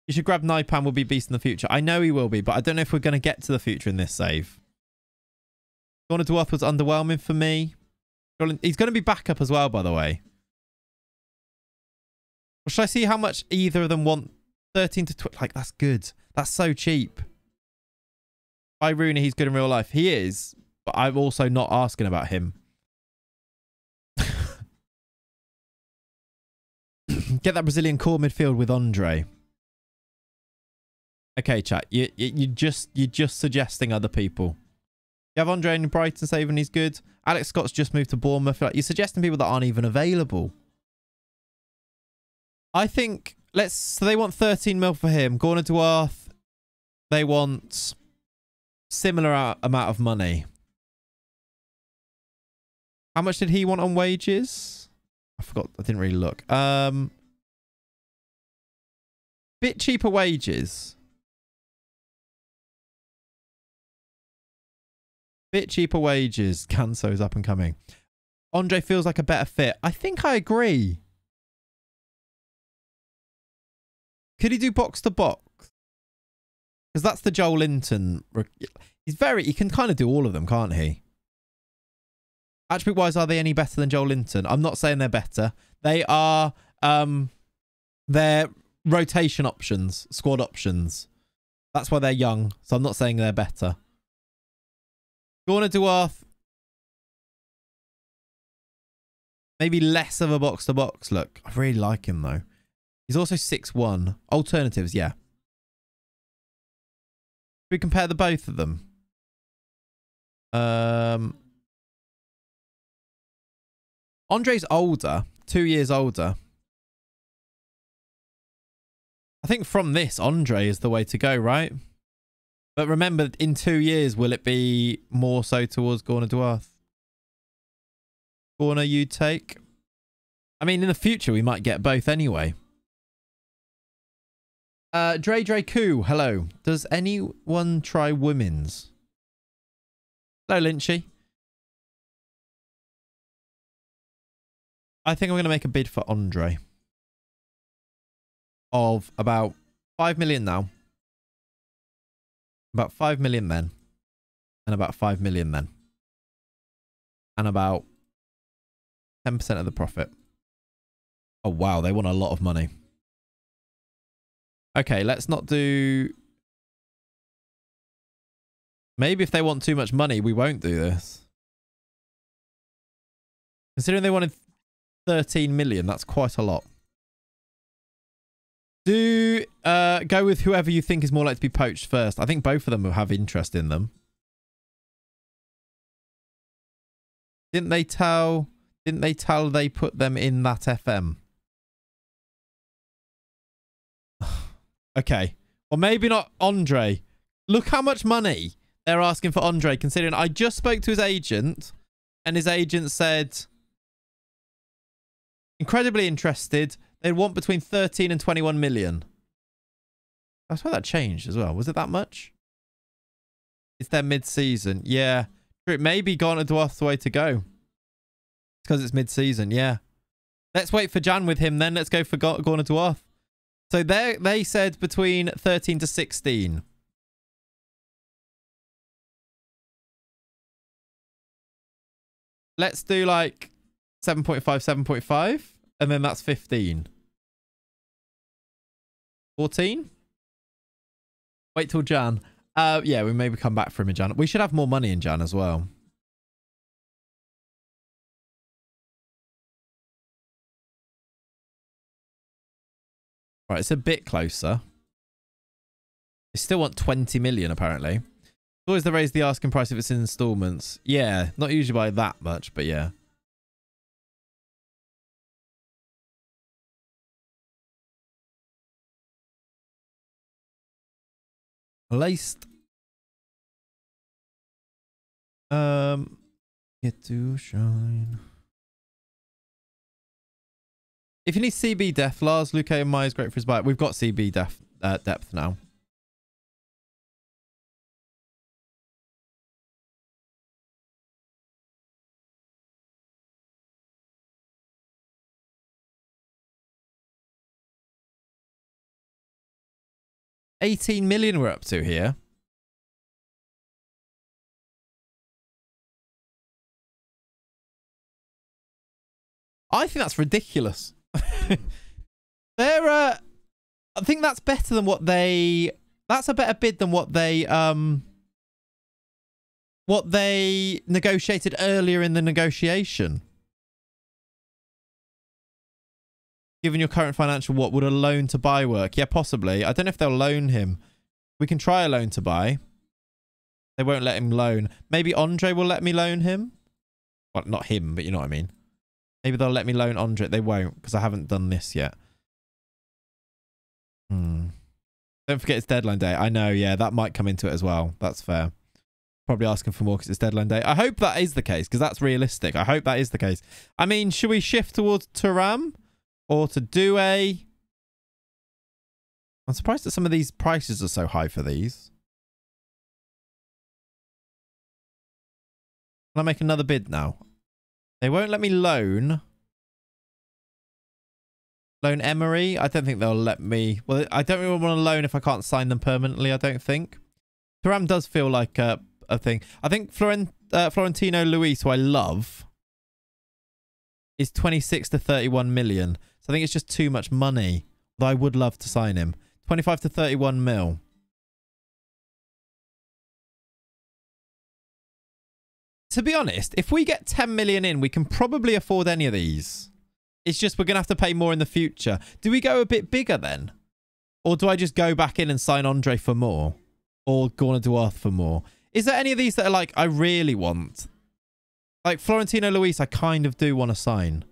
You should grab Naipan, will be beast in the future. I know he will be, but I don't know if we're going to get to the future in this save. Gorna Duarte was underwhelming for me. He's going to be backup as well, by the way. Well, should I see how much either of them want? 13 to 20. Like, that's good. That's so cheap. By Rooney, he's good in real life. He is, but I'm also not asking about him. Get that Brazilian core midfield with Andre. Okay, chat. You're just suggesting other people. You have Andre in Brighton save and he's good. Alex Scott's just moved to Bournemouth. You're suggesting people that aren't even available. I think so they want 13 mil for him. Gorna Duarte, they want similar amount of money. How much did he want on wages? I forgot. I didn't really look. Bit cheaper wages. Bit cheaper wages. Canso's up and coming. Andre feels like a better fit. I think I agree. Could he do box to box? Because that's the Joel Linton. He can kind of do all of them, can't he? Attribute-wise, are they any better than Joel Linton? I'm not saying they're better. They are, they're rotation options, squad options. That's why they're young. So I'm not saying they're better. Gorna Duarte, maybe less of a box-to-box look. I really like him, though. He's also 6'1". Alternatives, yeah. We compare the both of them. Andre's older, 2 years older. I think from this, Andre is the way to go, right? But remember, in 2 years, will it be more so towards Gorna Duarte? Gorna, you take? I mean, in the future, we might get both anyway. Dre Koo, hello. Does anyone try women's? Hello, Lynchy. I think I'm going to make a bid for Andre. Of about 5 million now. About 5 million then. And about 5 million then. And about 10% of the profit. Oh, wow. They want a lot of money. Okay, let's not do... Maybe if they want too much money, we won't do this. Considering they wanted 13 million, that's quite a lot. Do go with whoever you think is more likely to be poached first. I think both of them will have interest in them. Didn't they tell they put them in that FM? Okay. Well, maybe not Andre. Look how much money they're asking for Andre, considering I just spoke to his agent and his agent said incredibly interested. They'd want between 13 and 21 million. I swear that changed as well. Was it that much? It's their mid-season. Yeah. It may be Gorna Duarte's the way to go. Because it's mid-season. Yeah. Let's wait for Jan with him then. Let's go for Gorna Duarte. So they said between 13 to 16. Let's do like 7.5, 7.5. And then that's 15. 14? Wait till Jan. Yeah, we maybe come back for him in Jan. We should have more money in Jan as well. Right, it's a bit closer. They still want 20 million, apparently. It's always they raise the asking price if it's in installments. Yeah, not usually by that much, but yeah. Laced. Get to shine. If you need CB depth, Lars, Luque, and Maya is great for his bike. We've got CB depth now. $18 million we're up to here. I think that's ridiculous. I think that's better than what they... That's a better bid than what they negotiated earlier in the negotiation. Given your current financial, what would a loan to buy work? Yeah, possibly. I don't know if they'll loan him. We can try a loan to buy. They won't let him loan. Maybe Andre will let me loan him. Well, not him, but you know what I mean. Maybe they'll let me loan Andre. They won't, because I haven't done this yet. Don't forget it's deadline day. I know, yeah, that might come into it as well. That's fair. Probably asking for more because it's deadline day. I hope that is the case, because that's realistic. I hope that is the case. I mean, should we shift towards Thuram? Or to Due? I'm surprised that some of these prices are so high for these. Can I make another bid now? They won't let me loan. Loan Emery? I don't think they'll let me. Well, I don't really want to loan if I can't sign them permanently, I don't think. Thuram does feel like a a thing. I think Florentino Luis, who I love, is 26 to 31 million. So I think it's just too much money. Though I would love to sign him. 25 to 31 mil. To be honest, if we get 10 million in, we can probably afford any of these. It's just we're going to have to pay more in the future. Do we go a bit bigger then? Or do I just go back in and sign Andre for more? Or Gorna Duarte for more? Is there any of these that are like, I really want? Like Florentino Luis, I kind of do want to sign.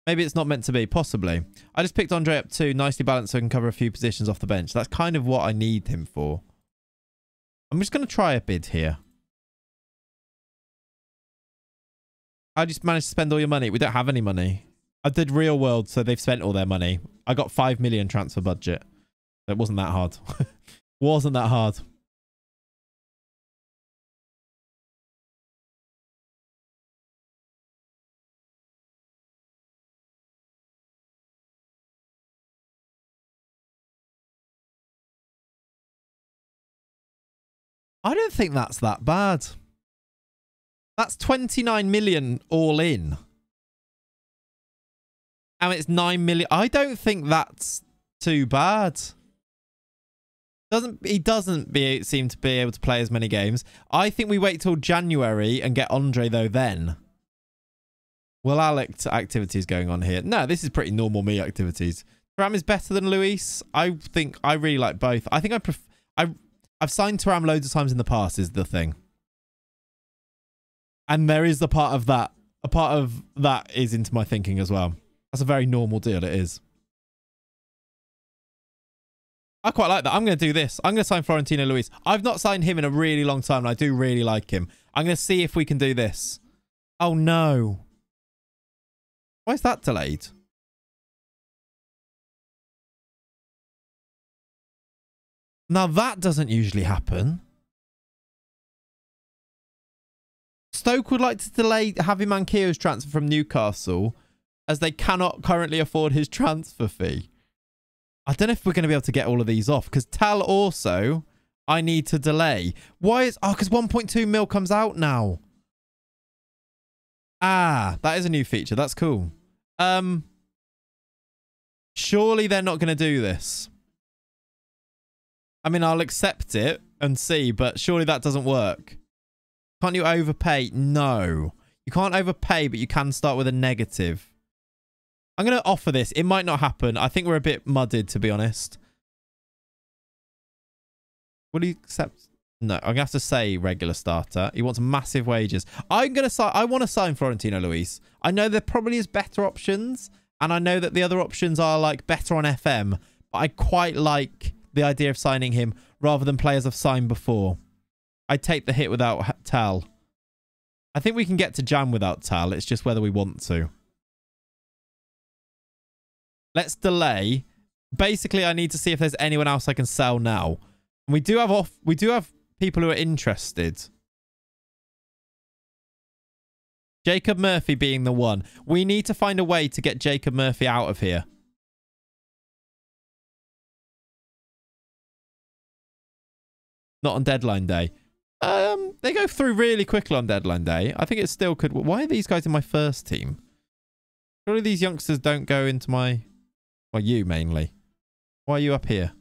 Maybe it's not meant to be. Possibly. I just picked Andre up too. Nicely balanced so he can cover a few positions off the bench. That's kind of what I need him for. I'm just going to try a bid here. How do you manage to spend all your money? We don't have any money. I did real world, so they've spent all their money. I got 5 million transfer budget. It wasn't that hard. Wasn't that hard. I don't think that's that bad. That's 29 million all in. And it's 9 million. I don't think that's too bad. He doesn't seem to be able to play as many games. I think we wait till January and get Andre though then. Well, Alex activities going on here. No, this is pretty normal me activities. Thuram is better than Luis. I think I really like both. I think I've signed Thuram loads of times in the past is the thing. And there is a part of that. A part of that is into my thinking as well. That's a very normal deal. It is. I quite like that. I'm going to do this. I'm going to sign Florentino Luis. I've not signed him in a really long time, and I do really like him. I'm going to see if we can do this. Oh, no. Why is that delayed? Now, that doesn't usually happen. Stoke would like to delay Javi Manquillo's transfer from Newcastle as they cannot currently afford his transfer fee. I don't know if we're going to be able to get all of these off because Tal also, I need to delay. Why is... Oh, because 1.2 mil comes out now. Ah, that is a new feature. That's cool. Surely they're not going to do this. I mean, I'll accept it and see, but surely that doesn't work. Can't you overpay? No. You can't overpay, but you can start with a negative. I'm going to offer this. It might not happen. I think we're a bit mudded, to be honest. Will he accept? No, I'm going to have to say regular starter. He wants massive wages. I want to sign Florentino Luis. I know there probably is better options, and I know that the other options are like better on FM, but I quite like the idea of signing him rather than players I've signed before. I'd take the hit without Tal. I think we can get to Jan without Tal. It's just whether we want to. Let's delay. Basically, I need to see if there's anyone else I can sell now. We do have people who are interested. Jacob Murphy being the one. We need to find a way to get Jacob Murphy out of here. Not on deadline day. They go through really quickly on deadline day. I think it still could. Why are these guys in my first team? Surely these youngsters don't go into my... Well, you mainly. Why are you up here?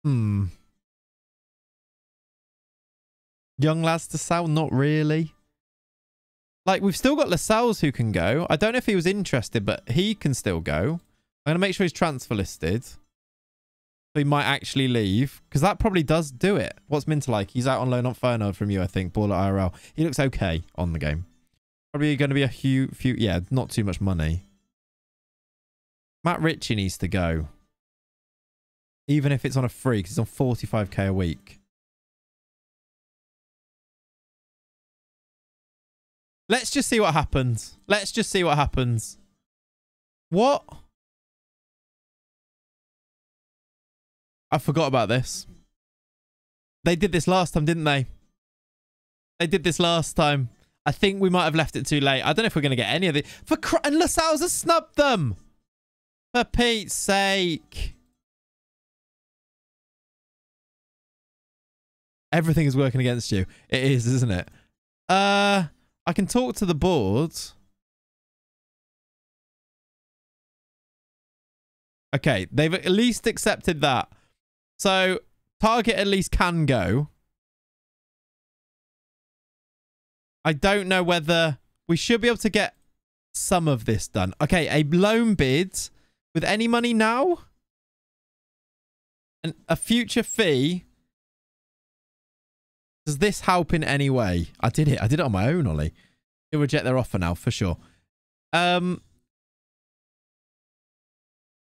Young lads to sell? Not really. Like, we've still got Lascelles who can go. I don't know if he was interested, but he can still go. I'm going to make sure he's transfer listed. So he might actually leave. Because that probably does do it. What's Minter like? He's out on loan on Fernand from you, I think. Ball at IRL. He looks okay on the game. Probably going to be a few... Yeah, not too much money. Matt Ritchie needs to go. Even if it's on a free, because he's on 45k a week. Let's just see what happens. Let's just see what happens. What? I forgot about this. They did this last time, didn't they? They did this last time. I think we might have left it too late. I don't know if we're going to get any of it. And LaSalle's has snubbed them. For Pete's sake. Everything is working against you. It is, isn't it? I can talk to the board. Okay, they've at least accepted that. So, target at least can go. I don't know whether... We should be able to get some of this done. Okay, a loan bid with any money now? And a future fee... Does this help in any way? I did it. I did it on my own, Ollie. He'll reject their offer now, for sure.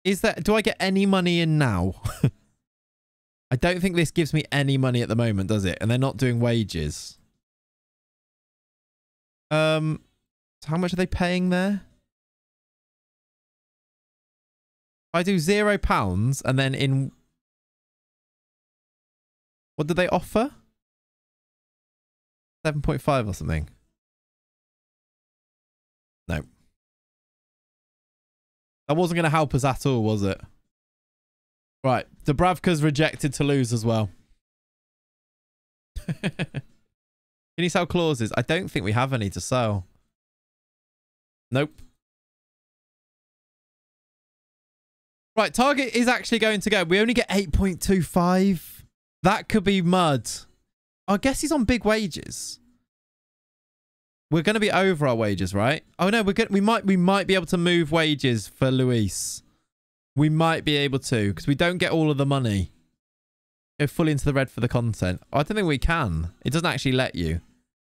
Is that... Do I get any money in now? I don't think this gives me any money at the moment, does it? And they're not doing wages. So how much are they paying there? If I do £0 and then in... What did they offer? 7.5 or something. No. That wasn't going to help us at all, was it? Right. Dubravka's rejected to lose as well. Can you sell clauses? I don't think we have any to sell. Nope. Right. Target is actually going to go. We only get 8.25. That could be mud. I guess he's on big wages. We're going to be over our wages, right? Oh no, we might be able to move wages for Luis. We might be able to because we don't get all of the money. Go fully into the red for the content. Oh, I don't think we can. It doesn't actually let you.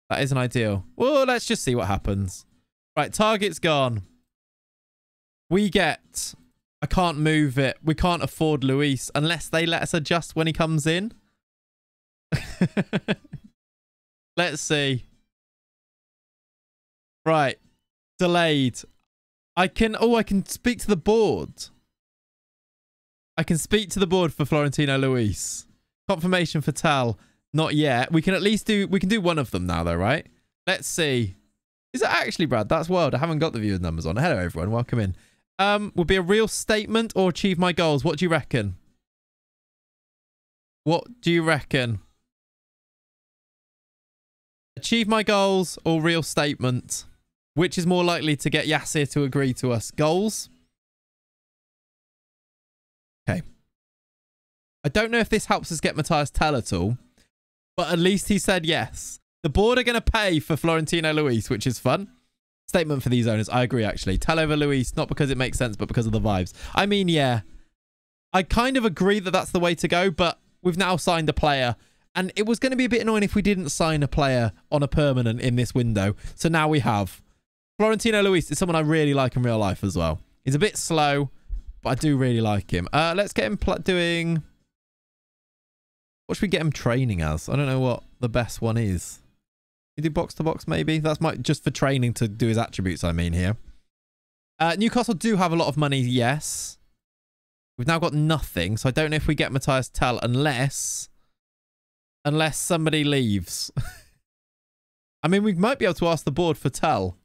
That isn't ideal. Well, let's just see what happens. Right, target's gone. We get... I can't move it. We can't afford Luis unless they let us adjust when he comes in. Let's see. Right. Delayed. I can speak to the board. I can speak to the board for Florentino Luis. Confirmation for Tal. Not yet. We can at least do one of them now though, right? Let's see. Is it actually Brad? That's wild. I haven't got the viewers numbers on. Hello everyone. Welcome in. Would be a real statement or achieve my goals. What do you reckon? What do you reckon? Achieve my goals or real statement? Which is more likely to get Yassir to agree to us? Goals? Okay. I don't know if this helps us get Matthias Tell at all, but at least he said yes. The board are going to pay for Florentino Luis, which is fun. Statement for these owners. I agree, actually. Tell over Luis, not because it makes sense, but because of the vibes. I mean, yeah. I kind of agree that that's the way to go, but we've now signed a player. And it was going to be a bit annoying if we didn't sign a player on a permanent in this window. So now we have. Florentino Luis is someone I really like in real life as well. He's a bit slow, but I do really like him. Let's get him doing... What should we get him training as? I don't know what the best one is. You do box to box maybe? That's just for training to do his attributes, I mean here. Newcastle do have a lot of money, yes. We've now got nothing, so I don't know if we get Matthias Tell unless somebody leaves. I mean, we might be able to ask the board for Tell.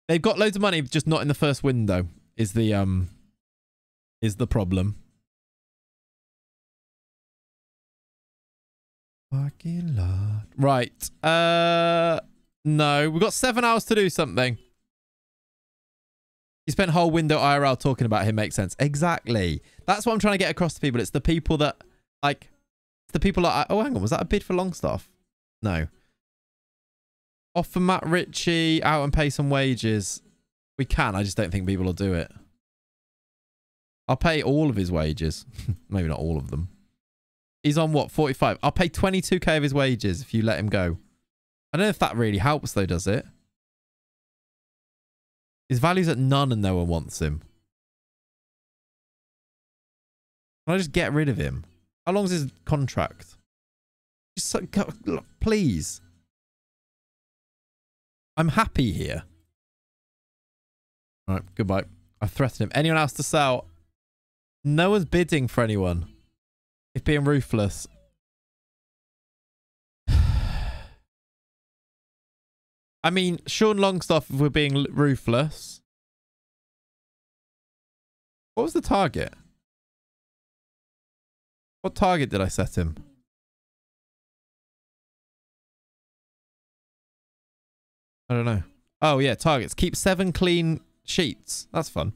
They've got loads of money, just not in the first window, is the problem. Fucking Lord. Right. No. We've got 7 hours to do something. You spent whole window IRL talking about him. Makes sense. Exactly. That's what I'm trying to get across to people. It's the people that, like... It's the people that... Oh, hang on. Was that a bid for Longstaff? No. Offer Matt Ritchie out and pay some wages. We can. I just don't think people will do it. I'll pay all of his wages. Maybe not all of them. He's on what? 45. I'll pay 22k of his wages if you let him go. I don't know if that really helps though, does it? His value's at none and no one wants him. Can I just get rid of him? How long's his contract? Just please. I'm happy here. All right, goodbye. I threatened him. Anyone else to sell? No one's bidding for anyone. It's being ruthless. I mean, Sean Longstaff, if we're being ruthless. What was the target? What target did I set him? I don't know. Oh, yeah, targets. Keep 7 clean sheets. That's fun.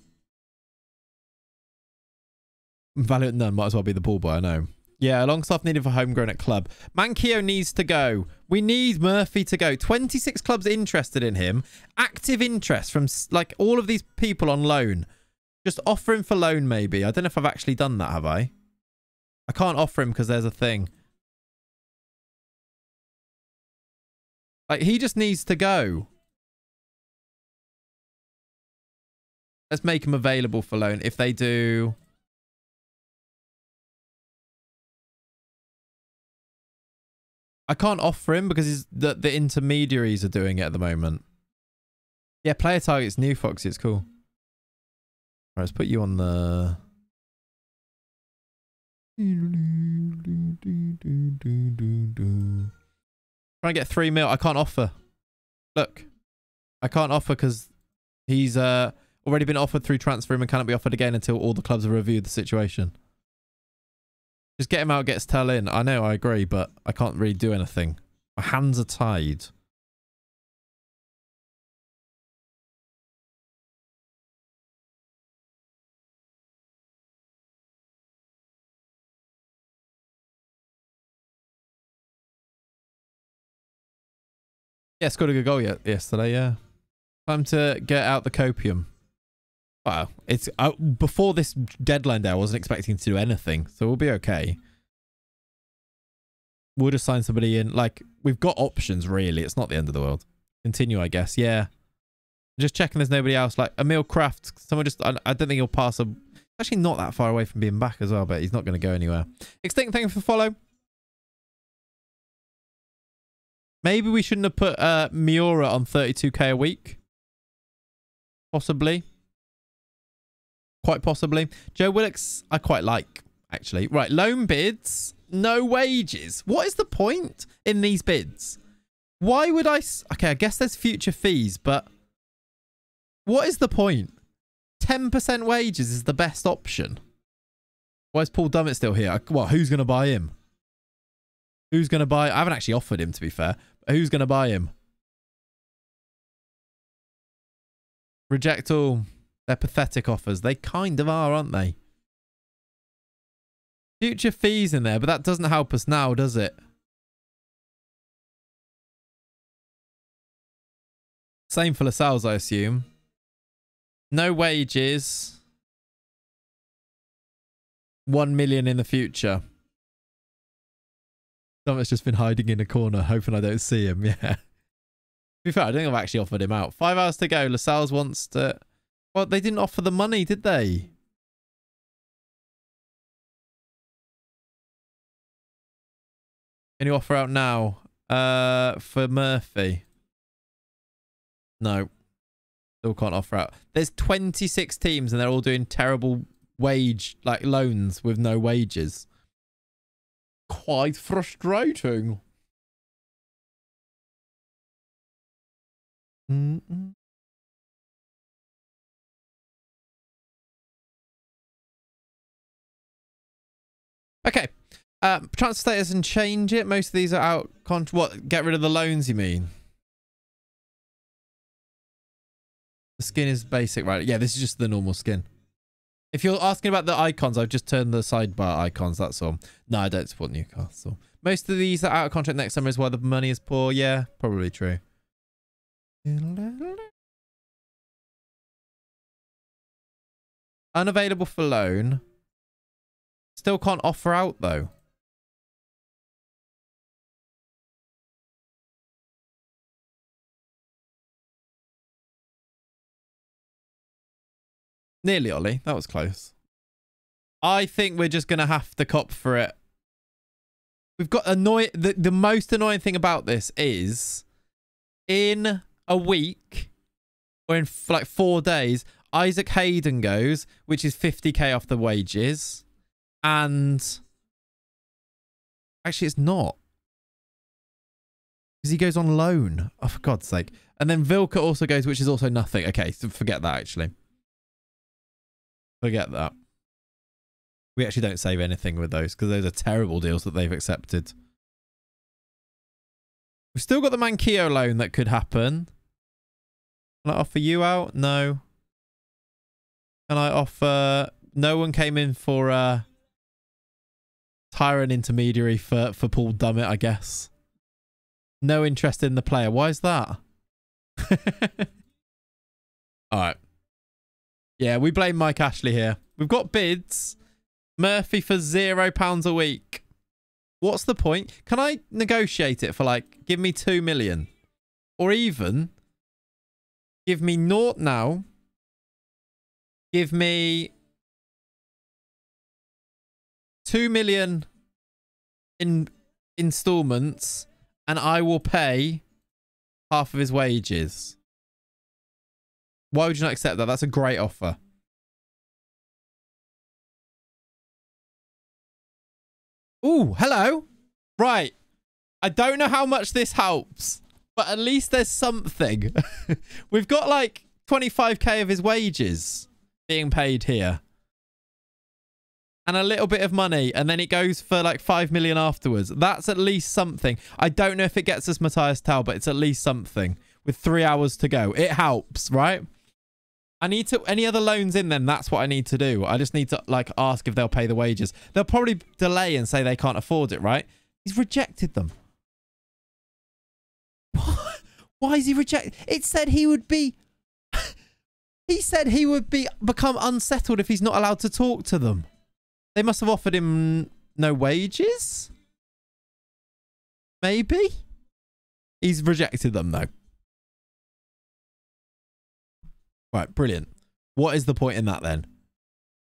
Value at none. Might as well be the pool boy, I know. Yeah, Longstaff needed for homegrown at club. Mankio needs to go. We need Murphy to go. 26 clubs interested in him. Active interest from, like, all of these people on loan. Just offer him for loan, maybe. I don't know if I've actually done that, have I? I can't offer him because there's a thing. Like, he just needs to go. Let's make him available for loan. If they do... I can't offer him because the intermediaries are doing it at the moment. Yeah, player targets new, Foxy. It's cool. All right, let's put you on the... Trying to get 3 mil. I can't offer. Look. I can't offer because he's already been offered through transfer and cannot be offered again until all the clubs have reviewed the situation. Just get him out, gets Tell in. I know, I agree, but I can't really do anything. My hands are tied. Yeah, scored a good goal yesterday, yeah. Time to get out the copium. Wow, it's before this deadline day, I wasn't expecting to do anything, so we'll be okay. We'll just sign somebody in. Like, we've got options, really. It's not the end of the world. Continue, I guess. Yeah. Just checking there's nobody else. Like, Emil Kraft, someone just... I don't think he'll pass a... Actually, not that far away from being back as well, but he's not going to go anywhere. Extinct, thank you for the follow. Maybe we shouldn't have put Miura on 32k a week. Possibly. Quite possibly. Joe Willicks, I quite like, actually. Right, loan bids, no wages. What is the point in these bids? Why would I... Okay, I guess there's future fees, but what is the point? 10% wages is the best option. Why is Paul Dummett still here? What, who's going to buy him? Who's going to buy... I haven't actually offered him, to be fair. But who's going to buy him? Reject all. They're pathetic offers. They kind of are, aren't they? Future fees in there, but that doesn't help us now, does it? Same for Lascelles, I assume. No wages. 1 million in the future. Someone's just been hiding in a corner, hoping I don't see him. Yeah. To be fair, I don't think I've actually offered him out. 5 hours to go. Lascelles wants to... Well, they didn't offer the money, did they? Can you offer out now? For Murphy. No. Still can't offer out. There's 26 teams and they're all doing terrible wage, like loans with no wages. Quite frustrating. Mm-mm. Okay. Transfer status and change it. Most of these are out. What? Get rid of the loans, you mean? The skin is basic, right? Yeah, this is just the normal skin. If you're asking about the icons, I've just turned the sidebar icons, that's all. No, I don't support Newcastle. Most of these are out of contract next summer is why the money is poor. Yeah, probably true. Unavailable for loan. Still can't offer out, though. Nearly, Ollie. That was close. I think we're just going to have to cop for it. We've got the most annoying thing about this is in a week or in like 4 days, Isaac Hayden goes, which is 50k off the wages. And actually, it's not. Because he goes on loan. Oh, for God's sake. And then Vilka also goes, which is also nothing. Okay, so forget that, actually. Forget that. We actually don't save anything with those because those are terrible deals that they've accepted. We've still got the Manquillo loan that could happen. Can I offer you out? No. Can I offer... No one came in for Tyrant intermediary for Paul Dummett, I guess. No interest in the player. Why is that? Alright. Yeah, we blame Mike Ashley here. We've got bids. Murphy for £0 a week. What's the point? Can I negotiate it for like, give me 2 million? Or even, give me naught now. Give me 2 million in installments and I will pay half of his wages. Why would you not accept that? That's a great offer. Ooh, hello. Right. I don't know how much this helps, but at least there's something. We've got like 25k of his wages being paid here. And a little bit of money, and then it goes for like 5 million afterwards. That's at least something. I don't know if it gets us Matthias Tal, but it's at least something. With 3 hours to go. It helps, right? I need to... Any other loans in then? That's what I need to do. I just need to like ask if they'll pay the wages. They'll probably delay and say they can't afford it, right? He's rejected them. What? Why is he rejected? It said he would be... He said he would become unsettled if he's not allowed to talk to them. They must have offered him no wages? Maybe? He's rejected them, though. Right, brilliant. What is the point in that, then?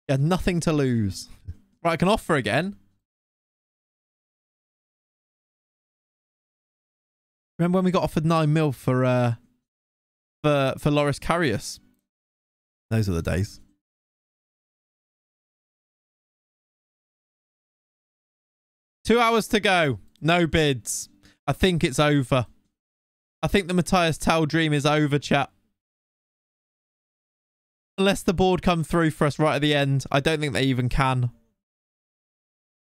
He had nothing to lose. Right, I can offer again. Remember when we got offered 9 mil for Loris Karius? Those are the days. Two hours to go. No bids. I think it's over. I think the Matthias Tal dream is over, chat. Unless the board come through for us right at the end. I don't think they even can.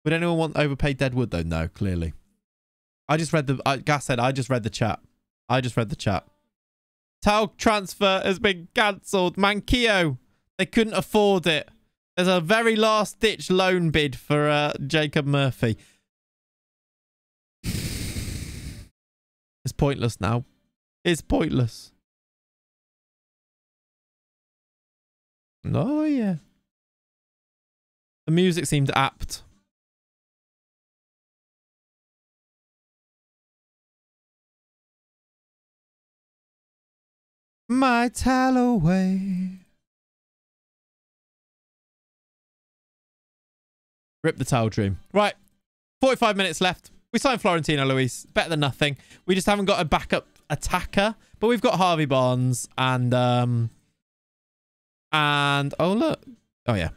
Would anyone want overpaid Deadwood, though? No, clearly. I just read the... Gas said, I just read the chat. I just read the chat. Tal transfer has been cancelled. Manquillo. They couldn't afford it. There's a very last-ditch loan bid for Jacob Murphy. It's pointless now. It's pointless. Oh, yeah. The music seemed apt. My Tal away. Rip the Tal dream. Right. 45 minutes left. We signed Florentino Luis. Better than nothing. We just haven't got a backup attacker. But we've got Harvey Barnes and oh, look. Oh, yeah.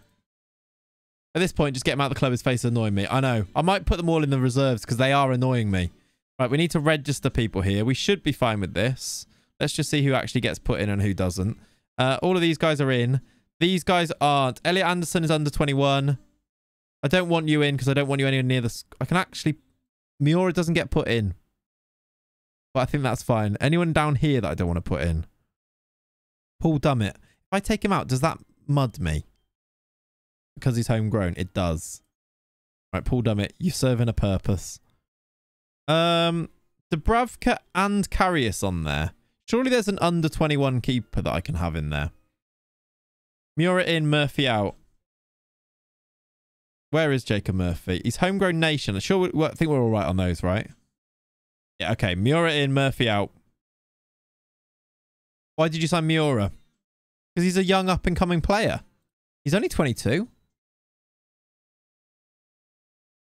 At this point, just get him out of the club. His face is annoying me. I know. I might put them all in the reserves because they are annoying me. Right, we need to register people here. We should be fine with this. Let's just see who actually gets put in and who doesn't. All of these guys are in. These guys aren't. Elliot Anderson is under 21. I don't want you in because I don't want you anywhere near the... I can actually... Miura doesn't get put in. But I think that's fine. Anyone down here that I don't want to put in? Paul Dummett. If I take him out, does that mud me? Because he's homegrown. It does. Right, Paul Dummett, you're serving a purpose. Dubravka and Karius on there. Surely there's an under 21 keeper that I can have in there. Miura in, Murphy out. Where is Jacob Murphy? He's homegrown nation. I think we're all right on those, right? Yeah, okay. Miura in, Murphy out. Why did you sign Miura? Because he's a young up-and-coming player. He's only 22.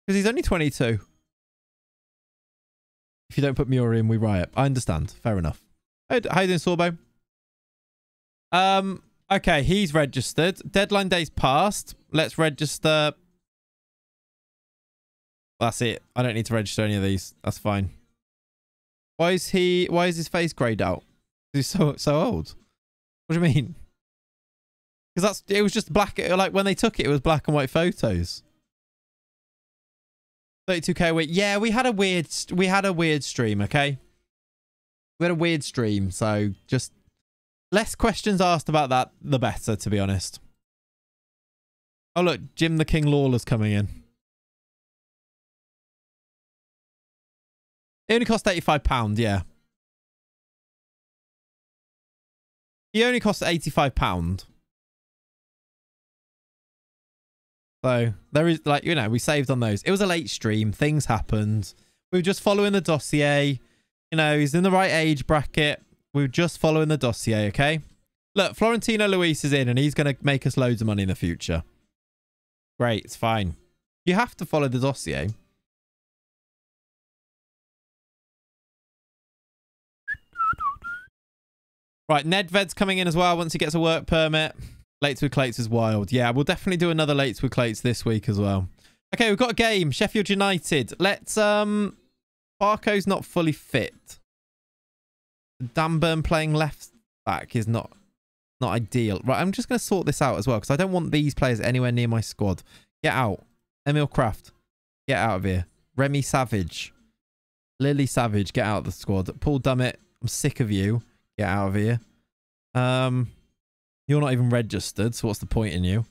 Because he's only 22. If you don't put Miura in, we riot. I understand. Fair enough. How you doing, Sorbo? Okay, he's registered. Deadline day's passed. Let's register. That's it. I don't need to register any of these. That's fine. Why is his face grayed out? He's so old. What do you mean? Because it was just black. Like when they took it, it was black and white photos. 32k a week. Yeah, we had a weird stream. Okay, we had a weird stream. So just less questions asked about that, the better, to be honest. Oh look, Jim the King Lawler's coming in. It only cost £85. Yeah. He only cost £85. So there is, like, you know, we saved on those. It was a late stream. Things happened. We were just following the dossier. You know, he's in the right age bracket. We were just following the dossier, okay? Look, Florentino Luis is in and he's going to make us loads of money in the future. Great, it's fine. You have to follow the dossier. Right, Nedved's coming in as well once he gets a work permit. Lates with Clates is wild. Yeah, we'll definitely do another Lates with Clates this week as well. Okay, we've got a game. Sheffield United. Let's, Barco's not fully fit. Danburn playing left back is not ideal. Right, I'm just going to sort this out as well because I don't want these players anywhere near my squad. Get out. Emil Kraft. Get out of here. Remy Savage. Lily Savage. Get out of the squad. Paul Dummett. I'm sick of you. Get out of here. You're not even registered, so what's the point in you?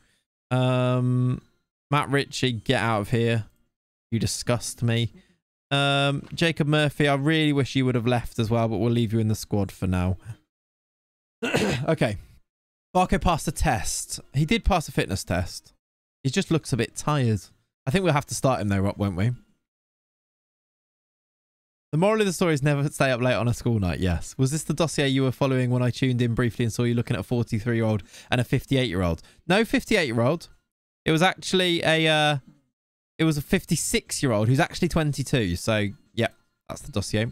Matt Ritchie, get out of here. You disgust me. Jacob Murphy, I really wish you would have left as well, but we'll leave you in the squad for now. Okay. Barco passed a test. He did pass a fitness test. He just looks a bit tired. I think we'll have to start him though, won't we? The moral of the story is never stay up late on a school night. Yes. Was this the dossier you were following when I tuned in briefly and saw you looking at a 43-year-old and a 58-year-old? No 58-year-old. It was actually a 56-year-old who's actually 22. So, yeah, that's the dossier.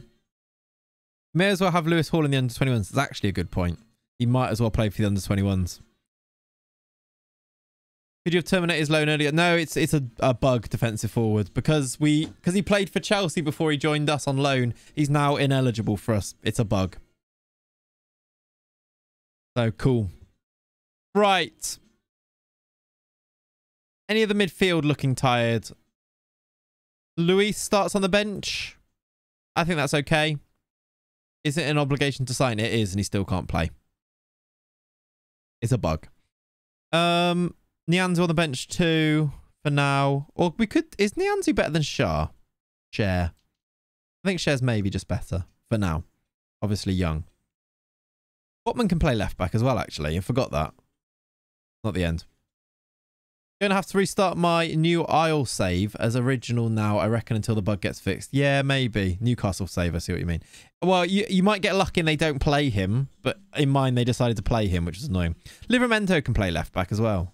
May as well have Lewis Hall in the under-21s. That's actually a good point. He might as well play for the under-21s. Could you have terminated his loan earlier? No, it's a bug, defensive forward, because he played for Chelsea before he joined us on loan. He's now ineligible for us. It's a bug. So cool. Right. Any of the midfield looking tired? Luis starts on the bench. I think that's okay. Is it an obligation to sign? It is, and he still can't play. It's a bug. Nianzu on the bench too for now. Or we could... Is Nianzu better than Shah? Cher. I think Cher's maybe just better for now. Obviously young. Botman can play left back as well, actually. I forgot that. Not the end. Gonna have to restart my new Isle save as original now, I reckon, until the bug gets fixed. Yeah, maybe. Newcastle save, I see what you mean. Well, you might get lucky and they don't play him, but in mine they decided to play him, which is annoying. Livramento can play left back as well.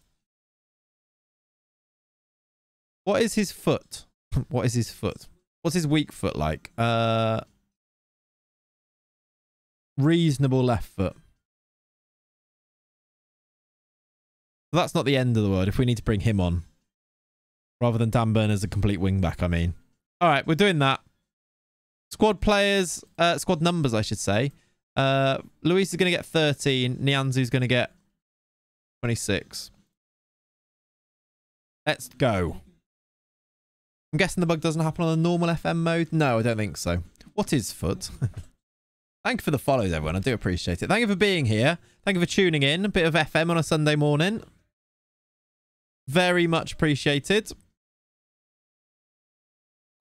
What is his foot? What is his foot? What's his weak foot like? Reasonable left foot. That's not the end of the world if we need to bring him on. Rather than Dan Burn as a complete wing back, I mean. Alright, we're doing that. Squad players, squad numbers, I should say. Luis is going to get 13. Nianzu's going to get 26. Let's go. I'm guessing the bug doesn't happen on the normal FM mode. No, I don't think so. What is foot? Thank you for the follows, everyone. I do appreciate it. Thank you for being here. Thank you for tuning in. A bit of FM on a Sunday morning. Very much appreciated.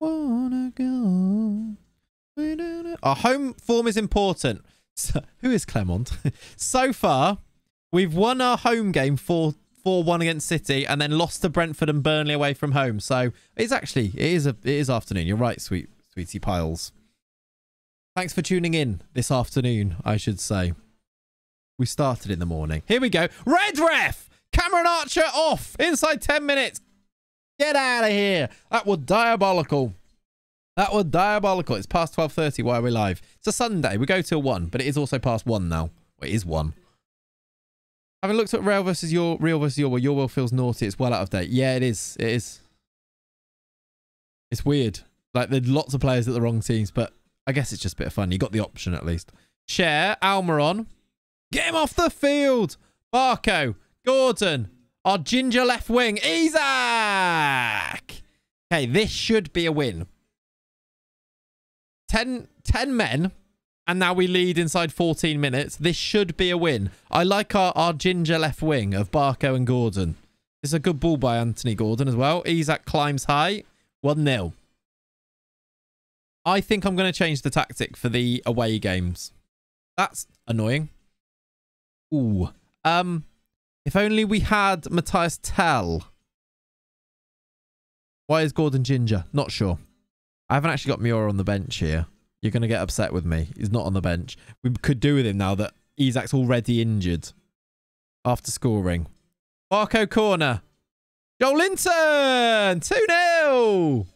Wanna go. Our home form is important. So, who is Clement? So far, we've won our home game 4-1 against City and then lost to Brentford and Burnley away from home. So it's actually, it is afternoon. You're right, sweetie piles. Thanks for tuning in this afternoon, I should say. We started in the morning. Here we go. Red ref! Cameron Archer off inside 10 minutes. Get out of here. That was diabolical. That was diabolical. It's past 12:30 while we're live. It's a Sunday. We go till 1, but it is also past 1 now. Well, it is 1. Having looked at Real versus your will, your will feels naughty. It's well out of date. Yeah, it is. It is. It's weird. Like, there's lots of players at the wrong teams, but I guess it's just a bit of fun. You got the option at least. Cher, Almiron. Get him off the field. Barco, Gordon. Our ginger left wing, Isaac. Okay, this should be a win. 10 men. And now we lead inside 14 minutes. This should be a win. I like our ginger left wing of Barco and Gordon. It's a good ball by Anthony Gordon as well. Isaac climbs high. 1-0. I think I'm going to change the tactic for the away games. That's annoying. Ooh. If only we had Matthias Tell. Why is Gordon ginger? Not sure. I haven't actually got Miura on the bench here. You're going to get upset with me. He's not on the bench. We could do with him now that Isaac's already injured after scoring. Barco corner. Joel Linton! 2-0!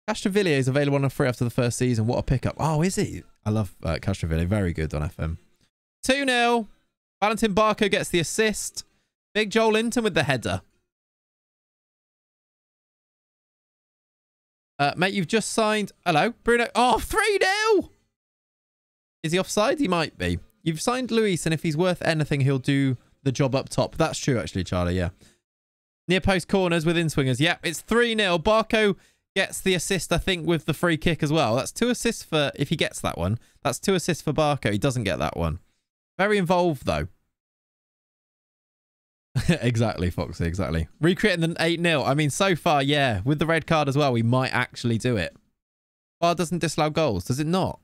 Castroville is available on a free after the first season. What a pickup. Oh, is he? I love Castroville. Very good on FM. 2-0. Valentin Barco gets the assist. Big Joel Linton with the header. Mate, you've just signed... Hello, Bruno. Oh, 3-0! Is he offside? He might be. You've signed Luis, and if he's worth anything, he'll do the job up top. That's true, actually, Charlie, yeah. Near post corners with in-swingers. Yep, it's 3-0. Barco gets the assist, I think, with the free kick as well. That's 2 assists for... If he gets that one, that's 2 assists for Barco. He doesn't get that one. Very involved, though. Exactly, Foxy, exactly. Recreating the 8-0. I mean, so far, yeah. With the red card as well, we might actually do it. VAR doesn't disallow goals, does it not?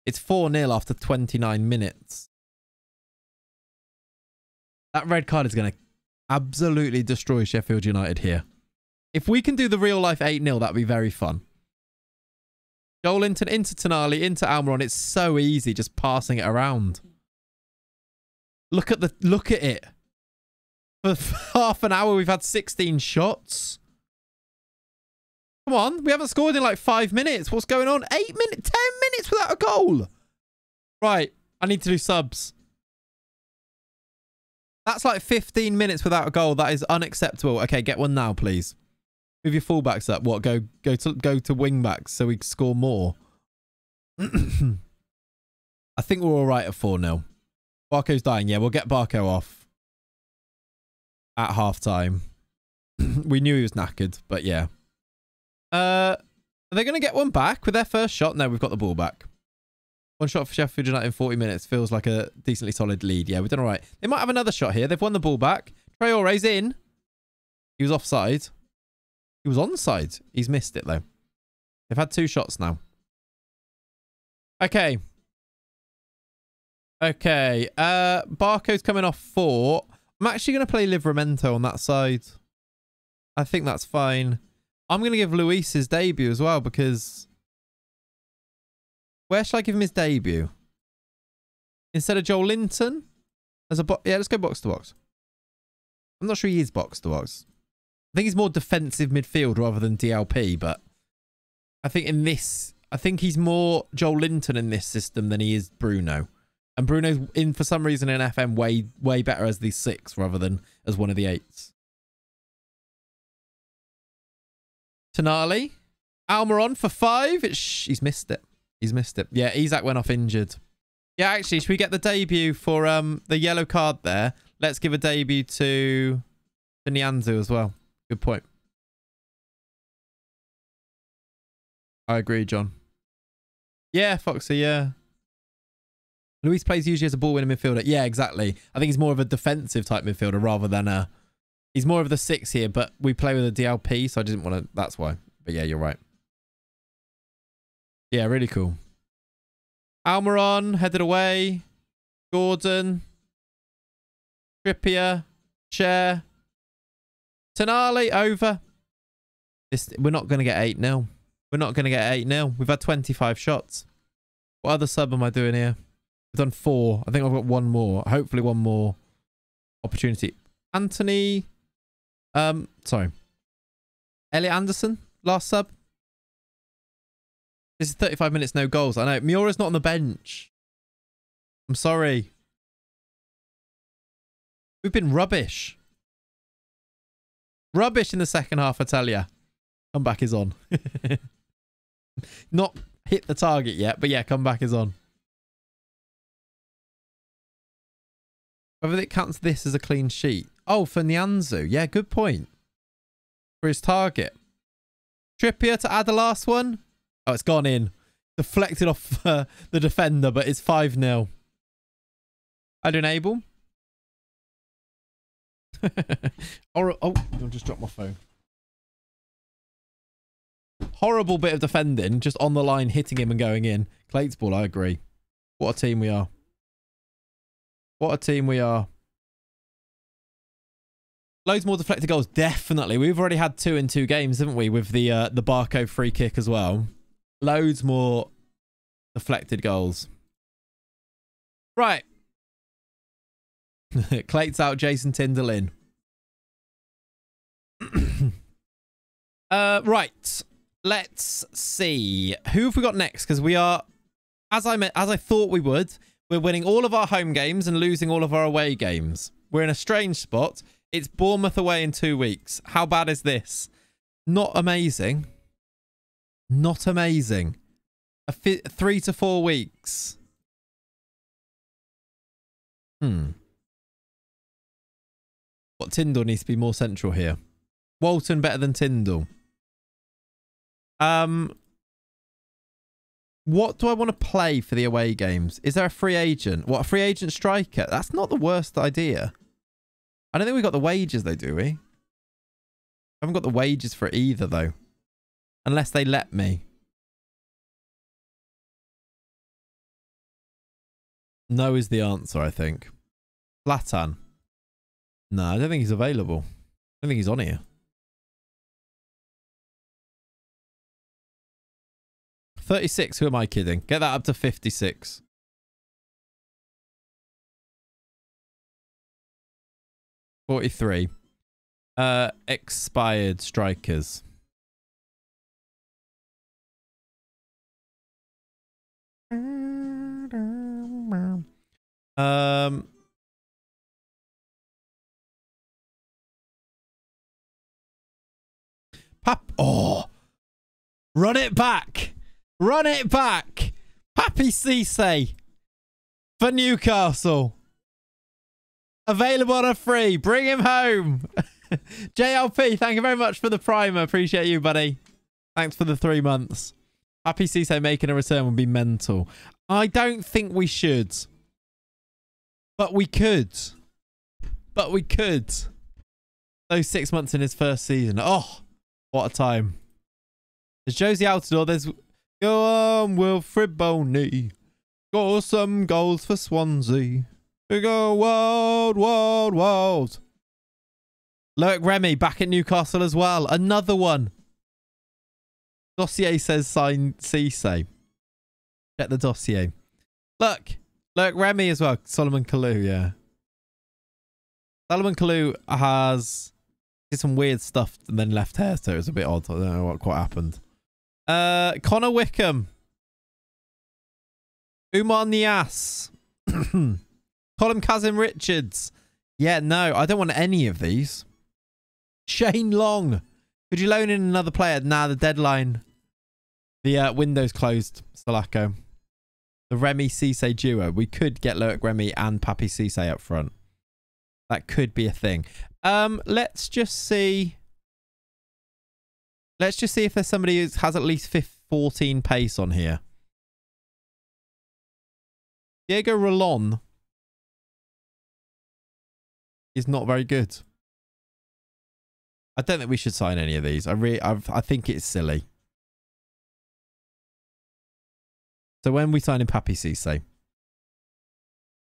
It's 4-0 after 29 minutes. That red card is going to absolutely destroy Sheffield United here. If we can do the real-life 8-0, that would be very fun. Joel Linton into Tonali, into Almiron. It's so easy just passing it around. Look at it. For half an hour, we've had 16 shots. Come on, we haven't scored in like 5 minutes. What's going on? 8 minutes, 10 minutes without a goal. Right, I need to do subs. That's like 15 minutes without a goal. That is unacceptable. Okay, get one now, please. Move your fullbacks up. What? Go to wing backs so we can score more. I think we're all right at 4-0. Barco's dying. Yeah, we'll get Barco off at half time. We knew he was knackered, but yeah. Are they going to get one back with their first shot? No, we've got the ball back. One shot for Sheffield United in 40 minutes. Feels like a decently solid lead. Yeah, we've done all right. They might have another shot here. They've won the ball back. Traore's in. He was offside. He was onside. He's missed it, though. They've had 2 shots now. Okay. Okay. Barco's coming off 4. I'm actually going to play Livramento on that side. I think that's fine. I'm going to give Luis his debut as well because... Where should I give him his debut? Instead of Joel Linton? Yeah, let's go box to box. I'm not sure he is box to box. I think he's more defensive midfield rather than DLP, but I think in this... I think he's more Joel Linton in this system than he is Bruno. And Bruno's in, for some reason, in FM way better as the 6 rather than as one of the 8s. Tonali. Almiron for 5. He's missed it. He's missed it. Yeah, Isaac went off injured. Yeah, actually, should we get the debut for the yellow card there? Let's give a debut to Nianzu as well. Good point. I agree, John. Yeah, Foxy, yeah. Luis plays usually as a ball-winning midfielder. Yeah, exactly. I think he's more of a defensive type midfielder rather than a... He's more of the 6 here, but we play with a DLP, so I didn't want to... That's why. But yeah, you're right. Yeah, really cool. Almiron, headed away. Gordon. Trippier. Cher. Tonali, over. We're not going to get 8-0. We're not going to get 8-0. We've had 25 shots. What other sub am I doing here? I've done 4. I think I've got 1 more. Hopefully 1 more opportunity. Anthony. Sorry. Elliot Anderson. Last sub. This is 35 minutes, no goals. I know. Miura's not on the bench. I'm sorry. We've been rubbish. Rubbish in the second half, I tell ya. Comeback is on. Not hit the target yet, but yeah, comeback is on. Whether it counts this as a clean sheet. Oh, for Nyanzu. Yeah, good point. For his target. Trippier to add the last one. Oh, it's gone in. Deflected off the defender, but it's 5-0. I'd enable. Oh, I'll just drop my phone. Horrible bit of defending. Just on the line, hitting him and going in. Clates ball, I agree. What a team we are. What a team we are. Loads more deflected goals. Definitely. We've already had 2 in 2 games, haven't we? With the Barco free kick as well. Loads more deflected goals. Right. Clates out, Jason Tyndall in. Right. Let's see. Who have we got next? Because we are, as I thought we would, we're winning all of our home games and losing all of our away games. We're in a strange spot. It's Bournemouth away in 2 weeks. How bad is this? Not amazing. Not amazing. 3 to 4 weeks. What, Tyndall needs to be more central here. Walton better than Tyndall. What do I want to play for the away games? Is there a free agent? What, a free agent striker? That's not the worst idea. I don't think we got the wages though, do we? Haven't got the wages for either though. Unless they let me. No is the answer, I think. Zlatan. No, I don't think he's available. I don't think he's on here. 36, who am I kidding? Get that up to 56. $43. Expired strikers. Oh, run it back. Run it back. Papi Cisse for Newcastle. Available on a free. Bring him home. JLP, thank you very much for the primer. Appreciate you, buddy. Thanks for the 3 months. Papi Cisse making a return would be mental. I don't think we should. But we could. But we could. Those 6 months in his first season. Oh, what a time. There's Josie Altidore. There's... Go on, Wilfred Boney. Score some goals for Swansea. We go wild, wild, wild. Loic Remy back at Newcastle as well. Another one. Dossier says sign Cisse. Check the dossier. Look. Loic Remy as well. Solomon Kalou, yeah. Solomon Kalou did some weird stuff and then left hair, so it was a bit odd. I don't know what quite happened. Connor Wickham. Umar Nias. Colin Kazim Richards. Yeah, no, I don't want any of these. Shane Long. Could you loan in another player? Nah, the deadline. The window's closed, Salako. The Remy Cisse duo. We could get Loic Remy and Papi Cisse up front. That could be a thing. Let's just see. Let's just see if there's somebody who has at least 14 pace on here. Diego Rolon is not very good. I don't think we should sign any of these. I think it's silly. So when we sign in Papi Cisse.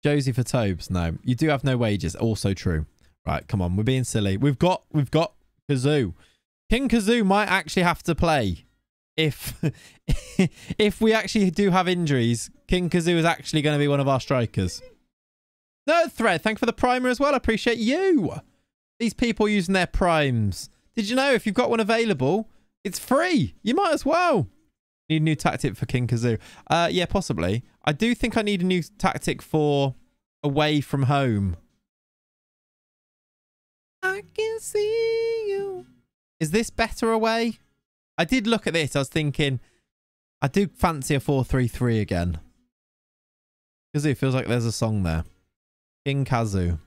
Josie for Tobes. No. You do have no wages. Also true. Right, come on. We're being silly. We've got Kazoo. King Kazoo might actually have to play. If we actually do have injuries, King Kazoo is actually going to be one of our strikers. No Thread, thank you for the primer as well. I appreciate you. These people using their primes. Did you know if you've got one available, it's free? You might as well. Need a new tactic for King Kazoo. Yeah, possibly. I do think I need a new tactic for away from home. I can see you. Is this better away? I did look at this. I was thinking, I do fancy a 4-3-3 again. Kazoo, feels like there's a song there. King Kazu.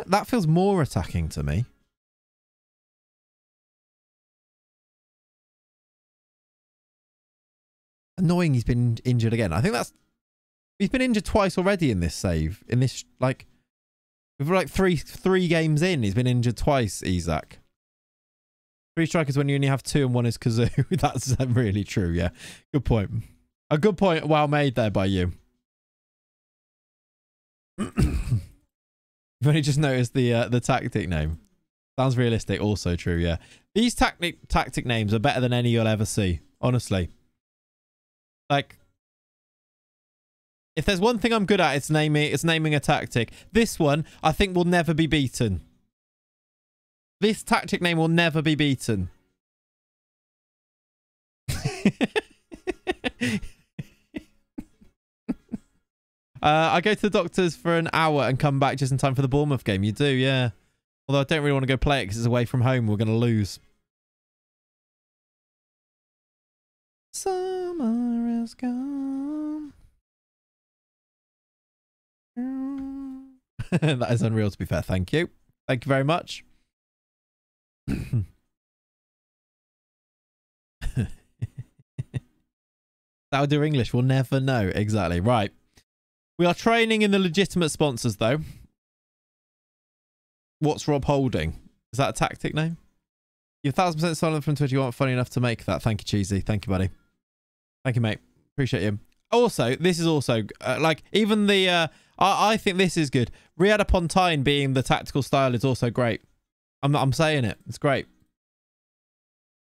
That feels more attacking to me. Annoying he's been injured again. I think that's... He's been injured twice already in this save. In this, like... We've like three games in. He's been injured twice, Isaac. 3 strikers when you only have 2 and 1 is Kazoo. That's really true, yeah. Good point. A good point well made there by you. You've only just noticed the tactic name. Sounds realistic. Also true, yeah. These tactic names are better than any you'll ever see. Honestly. Like... If there's one thing I'm good at, it's naming a tactic. This one, I think, will never be beaten. This tactic name will never be beaten. I go to the doctors for an hour and come back just in time for the Bournemouth game. You do, yeah. Although I don't really want to go play it because it's away from home. We're going to lose. Summer is gone. That is unreal, to be fair. Thank you. Thank you very much. Saudi or English, we'll never know. Exactly. Right. We are training in the legitimate sponsors, though. What's Rob holding? Is that a tactic name? You're 1000% silent from Twitch. You aren't funny enough to make that. Thank you, Cheesy. Thank you, buddy. Thank you, mate. Appreciate you. Also, this is also like even the I think this is good. Riyad upon Tyne being the tactical style is also great. I'm saying it. It's great.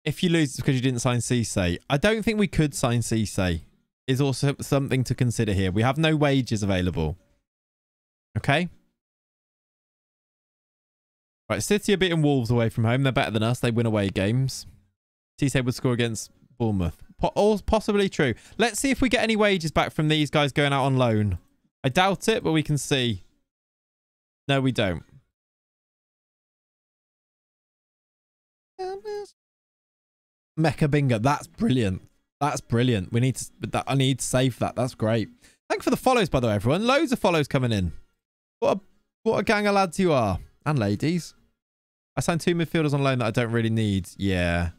If you lose, it's because you didn't sign Cisse. I don't think we could sign Cisse. Is also something to consider here. We have no wages available. Okay. Right, City are beating Wolves away from home. They're better than us. They win away games. Cisse would score against Bournemouth. Possibly true. Let's see if we get any wages back from these guys going out on loan. I doubt it, but we can see. No, we don't. Mecha Bingo. That's brilliant. That's brilliant. We need to. I need to save that. That's great. Thank you for the follows, by the way, everyone. Loads of follows coming in. What a gang of lads you are, and ladies. I signed 2 midfielders on loan that I don't really need. Yeah.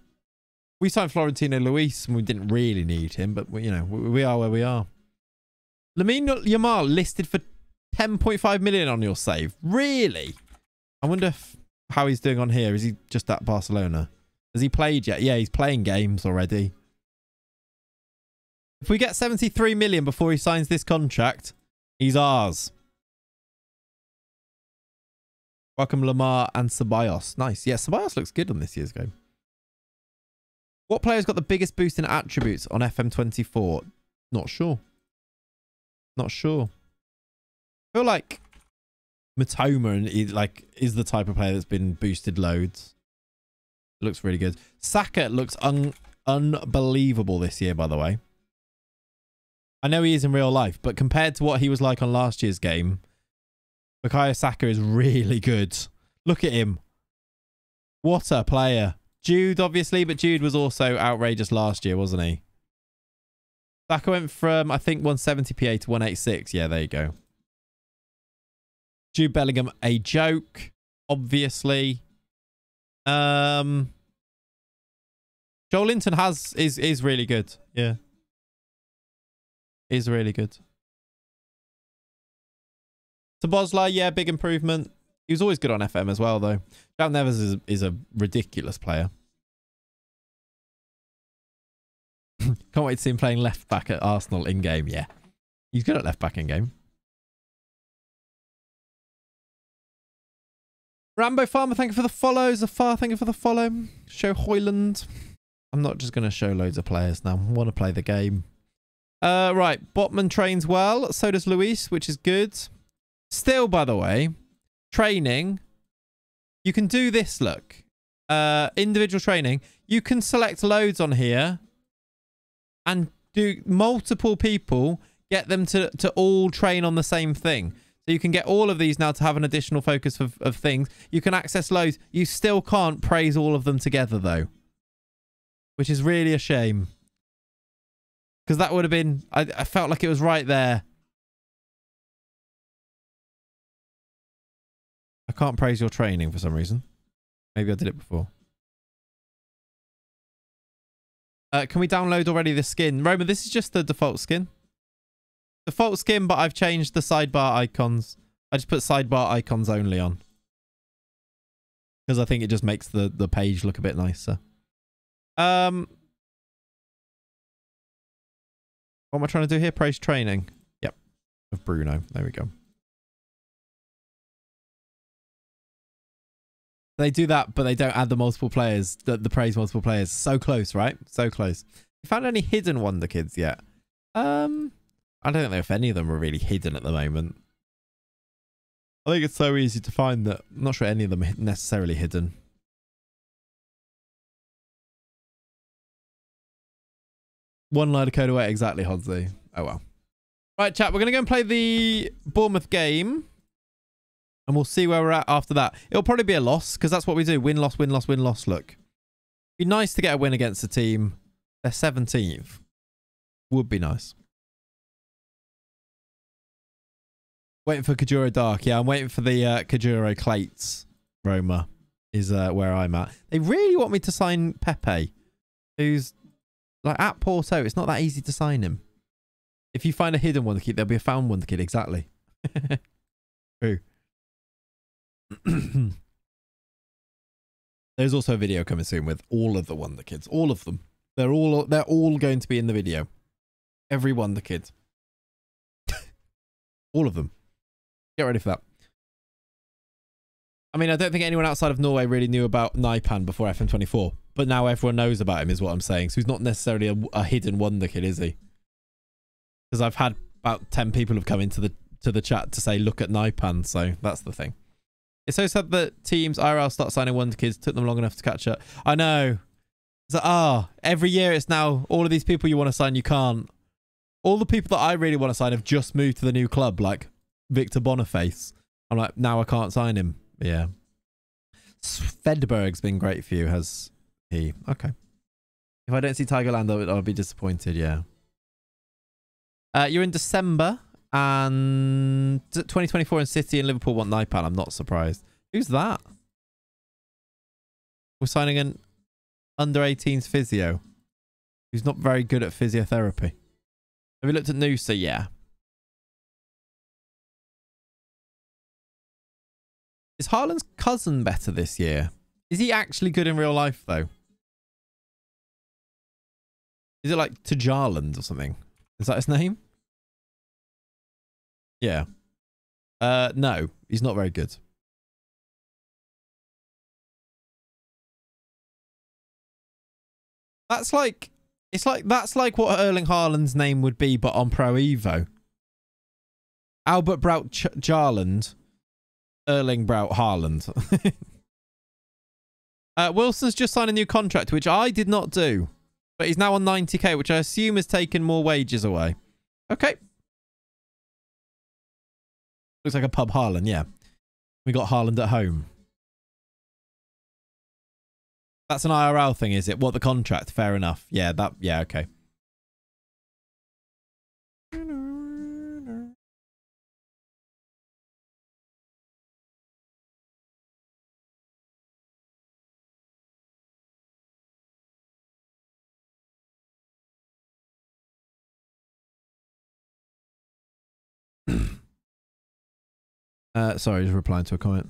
We signed Florentino Luis and we didn't really need him, but we are where we are. Lamine Yamal listed for 10.5 million on your save. Really? I wonder how he's doing on here. Is he just at Barcelona? Has he played yet? Yeah, he's playing games already. If we get 73 million before he signs this contract, he's ours. Welcome Lamar and Ceballos. Nice. Yeah, Ceballos looks good on this year's game. What player's got the biggest boost in attributes on FM24? Not sure. Not sure. I feel like Matoma is the type of player that's been boosted loads. It looks really good. Saka looks unbelievable this year, by the way. I know he is in real life, but compared to what he was like on last year's game, Bukayo Saka is really good. Look at him. What a player. Jude, obviously, but Jude was also outrageous last year, wasn't he? Saka went from, I think, 170 PA to 186. Yeah, there you go. Jude Bellingham, a joke, obviously. Joel Linton is really good. Yeah. Is really good. Szoboszlai, yeah, big improvement. He was always good on FM as well, though. Jack Neves is a ridiculous player. Can't wait to see him playing left back at Arsenal in game. Yeah, he's good at left back in game. Rambo Farmer, thank you for the follow. Zafar, thank you for the follow. Show Hoyland. I'm not just going to show loads of players now. I want to play the game. Right, Botman trains well. So does Luis, which is good. Still, by the way, training, you can do this, look. Individual training. You can select loads on here and do multiple people, get them to all train on the same thing. So you can get all of these now to have an additional focus of things. You can access loads. You still can't praise all of them together, though. Which is really a shame. Because that would have been... I felt like it was right there. can't praise your training for some reason. Maybe I did it before. Can we download already the skin? Roma, this is just the default skin. Default skin, but I've changed the sidebar icons. I just put sidebar icons only on. Because I think it just makes the page look a bit nicer. What am I trying to do here? Praise training. Yep. Of Bruno. There we go. They do that, but they don't add the multiple players, the praise multiple players. So close, right? So close. You found any hidden Wonder Kids yet? I don't know if any of them are really hidden at the moment. I think it's so easy to find that I'm not sure any of them are necessarily hidden. One line of code away. Exactly, Hodzi. Oh, well. Right, chat. We're going to go and play the Bournemouth game. And we'll see where we're at after that. It'll probably be a loss because that's what we do. Win, loss, win, loss, win, loss. Look. Be nice to get a win against a team. They're 17th. Would be nice. Waiting for Kajuro Dark. Yeah, I'm waiting for the Kajuro Clates. Roma is where I'm at. They really want me to sign Pepe, who's like at Porto. It's not that easy to sign him. If you find a hidden Wonder Kid, there'll be a found Wonder Kid. Exactly. True. There's also a video coming soon with all of the Wonder Kids. All of them. They're all going to be in the video. Every Wonder Kid. All of them. Get ready for that. I mean, I don't think anyone outside of Norway really knew about Naipan before FM24, but now everyone knows about him is what I'm saying. So he's not necessarily a hidden Wonder Kid, is he? Because I've had about 10 people have come into the chat to say, look at Naipan, so that's the thing. It's so sad that teams IRL start signing Wonder Kids. Took them long enough to catch up. I know. It's like, every year it's now all of these people you want to sign, you can't. All the people that I really want to sign have just moved to the new club, like Victor Boniface. I'm like, now I can't sign him. Yeah. Svedberg's been great for you, has he? Okay. If I don't see Tigerland, I'll be disappointed, yeah. You're in December. And 2024 in City and Liverpool want Naipan. I'm not surprised. Who's that? We're signing an under-18s physio who's not very good at physiotherapy. Have you looked at Noosa? Yeah. Is Haaland's cousin better this year? Is he actually good in real life, though? Is it like Tajarland or something? Is that his name? Yeah. No, he's not very good. That's like what Erling Haaland's name would be, but on Pro Evo. Albert Braut Jarland, Erling Braut Haaland. Wilson's just signed a new contract, which I did not do, but he's now on 90k, which I assume has taken more wages away. Okay. Looks like a pub Haaland, yeah. We got Haaland at home. That's an IRL thing, is it? What, the contract? Fair enough. Yeah, yeah, okay. Sorry, just replying to a comment.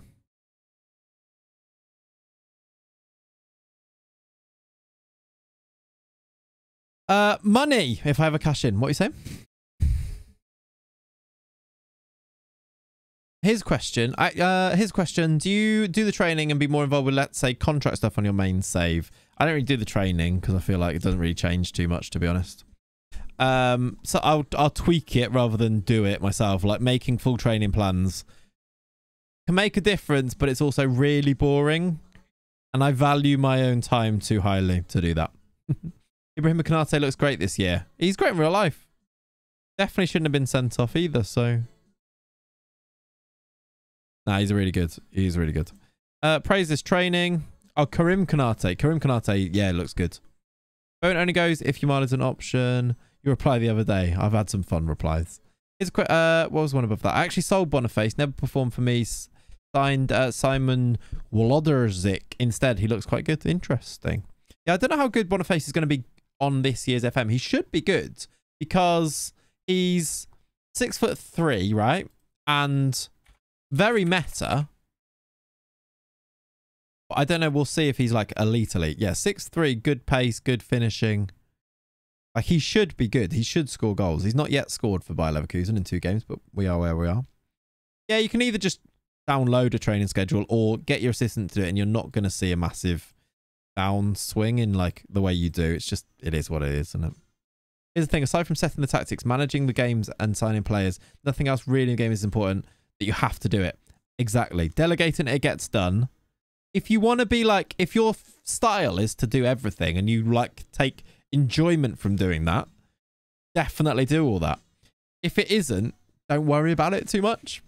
Money, if I ever cash in. What are you saying? His question. Do you do the training and be more involved with, let's say, contract stuff on your main save? I don't really do the training because I feel like it doesn't really change too much, to be honest. So I'll tweak it rather than do it myself. Like making full training plans can make a difference, but it's also really boring. And I value my own time too highly to do that. Ibrahim Konate looks great this year. He's great in real life. Definitely shouldn't have been sent off either, so... Nah, he's really good. He's really good. Praise this training. Oh, Karim Konate. Karim Konate, yeah, looks good. Phone only goes if Yamal is an option. You replied the other day. I've had some fun replies. Here's a quick, what was one above that? I actually sold Boniface. Never performed for me. Signed Simon Wlodarczyk instead. He looks quite good. Interesting. Yeah, I don't know how good Boniface is going to be on this year's FM. He should be good because he's 6'3", right? And very meta. But I don't know. We'll see if he's like elite. Yeah, 6'3", good pace, good finishing. Like, he should be good. He should score goals. He's not yet scored for Bayer Leverkusen in 2 games, but we are where we are. Yeah, you can either just download a training schedule or get your assistant to do it, and you're not going to see a massive downswing in like the way you do. It's just, it is what it is, isn't it? Here's the thing, aside from setting the tactics, managing the games and signing players, nothing else really in the game is important, that you have to do it. Exactly. Delegating it gets done. If you want to be like, if your style is to do everything and you like take enjoyment from doing that, definitely do all that. If it isn't, don't worry about it too much.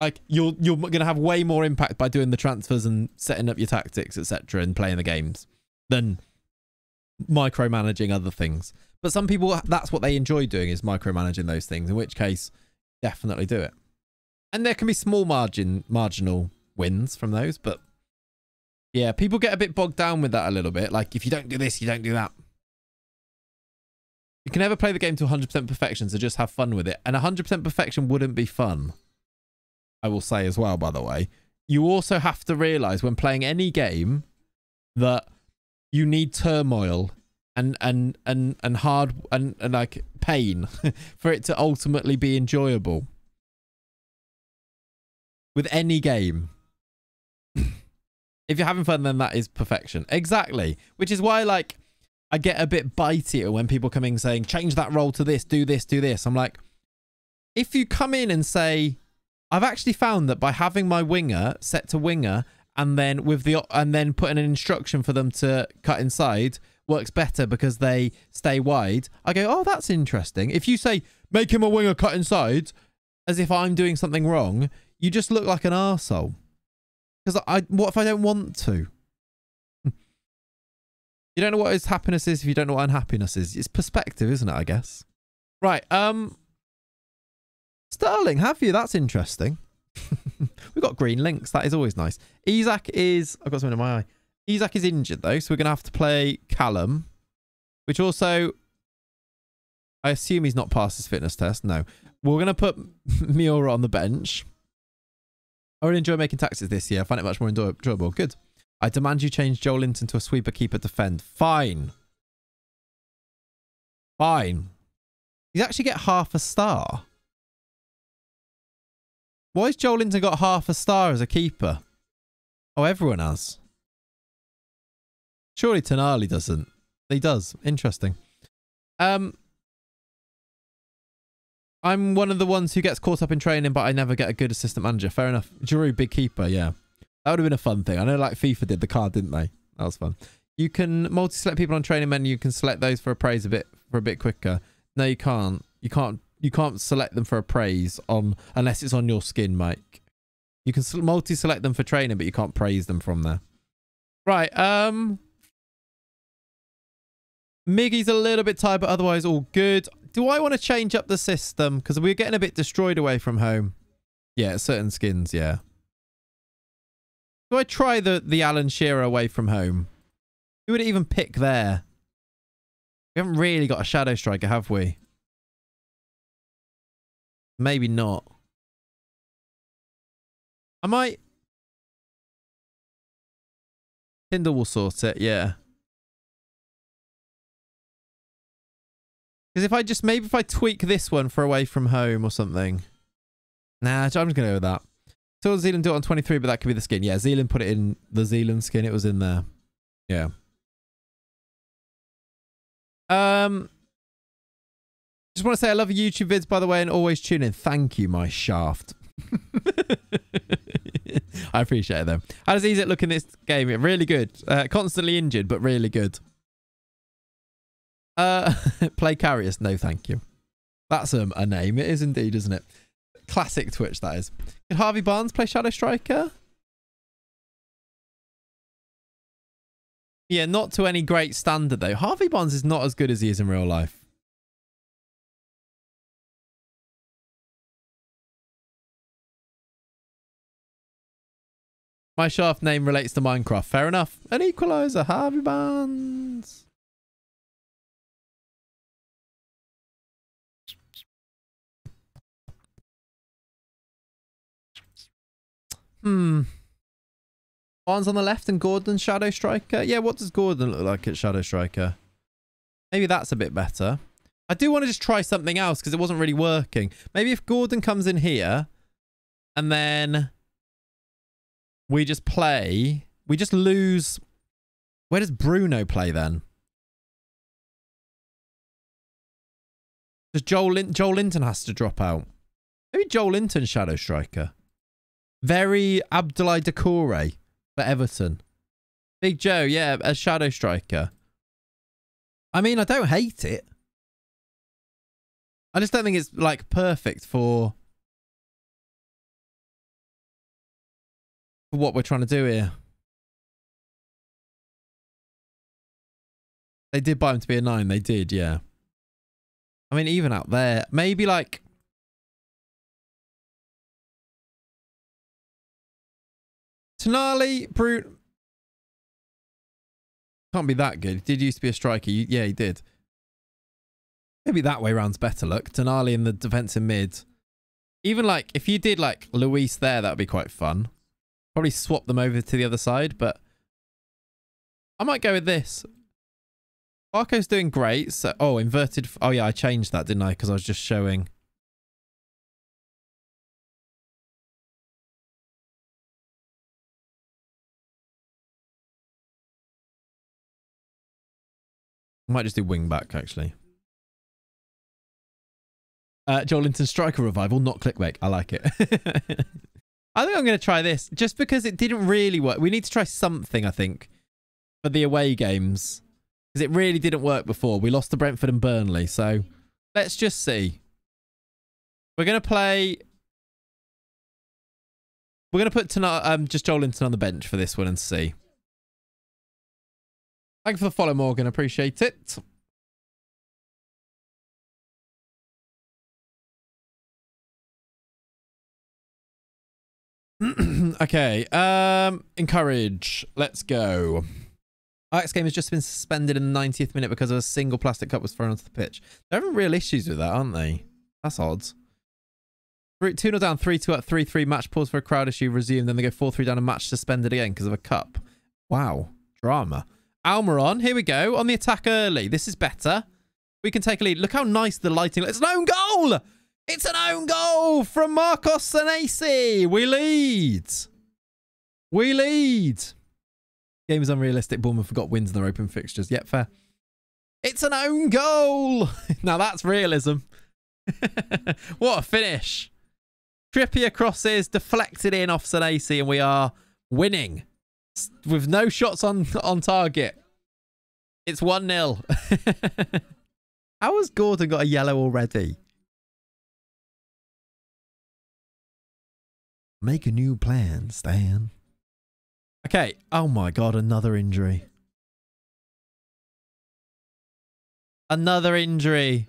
Like, you're going to have way more impact by doing the transfers and setting up your tactics, etc., and playing the games than micromanaging other things. But some people, that's what they enjoy doing, is micromanaging those things, in which case, definitely do it. And there can be small marginal wins from those, but yeah, people get a bit bogged down with that a little bit. Like, if you don't do this, you don't do that. You can never play the game to 100% perfection, so just have fun with it. And 100% perfection wouldn't be fun, I will say as well, by the way. You also have to realize when playing any game that you need turmoil and hard and like pain for it to ultimately be enjoyable. With any game. If you're having fun, then that is perfection. Exactly. Which is why, like, I get a bit bitey when people come in saying, change that role to this, do this, do this. I'm like, if you come in and say, I've actually found that by having my winger set to winger and then putting an instruction for them to cut inside works better because they stay wide. I go, oh, that's interesting. If you say, make him a winger, cut inside, as if I'm doing something wrong, you just look like an arsehole. Because what if I don't want to? You don't know what his happiness is if you don't know what unhappiness is. It's perspective, isn't it, I guess? Right, Sterling, have you? That's interesting. We've got green links. That is always nice. Isak is... I've got something in my eye. Isak is injured, though, so we're going to have to play Callum. Which also... I assume he's not passed his fitness test. No. We're going to put Miura on the bench. I really enjoy making taxes this year. I find it much more enjoyable. Good. I demand you change Joel Linton to a sweeper, keeper, defend. Fine. Fine. He's actually get half a star. Why has Joel Linton got half a star as a keeper? Oh, everyone has. Surely Tonali doesn't. He does. Interesting. I'm one of the ones who gets caught up in training, but I never get a good assistant manager. Fair enough. Giroud, big keeper, yeah. That would have been a fun thing. I know, like FIFA did the card, didn't they? That was fun. You can multi-select people on training menu. You can select those for appraise for a bit quicker. No, you can't. You can't select them for appraise on unless it's on your skin, Mike. You can multi-select them for training, but you can't praise them from there. Right. Miggy's a little bit tired, but otherwise all good. Do I want to change up the system? Because we're getting a bit destroyed away from home. Yeah, certain skins, yeah. Do I try the Alan Shearer away from home? Who would it even pick there? We haven't really got a shadow striker, have we? Maybe not. I might... Tinder will sort it, yeah. Because if I just, maybe if I tweak this one for away from home or something. Nah, I'm just going to go with that. Till Zealand do it on 23, but that could be the skin. Yeah, Zealand put it in the Zealand skin. It was in there. Yeah. Just want to say I love your YouTube vids, by the way, and always tune in. Thank you, my shaft. I appreciate it, though. How does Isak look in this game? Really good. Constantly injured, but really good. Play Carrius. No, thank you. That's a name. It is indeed, isn't it? Classic Twitch, that is. Can Harvey Barnes play Shadow Striker? Yeah, not to any great standard, though. Harvey Barnes is not as good as he is in real life. My shaft name relates to Minecraft. Fair enough. An equalizer. Harvey Barnes. Barnes on the left and Gordon Shadow Striker. Yeah, what does Gordon look like at Shadow Striker? Maybe that's a bit better. I do want to just try something else because it wasn't really working. Maybe if Gordon comes in here and then we just play, we just lose. Where does Bruno play then? Does Joel Linton has to drop out? Maybe Joel Linton Shadow Striker. Very Abdoulaye Doucouré for Everton. Big Joe, yeah, a Shadow Striker. I mean, I don't hate it. I just don't think it's like perfect for what we're trying to do here. They did buy him to be a 9. They did, yeah. I mean, even out there, maybe like Tonali, Brute. Can't be that good. He did used to be a striker. Yeah, he did. Maybe that way round's better. Look, Tonali in the defensive mid. Even like, if you did like Luis there, that would be quite fun. Probably swap them over to the other side, but I might go with this. Barco's doing great. So, oh, inverted. Oh, yeah, I changed that, didn't I? Because I was just showing. I might just do wing back, actually. Joel Linton Striker Revival, not clickbait. I like it. I think I'm going to try this just because it didn't really work. We need to try something, I think, for the away games. Because it really didn't work before. We lost to Brentford and Burnley. So let's just see. We're going to play. We're going to put just Joel Linton on the bench for this one and see. Thanks for the follow, Morgan. Appreciate it. Okay. Encourage. Let's go. Ajax game has just been suspended in the 90th minute because a single plastic cup was thrown onto the pitch. They're having real issues with that, aren't they? That's odd. 2-0 down, 3-2 up, 3-3. Match pause for a crowd issue resumed. Then they go 4-3 down and match suspended again because of a cup. Wow. Drama. Almiron, here we go. On the attack early. This is better. We can take a lead. Look how nice the lighting. It's an own goal! It's an own goal from Marcos Senesi. We lead. We lead. Game is unrealistic. Bournemouth forgot wins in their open fixtures. Yep, fair. It's an own goal. Now that's realism. What a finish. Trippier crosses, deflected in off Senesi, and we are winning. With no shots on target. It's 1-0. How has Gordon got a yellow already? Make a new plan, Stan. Okay. Oh my God, another injury. Another injury.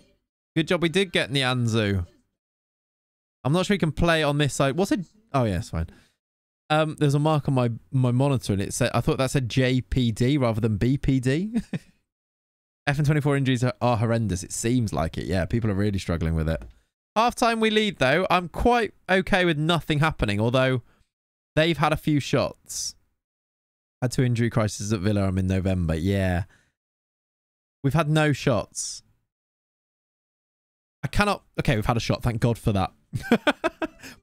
Good job we did get Nianzu. I'm not sure he can play on this side. What's it? Oh yeah, it's fine. There's a mark on my monitor and it said, I thought that said JPD rather than BPD. FM24 injuries are horrendous. It seems like it. Yeah, people are really struggling with it. Half-time we lead, though. I'm quite okay with nothing happening, although they've had a few shots. Had 2 injury crises at Villa in November. Yeah. We've had no shots. I cannot... Okay, we've had a shot. Thank God for that.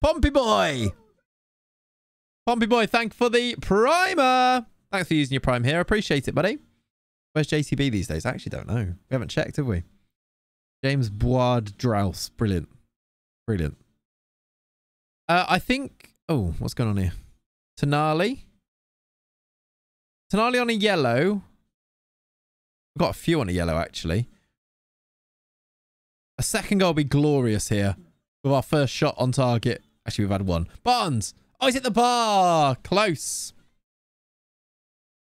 Pompey boy! Pompey boy, thank you for the primer. Thanks for using your prime here. Appreciate it, buddy. Where's JTB these days? I actually don't know. We haven't checked, have we? James Board-Drouse. Brilliant. Brilliant. I think... Oh, what's going on here? Tonali. Tonali on a yellow. We've got a few on a yellow, actually. A second goal will be glorious here. With our first shot on target. Actually, we've had one. Barnes! Oh, he's hit the bar! Close.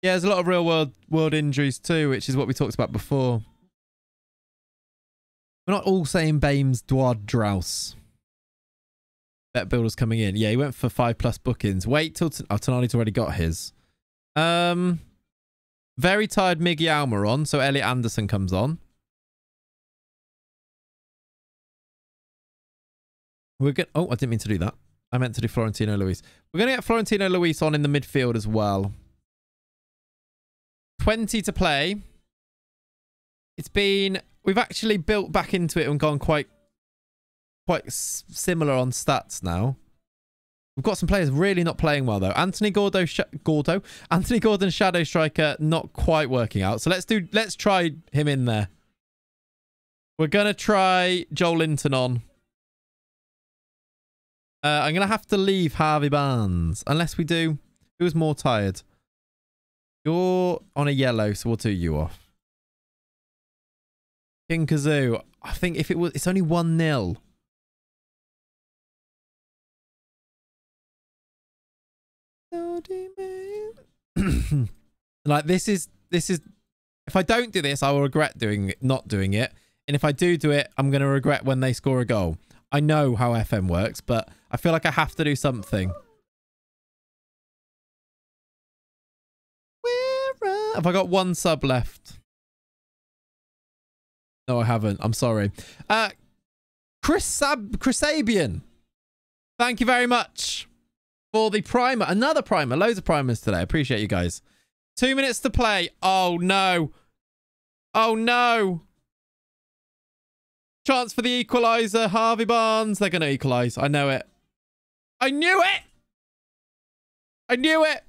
Yeah, there's a lot of real world injuries too, which is what we talked about before. We're not all saying Bames Board-Drouse. Bet builders coming in. Yeah, he went for 5+ bookings. Wait till Tonali's already got his. Very tired Miggy Alma on, so Elliot Anderson comes on. We're going. Oh, I didn't mean to do that. I meant to do Florentino Luis. We're going to get Florentino Luis on in the midfield as well. 20 to play. We've actually built back into it and gone quite similar on stats now. We've got some players really not playing well though. Anthony Gordon Shadow Striker not quite working out. So let's try him in there. We're gonna try Joel Linton on. I'm gonna have to leave Harvey Barnes unless we do. Who's more tired? You're on a yellow, so we'll do you off. King Kazoo. I think if it's only 1-0. Like this is if I don't do this, I will regret not doing it. And if I do it, I'm going to regret when they score a goal. I know how FM works, but I feel like I have to do something. Have I got one sub left? No, I haven't. I'm sorry. Chris Sabian. Thank you very much for the primer. Another primer. Loads of primers today. Appreciate you guys. 2 minutes to play. Oh, no. Oh, no. Chance for the equaliser. Harvey Barnes. They're going to equalise. I know it. I knew it. I knew it.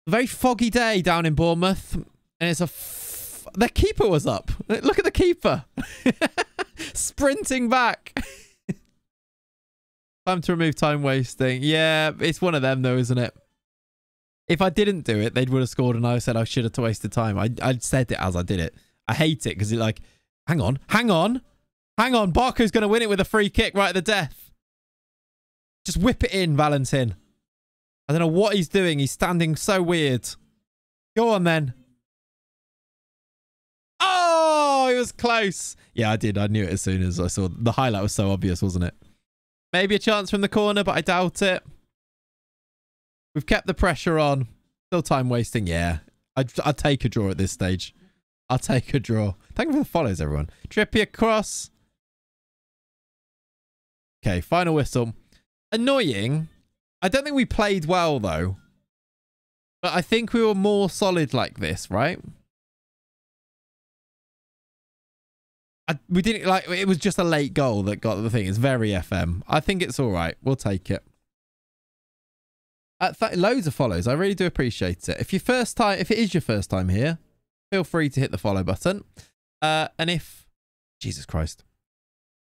A very foggy day down in Bournemouth. And it's their keeper was up. Look at the keeper. Sprinting back. Time to remove time wasting. Yeah, it's one of them though, isn't it? If I didn't do it, they would have scored and I said I should have wasted time. I said it as I did it. I hate it because it's like, hang on. Barco's going to win it with a free kick right at the death. Just whip it in, Valentin. I don't know what he's doing. He's standing so weird. Go on then. Oh, it was close. Yeah, I did. I knew it as soon as I saw. The highlight was so obvious, wasn't it? Maybe a chance from the corner, but I doubt it. We've kept the pressure on. Still time wasting. Yeah. I'd take a draw at this stage. I'll take a draw. Thank you for the follows, everyone. Trippier cross. Okay, final whistle. Annoying. I don't think we played well, though. But I think we were more solid like this, right? We didn't like it was just a late goal that got the thing. It's very FM. I think it's all right. We'll take it. Loads of follows. I really do appreciate it. If it is your first time here, feel free to hit the follow button. And if Jesus Christ.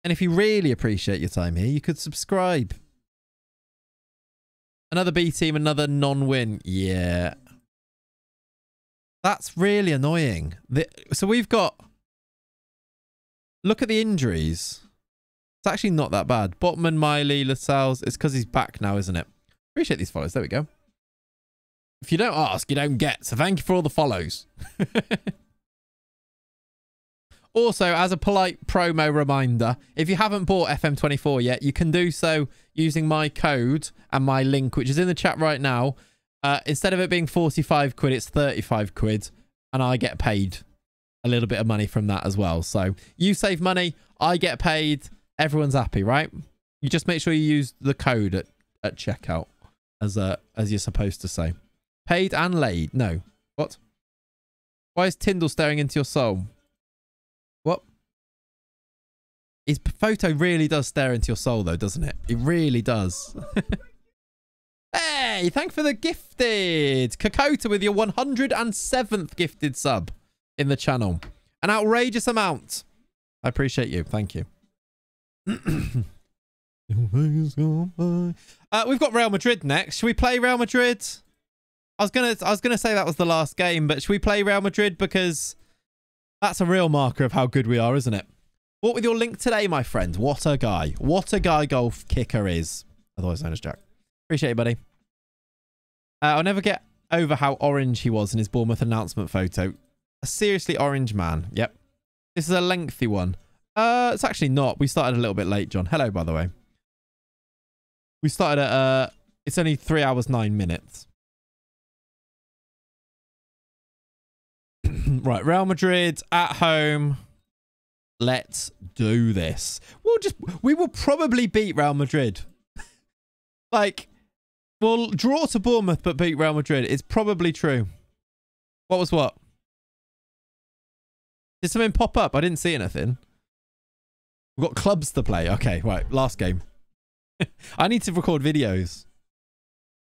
And if you really appreciate your time here, you could subscribe. Another B team, another non-win. Yeah. That's really annoying. So we've got look at the injuries. It's actually not that bad. Botman, Miley, Lascelles. It's because he's back now, isn't it? Appreciate these follows. There we go. If you don't ask, you don't get. So thank you for all the follows. Also, as a polite promo reminder, if you haven't bought FM24 yet, you can do so using my code and my link, which is in the chat right now. Instead of it being 45 quid, it's 35 quid. And I get paid a little bit of money from that as well. So you save money, I get paid, everyone's happy, right? You just make sure you use the code at checkout as you're supposed to say. Paid and laid. No. What? Why is Tyndall staring into your soul? What? His photo really does stare into your soul though, doesn't it? It really does. Hey, thank you for the gifted. Kakota with your 107th gifted sub in the channel. An outrageous amount. I appreciate you. Thank you. We've got Real Madrid next. Should we play Real Madrid? I was gonna say that was the last game, but should we play Real Madrid because that's a real marker of how good we are, isn't it? What with your link today, my friend? What a guy! What a guy golf kicker is, otherwise known as Jack. Appreciate it, buddy. I'll never get over how orange he was in his Bournemouth announcement photo. A seriously orange man. Yep. This is a lengthy one. It's actually not. We started a little bit late, John. Hello, by the way. We started at, it's only 3 hours, 9 minutes. Right, Real Madrid at home. Let's do this. We will probably beat Real Madrid. Like, we'll draw to Bournemouth but beat Real Madrid. It's probably true. What was what? Did something pop up? I didn't see anything. We've got clubs to play. Okay, right. Last game. I need to record videos.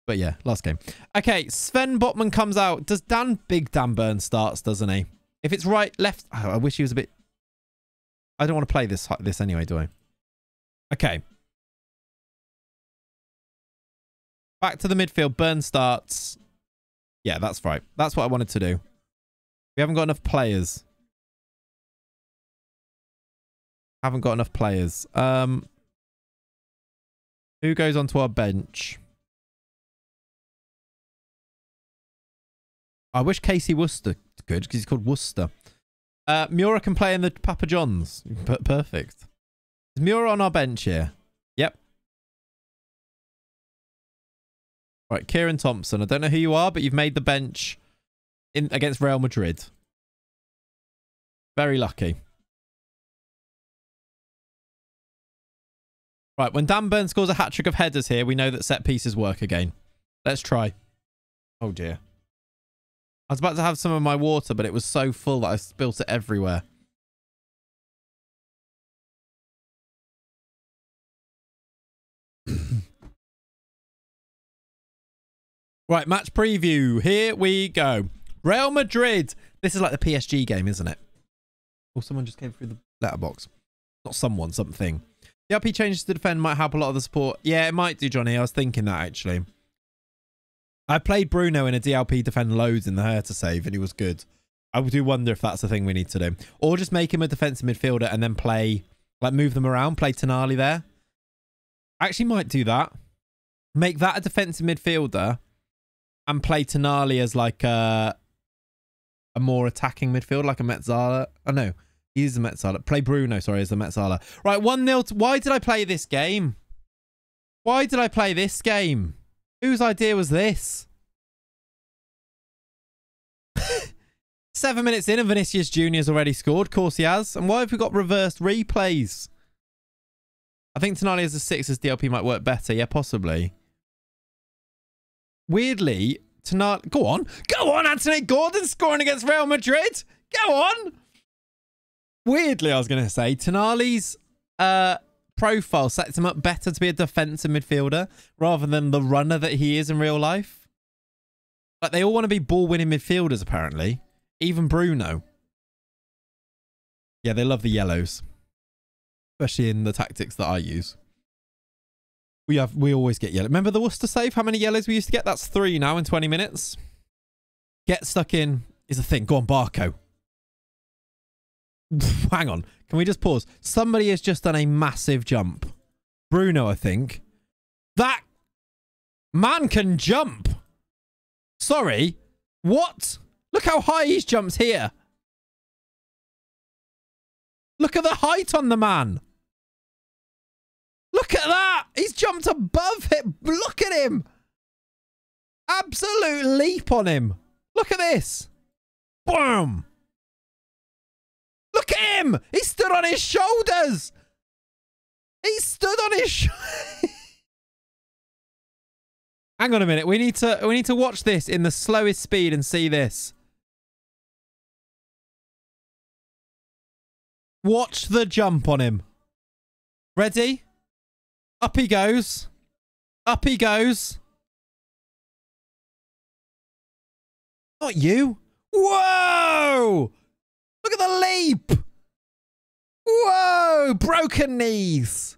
But yeah, last game. Okay, Sven Botman comes out. Does Big Dan Burn starts, doesn't he? If it's right, left... Oh, I wish he was a bit... I don't want to play this anyway, do I? Okay. Back to the midfield. Burn starts. Yeah, that's right. That's what I wanted to do. We haven't got enough players. Haven't got enough players. Who goes onto our bench? I wish Casey Worcester could, because he's called Worcester. Mura can play in the Papa John's. Perfect. Is Mura on our bench here? Yep. Right, Kieran Thompson. I don't know who you are, but you've made the bench against Real Madrid. Very lucky. Right, when Dan Burn scores a hat-trick of headers here, we know that set pieces work again. Let's try. Oh, dear. I was about to have some of my water, but it was so full that I spilt it everywhere. Right, match preview. Here we go. Real Madrid. This is like the PSG game, isn't it? Oh, someone just came through the letterbox. Not someone, something. The LP changes to defend might help a lot of the support. Yeah, it might do, Johnny. I was thinking that, actually. I played Bruno in a DLP defend loads in the Hertha save, and he was good. I do wonder if that's the thing we need to do. Or just make him a defensive midfielder and then play, like, move them around, play Tonali there. I actually might do that. Make that a defensive midfielder and play Tonali as, like, a more attacking midfield, like a Metzala. Oh, no. He's the Metzala. Play Bruno, sorry, as the Metzala. Right, 1-0. Why did I play this game? Why did I play this game? Whose idea was this? 7 minutes in and Vinicius Jr.'s already scored. Of course he has. And why have we got reversed replays? I think Tonali as a 6 as DLP might work better. Yeah, possibly. Weirdly, Tonali... Go on. Go on, Anthony Gordon scoring against Real Madrid. Go on. Weirdly, I was going to say, Tonali's... profile sets him up better to be a defensive midfielder rather than the runner that he is in real life. Like, they all want to be ball-winning midfielders, apparently. Even Bruno. Yeah, they love the yellows. Especially in the tactics that I use. We always get yellow. Remember the Worcester save? How many yellows we used to get? That's 3 now in 20 minutes. Get stuck in is a thing. Go on, Barco. Hang on. Can we just pause? Somebody has just done a massive jump. Bruno, I think. That man can jump. Sorry. What? Look how high he's jumped here. Look at the height on the man. Look at that. He's jumped above it. Look at him. Absolute leap on him. Look at this. Boom. Look at him! He stood on his shoulders! He stood on his shoulders! Hang on a minute. We need to watch this in the slowest speed and see this. Watch the jump on him. Ready? Up he goes. Up he goes. Not you. Whoa! Look at the leap! Whoa! Broken knees!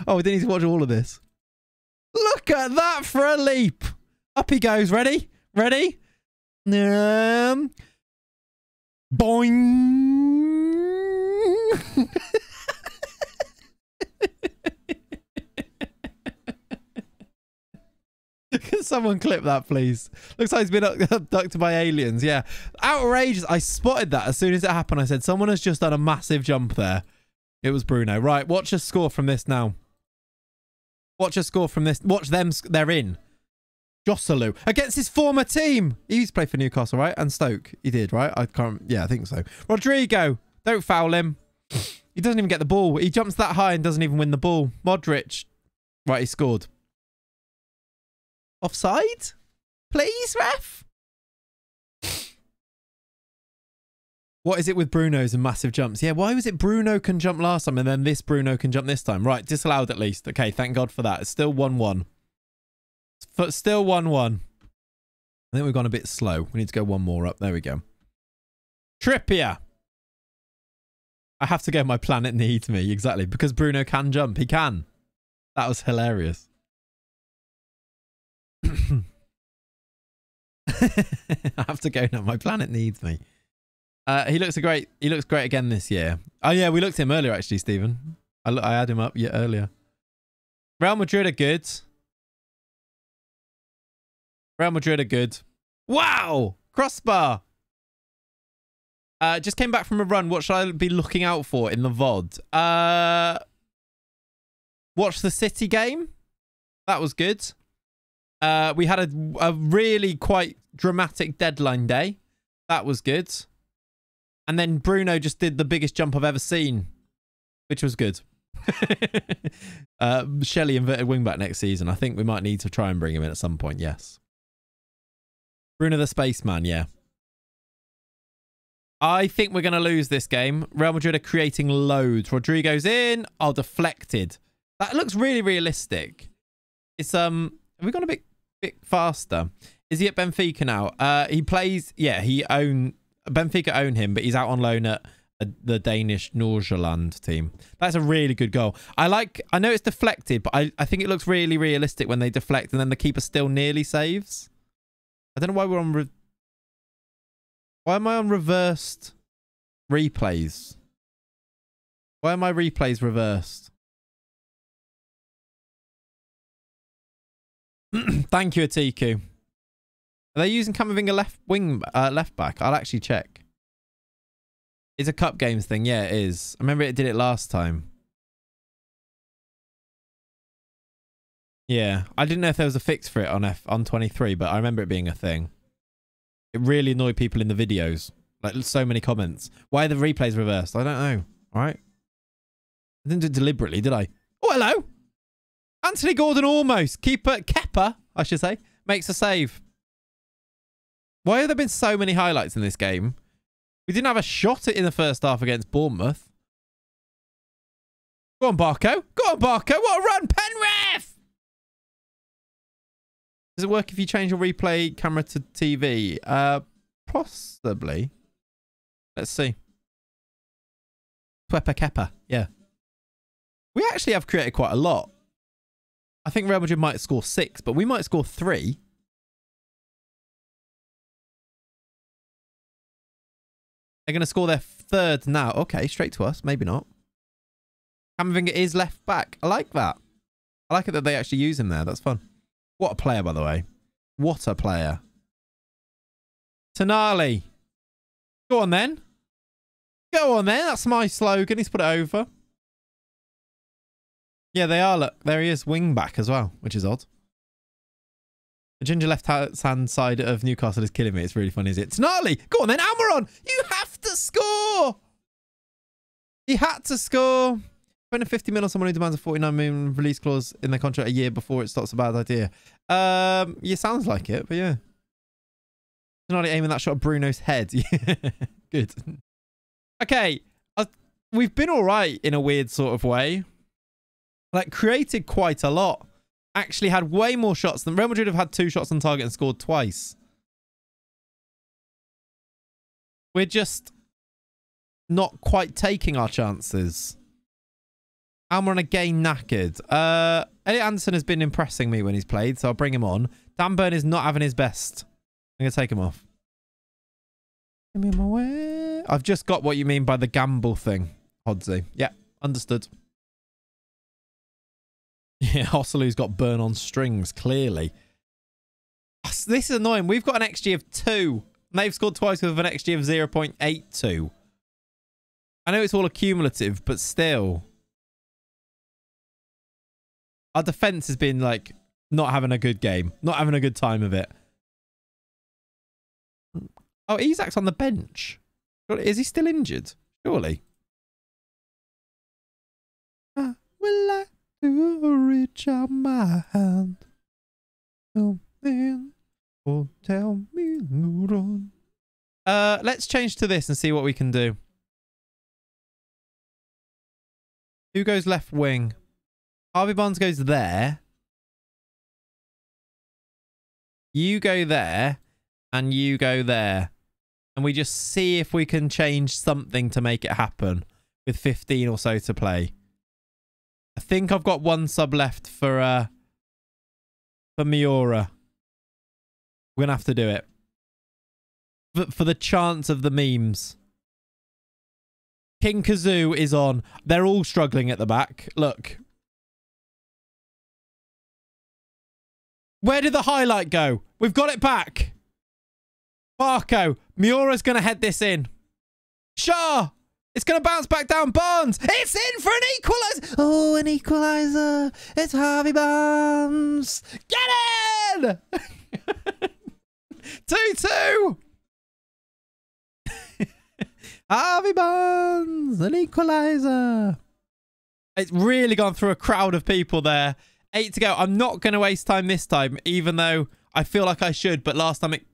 Oh, we didn't need to watch all of this. Look at that for a leap! Up he goes. Ready? Ready? Boing! Can someone clip that, please? Looks like he's been abducted by aliens. Yeah. Outrageous. I spotted that as soon as it happened. I said, someone has just done a massive jump there. It was Bruno. Right. Watch us score from this now. Watch us score from this. Watch them. They're in. Joselu against his former team. He used to play for Newcastle, right? And Stoke. He did, right? I can't. Yeah, I think so. Rodrigo. Don't foul him. He doesn't even get the ball. He jumps that high and doesn't even win the ball. Modric. Right, he scored. Offside? Please, ref? What is it with Bruno's and massive jumps? Yeah, why was it Bruno can jump last time and then this Bruno can jump this time? Right, disallowed at least. Okay, thank God for that. It's still 1-1. Still 1-1. I think we've gone a bit slow. We need to go one more up. There we go. Trippier. I have to go my planet needs me. Exactly. Because Bruno can jump. He can. That was hilarious. I have to go now. My planet needs me. He looks great. He looks great again this year. Oh yeah, we looked at him earlier actually, Stephen. I had him up earlier. Real Madrid are good. Real Madrid are good. Wow! Crossbar. Just came back from a run. What should I be looking out for in the VOD? Watch the City game. That was good. We had a really quite dramatic deadline day. That was good. And then Bruno just did the biggest jump I've ever seen, which was good. Shelley inverted wingback next season. I think we might need to try and bring him in at some point. Yes. Bruno the Spaceman. Yeah. I think we're going to lose this game. Real Madrid are creating loads. Rodrigo's in. Oh, deflected. That looks really realistic. It's have we gone a bit faster? Is he at Benfica now? He plays. Yeah, Benfica own him, but he's out on loan at the Danish Nordsjælland team. That's a really good goal. I know it's deflected, but I think it looks really realistic when they deflect and then the keeper still nearly saves. I don't know why we're on. Why am I on reversed replays? Why are my replays reversed? Thank you, Atiku. Are they using Camavinga left back? I'll actually check. It's a cup games thing. Yeah, it is. I remember it did it last time. Yeah, I didn't know if there was a fix for it on 23, but I remember it being a thing. It really annoyed people in the videos. Like, so many comments. Why are the replays reversed? I don't know. All right. I didn't do it deliberately, did I? Oh, hello. Anthony Gordon almost. Kepa, I should say, makes a save. Why have there been so many highlights in this game? We didn't have a shot in the first half against Bournemouth. Go on, Barco. Go on, Barco. What a run. Penrith! Does it work if you change your replay camera to TV? Possibly. Let's see. Pepa Kepa. Yeah. We actually have created quite a lot. I think Real Madrid might score 6, but we might score 3. They're going to score their 3rd now. Okay, straight to us. Maybe not. Camavinga is left back. I like that. I like it that they actually use him there. That's fun. What a player, by the way. What a player. Tonali. Go on, then. Go on, then. That's my slogan. He's put it over. Yeah, they are. Look, there he is. Wing back as well, which is odd. The ginger left-hand side of Newcastle is killing me. It's really funny, is it? Tonali. Go on, then. Almiron. You have to score. He had to score. 250 million on someone who demands a 49 million release clause in their contract a year before it stops a bad idea. Yeah, sounds like it, but yeah. Tonali aiming that shot at Bruno's head. Good. Okay. We've been all right in a weird sort of way. Like, created quite a lot. Actually had way more shots than Real Madrid have had 2 shots on target and scored twice. We're just not quite taking our chances. Almiron again knackered. Elliot Anderson has been impressing me when he's played, so I'll bring him on. Dan Burn is not having his best. I'm going to take him off. Give me my way. I've just got what you mean by the gamble thing, Hodsy. Yeah, understood. Yeah, Hosselu's got Burn on strings, clearly. This is annoying. We've got an XG of 2. And they've scored twice with an XG of 0.82. I know it's all accumulative, but still. Our defense has been, like, not having a good game. Not having a good time of it. Oh, Isak's on the bench. Is he still injured? Surely. I would like to reach out my hand. Something will tell me no run. Let's change to this and see what we can do. Who goes left wing? Harvey Barnes goes there. You go there. And you go there. And we just see if we can change something to make it happen. With 15 or so to play. I think I've got one sub left for Miura. We're going to have to do it. For the chance of the memes. King Kazoo is on. They're all struggling at the back. Look. Where did the highlight go? We've got it back. Barco. Miura's going to head this in. Shaw. It's going to bounce back down. Barnes. It's in for an equaliser. Oh, an equaliser. It's Harvey Barnes. Get in. 2-2. Harvey Barnes. An equaliser. It's really gone through a crowd of people there. 8 to go. I'm not going to waste time this time, even though I feel like I should, but last time it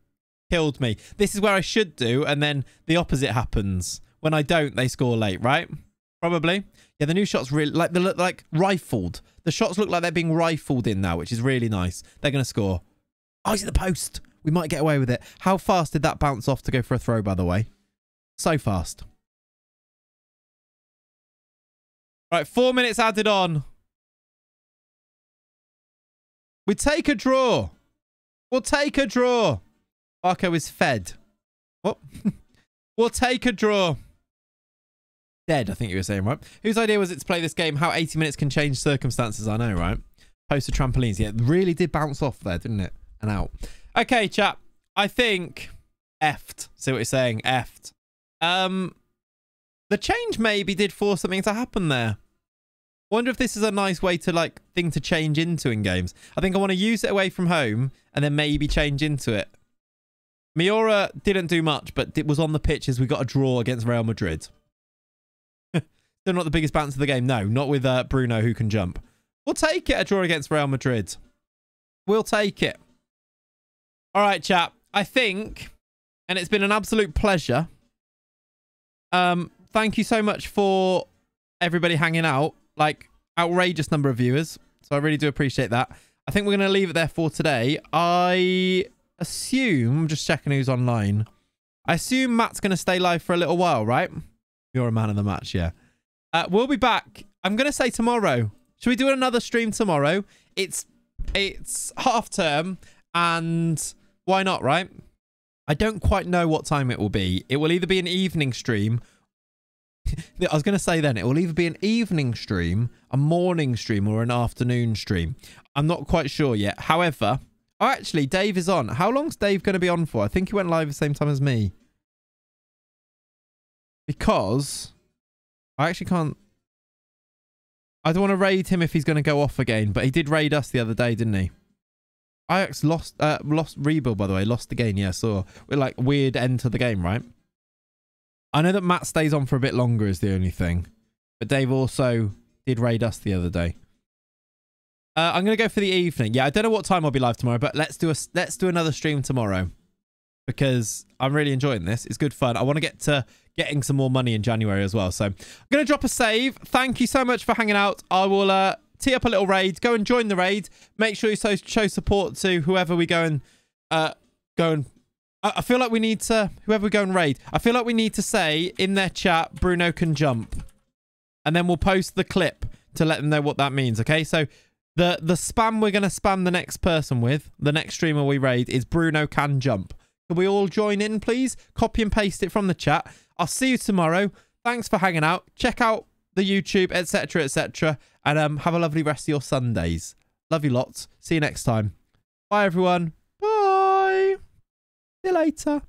killed me. This is where I should do, and then the opposite happens. When I don't, they score late, right? Probably. Yeah, the new shots really they look like rifled. The shots look like they're being rifled in now, which is really nice. They're going to score. Oh, he's at the post. We might get away with it. How fast did that bounce off to go for a throw, by the way? So fast. Right, 4 minutes added on. We take a draw. We'll take a draw. Arco is fed. What? We'll take a draw. Dead, I think you were saying, right? Whose idea was it to play this game? How 80 minutes can change circumstances, I know, right? Poster trampolines. Yeah, it really did bounce off there, didn't it? And out. Okay, chat. I think effed. See what you're saying? Effed. The change maybe did force something to happen there. Wonder if this is a nice way to, like, thing to change into in games. I think I want to use it away from home and then maybe change into it. Miura didn't do much, but it was on the pitch as we got a draw against Real Madrid. Still not the biggest bounce of the game. No, not with Bruno, who can jump. We'll take it, a draw against Real Madrid. We'll take it. All right, chat. I think, and it's been an absolute pleasure. Thank you so much for everybody hanging out. Like, outrageous number of viewers. So I really do appreciate that. I think we're going to leave it there for today. I assume, I'm just checking who's online. I assume Matt's going to stay live for a little while, right? You're a man of the match, yeah. We'll be back. I'm going to say tomorrow. Should we do another stream tomorrow? It's half term, and why not, right? I don't quite know what time it will be. It will either be an evening stream. I was going to say then, it will either be an evening stream, a morning stream, or an afternoon stream. I'm not quite sure yet. However, oh, actually, Dave is on. How long's Dave going to be on for? I think he went live at the same time as me. Because I actually can't. I don't want to raid him if he's going to go off again, but he did raid us the other day, didn't he? Ajax lost rebuild, by the way. Lost again, yeah, saw. We're like weird end to the game, right? I know that Matt stays on for a bit longer is the only thing. But Dave also did raid us the other day. I'm going to go for the evening. Yeah, I don't know what time I'll be live tomorrow, but let's do another stream tomorrow. Because I'm really enjoying this. It's good fun. I want to get to getting some more money in January as well. So I'm going to drop a save. Thank you so much for hanging out. I will tee up a little raid. Go and join the raid. Make sure you show support to whoever we go and I feel like we need to, whoever we go and raid, I feel like we need to say in their chat, Bruno can jump. And then we'll post the clip to let them know what that means, okay? So the spam we're going to spam the next person with, the next streamer we raid, is Bruno can jump. Can we all join in, please? Copy and paste it from the chat. I'll see you tomorrow. Thanks for hanging out. Check out the YouTube, etc., etc. And have a lovely rest of your Sundays. Love you lots. See you next time. Bye, everyone. Bye. See you later.